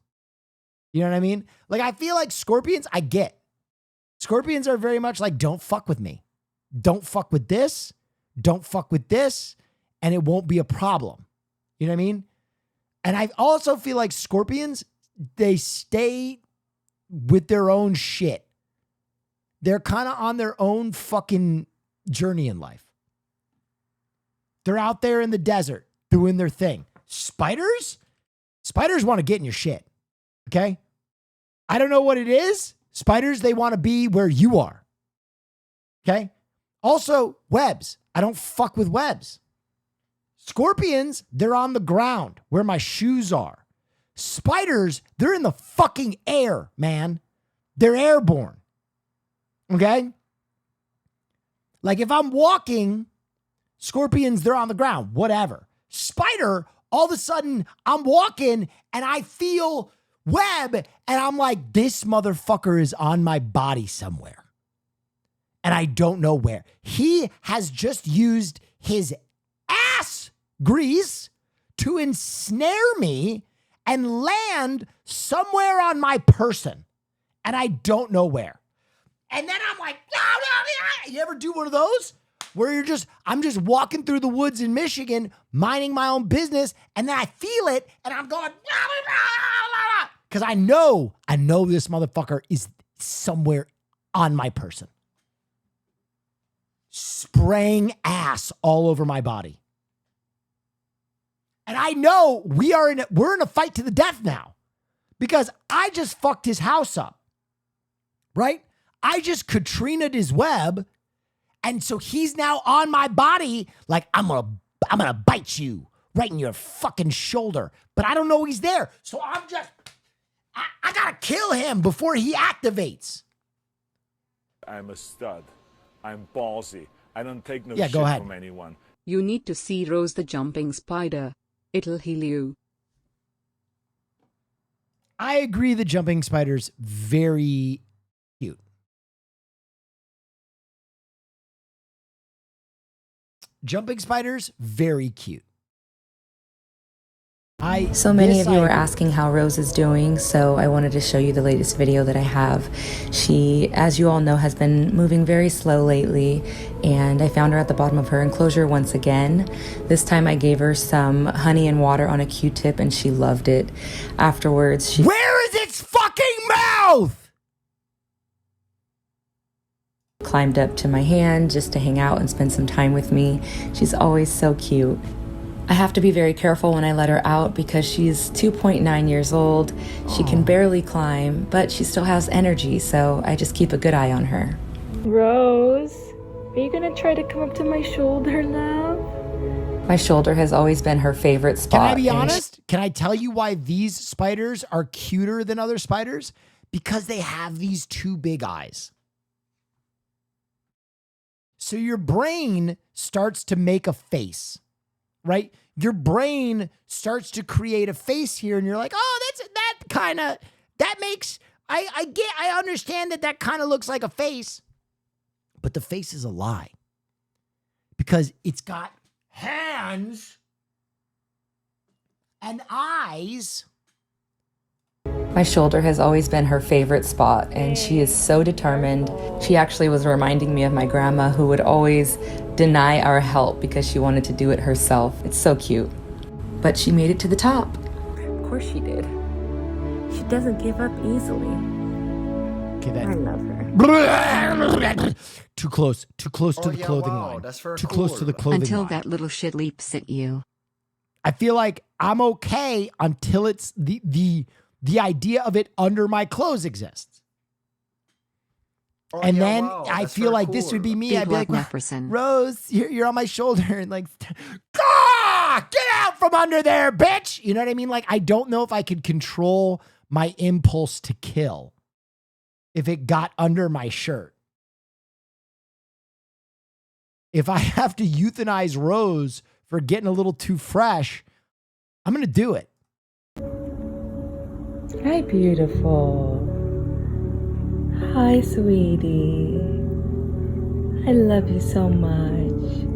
You know what I mean? Like I feel like scorpions, I get. Scorpions are very much like, don't fuck with me. Don't fuck with this. Don't fuck with this. And it won't be a problem. You know what I mean? And I also feel like scorpions, they stay with their own shit. They're kind of on their own fucking journey in life. They're out there in the desert doing their thing. Spiders want to get in your shit. Okay? I don't know what it is. Spiders, they want to be where you are. Okay? Also, webs. I don't fuck with webs. Scorpions, they're on the ground where my shoes are. Spiders, they're in the fucking air, man. They're airborne. Okay? Like if I'm walking, scorpions, they're on the ground, whatever. Spider, all of a sudden I'm walking and I feel web and I'm like, this motherfucker is on my body somewhere. And I don't know where. He has just used his ass grease to ensnare me and land somewhere on my person. And I don't know where. And then I'm like, no. You ever do one of those? Where I'm just walking through the woods in Michigan, minding my own business, and then I feel it, and I'm going, because I know this motherfucker is somewhere on my person. Spraying ass all over my body. And I know we're in a fight to the death now. Because I just fucked his house up. Right? I just Katrina'd his web. And so he's now on my body like, I'm gonna bite you right in your fucking shoulder. But I don't know he's there. So I gotta kill him before he activates. I'm a stud. I'm ballsy. I don't take no Yeah, shit go ahead. from anyone. You need to see Rose the jumping spider. It'll heal you. I agree the jumping spider's very cute. jumping spiders, very cute. So many of you are asking how Rose is doing, so I wanted to show you the latest video that I have. She, as you all know, has been moving very slow lately, and I found her at the bottom of her enclosure once again. This time I gave her some honey and water on a Q-tip, and she loved it. Afterwards, she... Where is its fucking mouth? Climbed up to my hand just to hang out and spend some time with me. She's always so cute. I have to be very careful when I let her out because she's 2.9 years old. She can barely climb, but she still has energy, so I just keep a good eye on her. Rose, are you gonna try to come up to my shoulder, love? My shoulder has always been her favorite spot. Can I be honest? Can I tell you why these spiders are cuter than other spiders? Because they have these two big eyes. So your brain starts to make a face. Right? Your brain starts to create a face here and you're like, oh, that makes, I understand that kind of looks like a face, but the face is a lie because it's got hands and eyes. My shoulder has always been her favorite spot, and she is so determined. She actually was reminding me of my grandma, who would always deny our help because she wanted to do it herself. It's so cute. But she made it to the top. Of course she did. She doesn't give up easily. Okay, I love her. Too close to the clothing line. Too close to the clothing Until line. that little shit leaps at you. I feel like I'm okay until it's the idea of it under my clothes exists. And then I feel like this would be me. I'd be like, Rose, you're on my shoulder. And like, get out from under there, bitch. You know what I mean? Like, I don't know if I could control my impulse to kill if it got under my shirt. If I have to euthanize Rose for getting a little too fresh, I'm going to do it. Hi, beautiful. Hi, sweetie. I love you so much.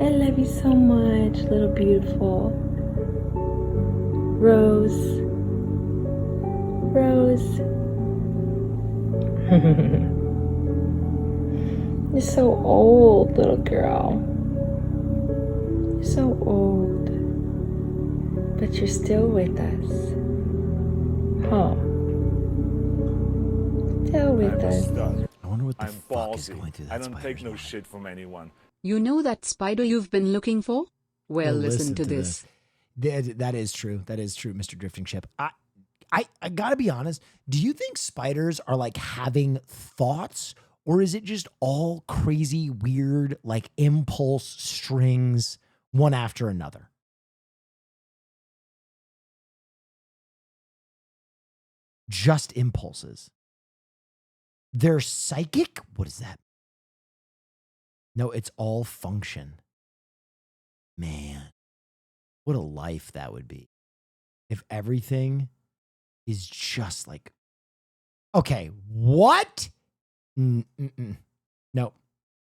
I love you so much, little beautiful. Rose. Rose. You're so old, little girl. You're so old. But you're still with us. Huh. Still with us. I wonder what the I'm fuck is ballsy. going through that I don't spider's take no mind. shit from anyone. You know that spider you've been looking for? Well, listen to this. That is true. That is true, Mr. Drifting Ship. I gotta be honest. Do you think spiders are like having thoughts, or is it just all crazy, weird, like impulse strings one after another? Just impulses. They're psychic? What is that? No, it's all function. Man, what a life that would be if everything is just like, okay, what? Nope.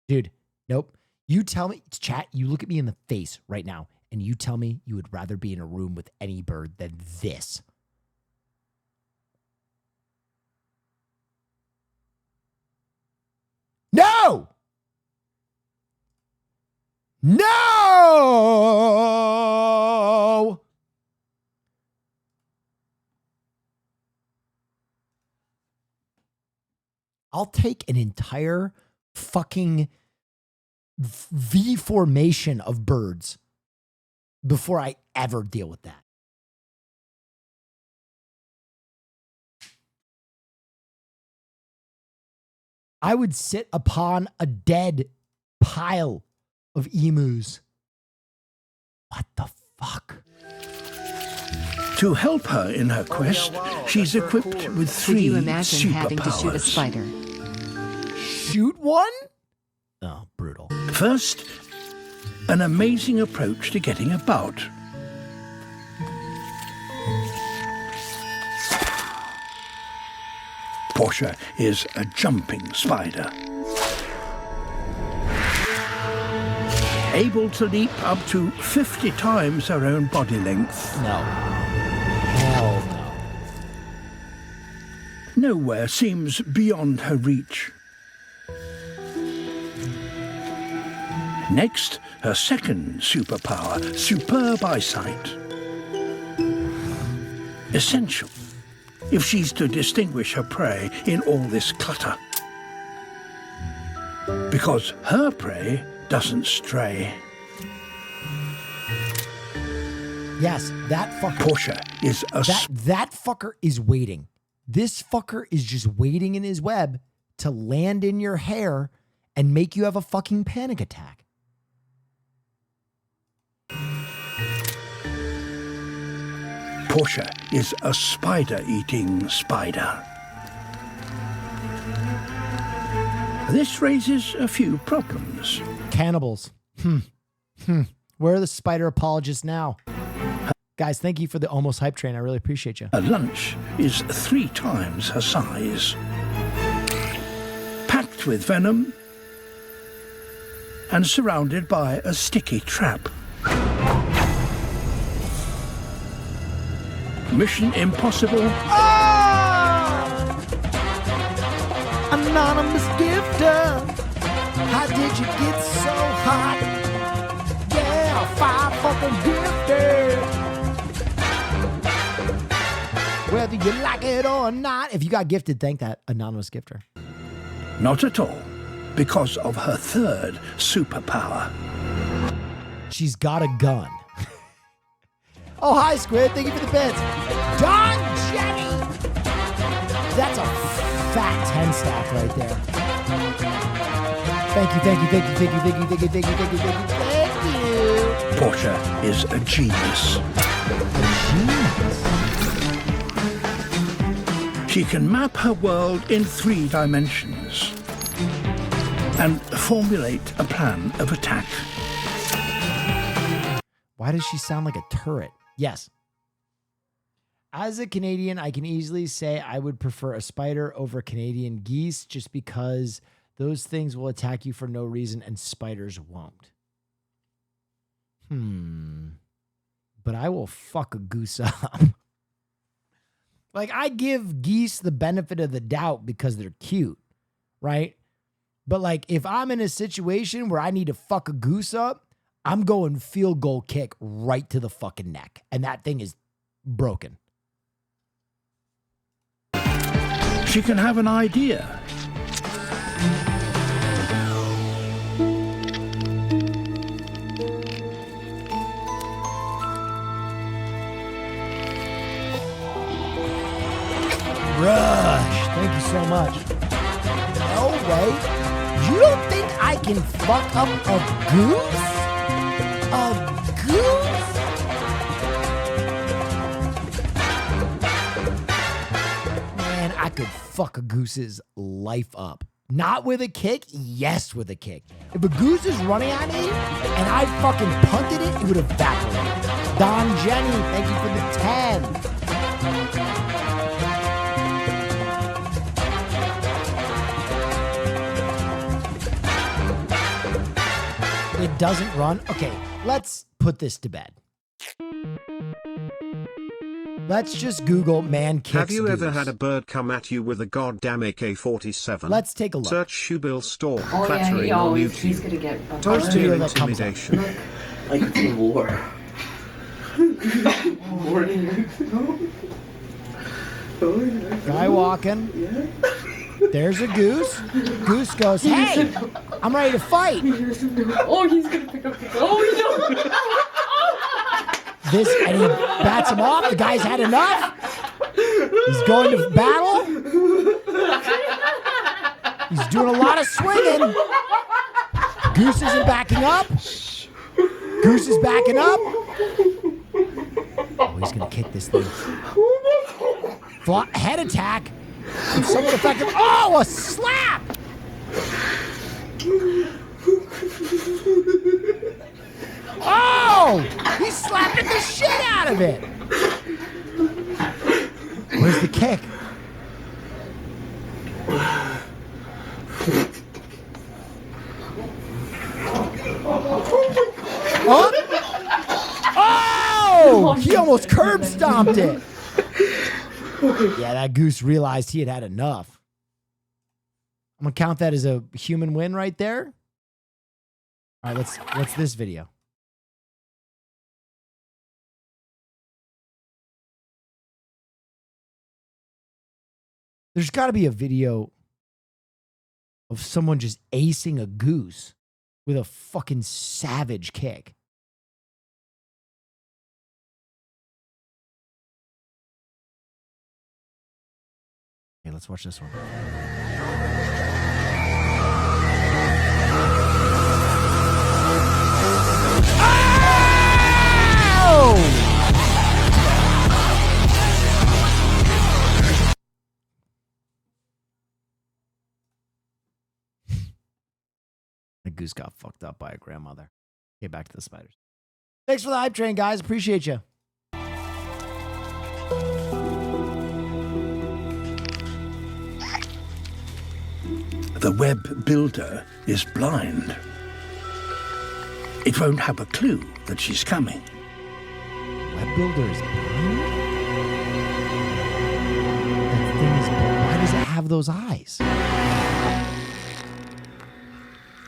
Dude, nope. You tell me, chat, you look at me in the face right now and you tell me you would rather be in a room with any bird than this. No! No! I'll take an entire fucking V formation of birds before I ever deal with that. I would sit upon a dead pile of emus. What the fuck? To help her in her quest, she's equipped with 3 Could you imagine having to shoot a superpowers. spider? Shoot one? Oh, brutal. First, an amazing approach to getting about. Portia is a jumping spider. able to leap up to 50 times her own body length. No. Hell no. Nowhere seems beyond her reach. Next, her second superpower, superb eyesight. Essential if she's to distinguish her prey in all this clutter. Because her prey doesn't stray. Yes, that fucker. Portia is a... That fucker is waiting. This fucker is just waiting in his web to land in your hair and make you have a fucking panic attack. Portia is a spider-eating spider. This raises a few problems. Cannibals. Where are the spider apologists now? Guys, thank you for the almost hype train. I really appreciate you. Her lunch is 3 times her size. Packed with venom and surrounded by a sticky trap. Mission impossible. Anonymous gifter, how did you get so hot? Yeah, 5 fucking gifted. Whether you like it or not. If you got gifted, thank that anonymous gifter. Not at all, because of her third superpower. She's got a gun. Oh, hi, Squid. Thank you for the bits. Don Jenny! That's a fat 10 stack right there. Thank you, thank you, thank you, thank you, thank you, thank you, thank you, thank you, thank you, thank you. Portia is a genius. She can map her world in 3 dimensions and formulate a plan of attack. Why does she sound like a turret? Yes. As a Canadian, I can easily say I would prefer a spider over Canadian geese just because those things will attack you for no reason and spiders won't. But I will fuck a goose up. Like, I give geese the benefit of the doubt because they're cute, right? But like, if I'm in a situation where I need to fuck a goose up, I'm going field goal kick right to the fucking neck. And that thing is broken. She can have an idea. Rush. Thank you so much. No way. You don't think I can fuck up a goose? A goose? Man, I could fuck a goose's life up. Not with a kick? Yes, with a kick. If a goose is running at me and I fucking punted it, it would evaporate. Don Jenny, thank you for the 10. It doesn't run. Okay, let's put this to bed. Let's just Google man kicks Have you goose. ever had a bird come at you with a goddamn AK-47? Let's take a look. Search Shoebill store Oh yeah, clattering he on always, YouTube. he's gonna get a First First video year that comes up. intimidation. like it's a war. Guy walking. There's a goose. Goose goes, hey, I'm ready to fight. Oh, he's gonna pick up the gun. Oh, no. And he bats him off. The guy's had enough. He's going to battle. He's doing a lot of swinging. Goose isn't backing up. Goose is backing up. Oh, he's going to kick this thing. Head attack. Somewhat effective. Oh, a slap! Oh! He's slapping the shit out of it! Where's the kick? Oh, he almost curb stomped it. Yeah, that goose realized he had enough. I'm gonna count that as a human win right there. All right, what's this video? There's got to be a video of someone just acing a goose with a fucking savage kick. Okay, let's watch this one. The goose got fucked up by a grandmother. Okay, back to the spiders. Thanks for the hype train, guys. Appreciate you. The web builder is blind. It won't have a clue that she's coming. Web builder is blind? That thing is blind. Why does it have those eyes?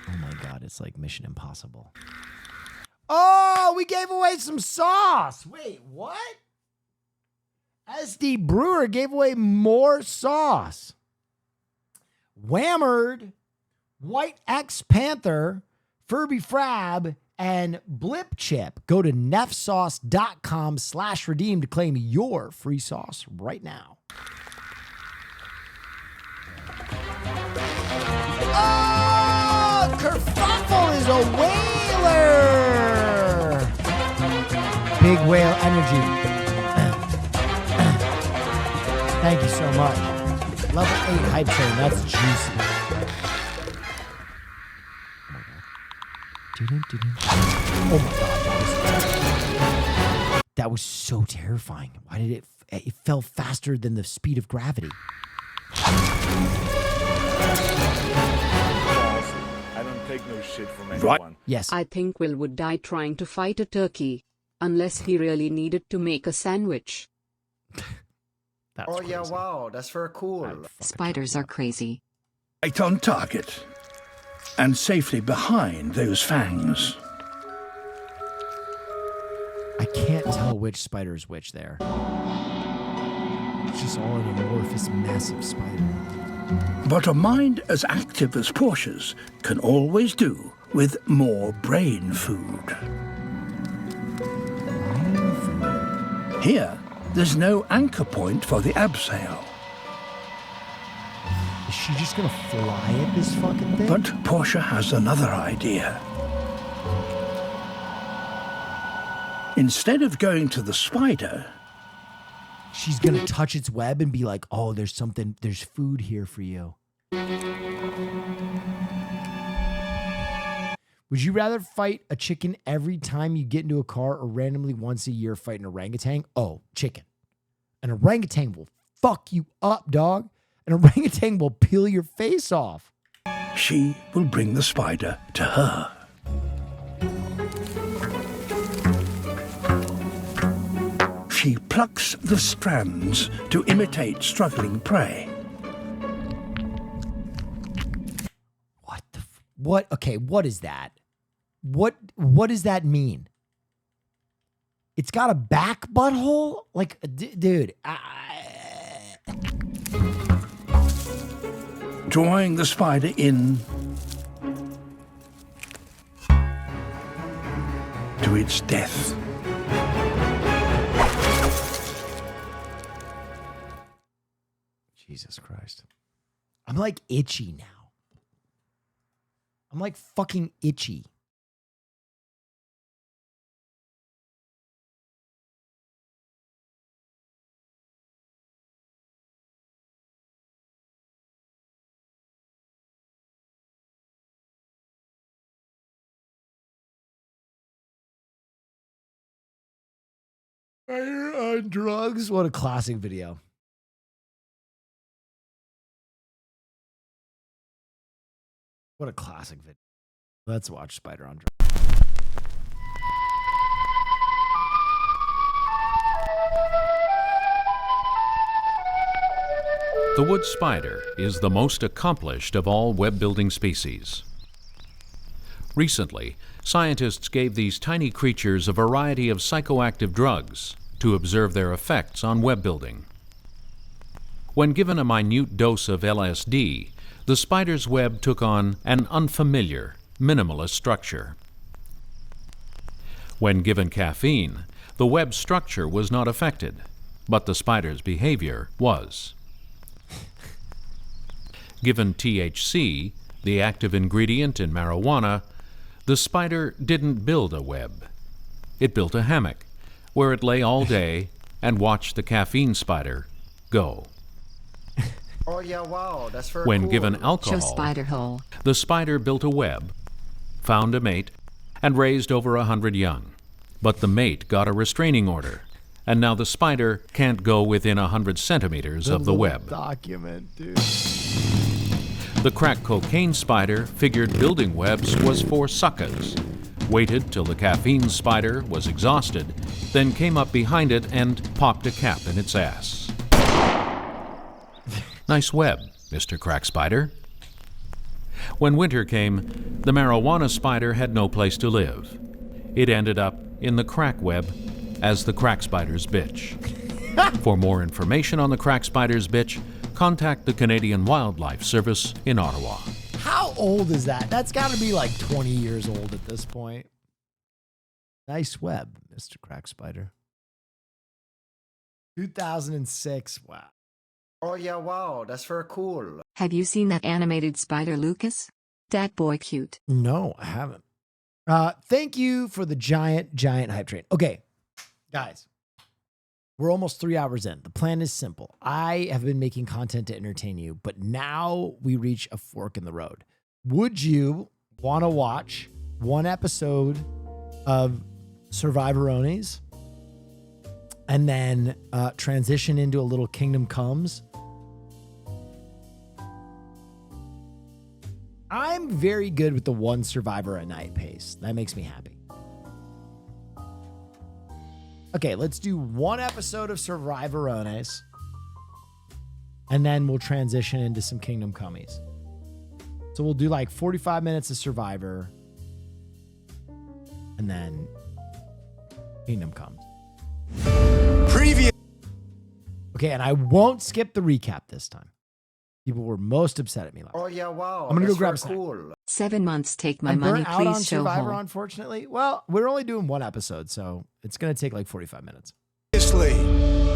Oh my God, it's like Mission Impossible. Oh, we gave away some sauce. Wait, what? SD Brewer gave away more sauce. Whammered, White X Panther, Furby Frab, and Blip Chip. Go to neffsauce.com/redeem to claim your free sauce right now. Oh, Kerfuffle is a whaler. Big whale energy. Thank you so much. Level 8 hype train. That's juicy. Oh my God. That was so terrifying. Why did it fell faster than the speed of gravity? I don't take no shit from anyone. Yes. I think Will would die trying to fight a turkey. Unless he really needed to make a sandwich. Oh yeah, wow, that's very cool. Spiders are crazy. Right on target. And safely behind those fangs. I can't tell which spider is which there. It's just all an amorphous, massive spider. But a mind as active as Portia's can always do with more brain food. Here, there's no anchor point for the abseil. Is she just gonna fly at this fucking thing? But Portia has another idea. Instead of going to the spider, she's gonna touch its web and be like, oh, there's food here for you. Would you rather fight a chicken every time you get into a car or randomly once a year fight an orangutan? Oh, chicken. An orangutan will fuck you up, dog. An orangutan will peel your face off. she will bring the spider to her. She plucks the strands to imitate struggling prey. What? Okay, what is that? What does that mean? It's got a back butthole? Like, dude. Drawing the spider in to its death. Jesus Christ. I'm like itchy now. I'm like fucking itchy. Fire on drugs. What a classic video. What a classic video. Let's watch Spider on Drugs. The wood spider is the most accomplished of all web-building species. Recently, scientists gave these tiny creatures a variety of psychoactive drugs to observe their effects on web building. When given a minute dose of LSD, the spider's web took on an unfamiliar, minimalist structure. When given caffeine, the web structure was not affected, but the spider's behavior was. Given THC, the active ingredient in marijuana, the spider didn't build a web. It built a hammock, where it lay all day and watched the caffeine spider go. Oh yeah, wow, that's very When cool. given alcohol, spider hole. the spider built a web, found a mate, and raised over 100 young. But the mate got a restraining order, and now the spider can't go within 100 centimeters of the web. Document, dude. The crack cocaine spider figured building webs was for suckers, waited till the caffeine spider was exhausted, then came up behind it and popped a cap in its ass. Nice web, Mr. Crack Spider. When winter came, the marijuana spider had no place to live. It ended up in the crack web as the crack spider's bitch. For more information on the crack spider's bitch, contact the Canadian Wildlife Service in Ottawa. How old is that? That's got to be like 20 years old at this point. Nice web, Mr. Crack Spider. 2006. Wow. Oh yeah, wow, that's very cool. Have you seen that animated spider, Lucas? That boy cute. No, I haven't. Thank you for the giant hype train. Okay, guys. We're almost 3 hours in. The plan is simple. I have been making content to entertain you, but now we reach a fork in the road. Would you want to watch one episode of Survivorones and then transition into a little Kingdom Comes? I'm very good with the one Survivor a night pace. That makes me happy. Okay, let's do one episode of Survivorones, and then we'll transition into some Kingdom Comes. So we'll do like 45 minutes of Survivor, and then Kingdom Comes. Preview. Okay, and I won't skip the recap this time. People were most upset at me last. Oh yeah, wow. I'm gonna go that's grab very a snack. cool. 7 months, take my I'm money, burnt out on please show Survivor, home. unfortunately. Well, we're only doing one episode, so it's gonna take like 45 minutes.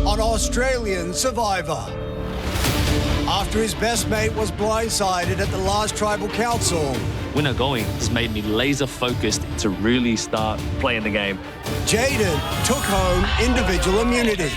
On Australian Survivor. After his best mate was blindsided at the last tribal council, Winner going has made me laser focused to really start playing the game. Jaden took home individual immunity.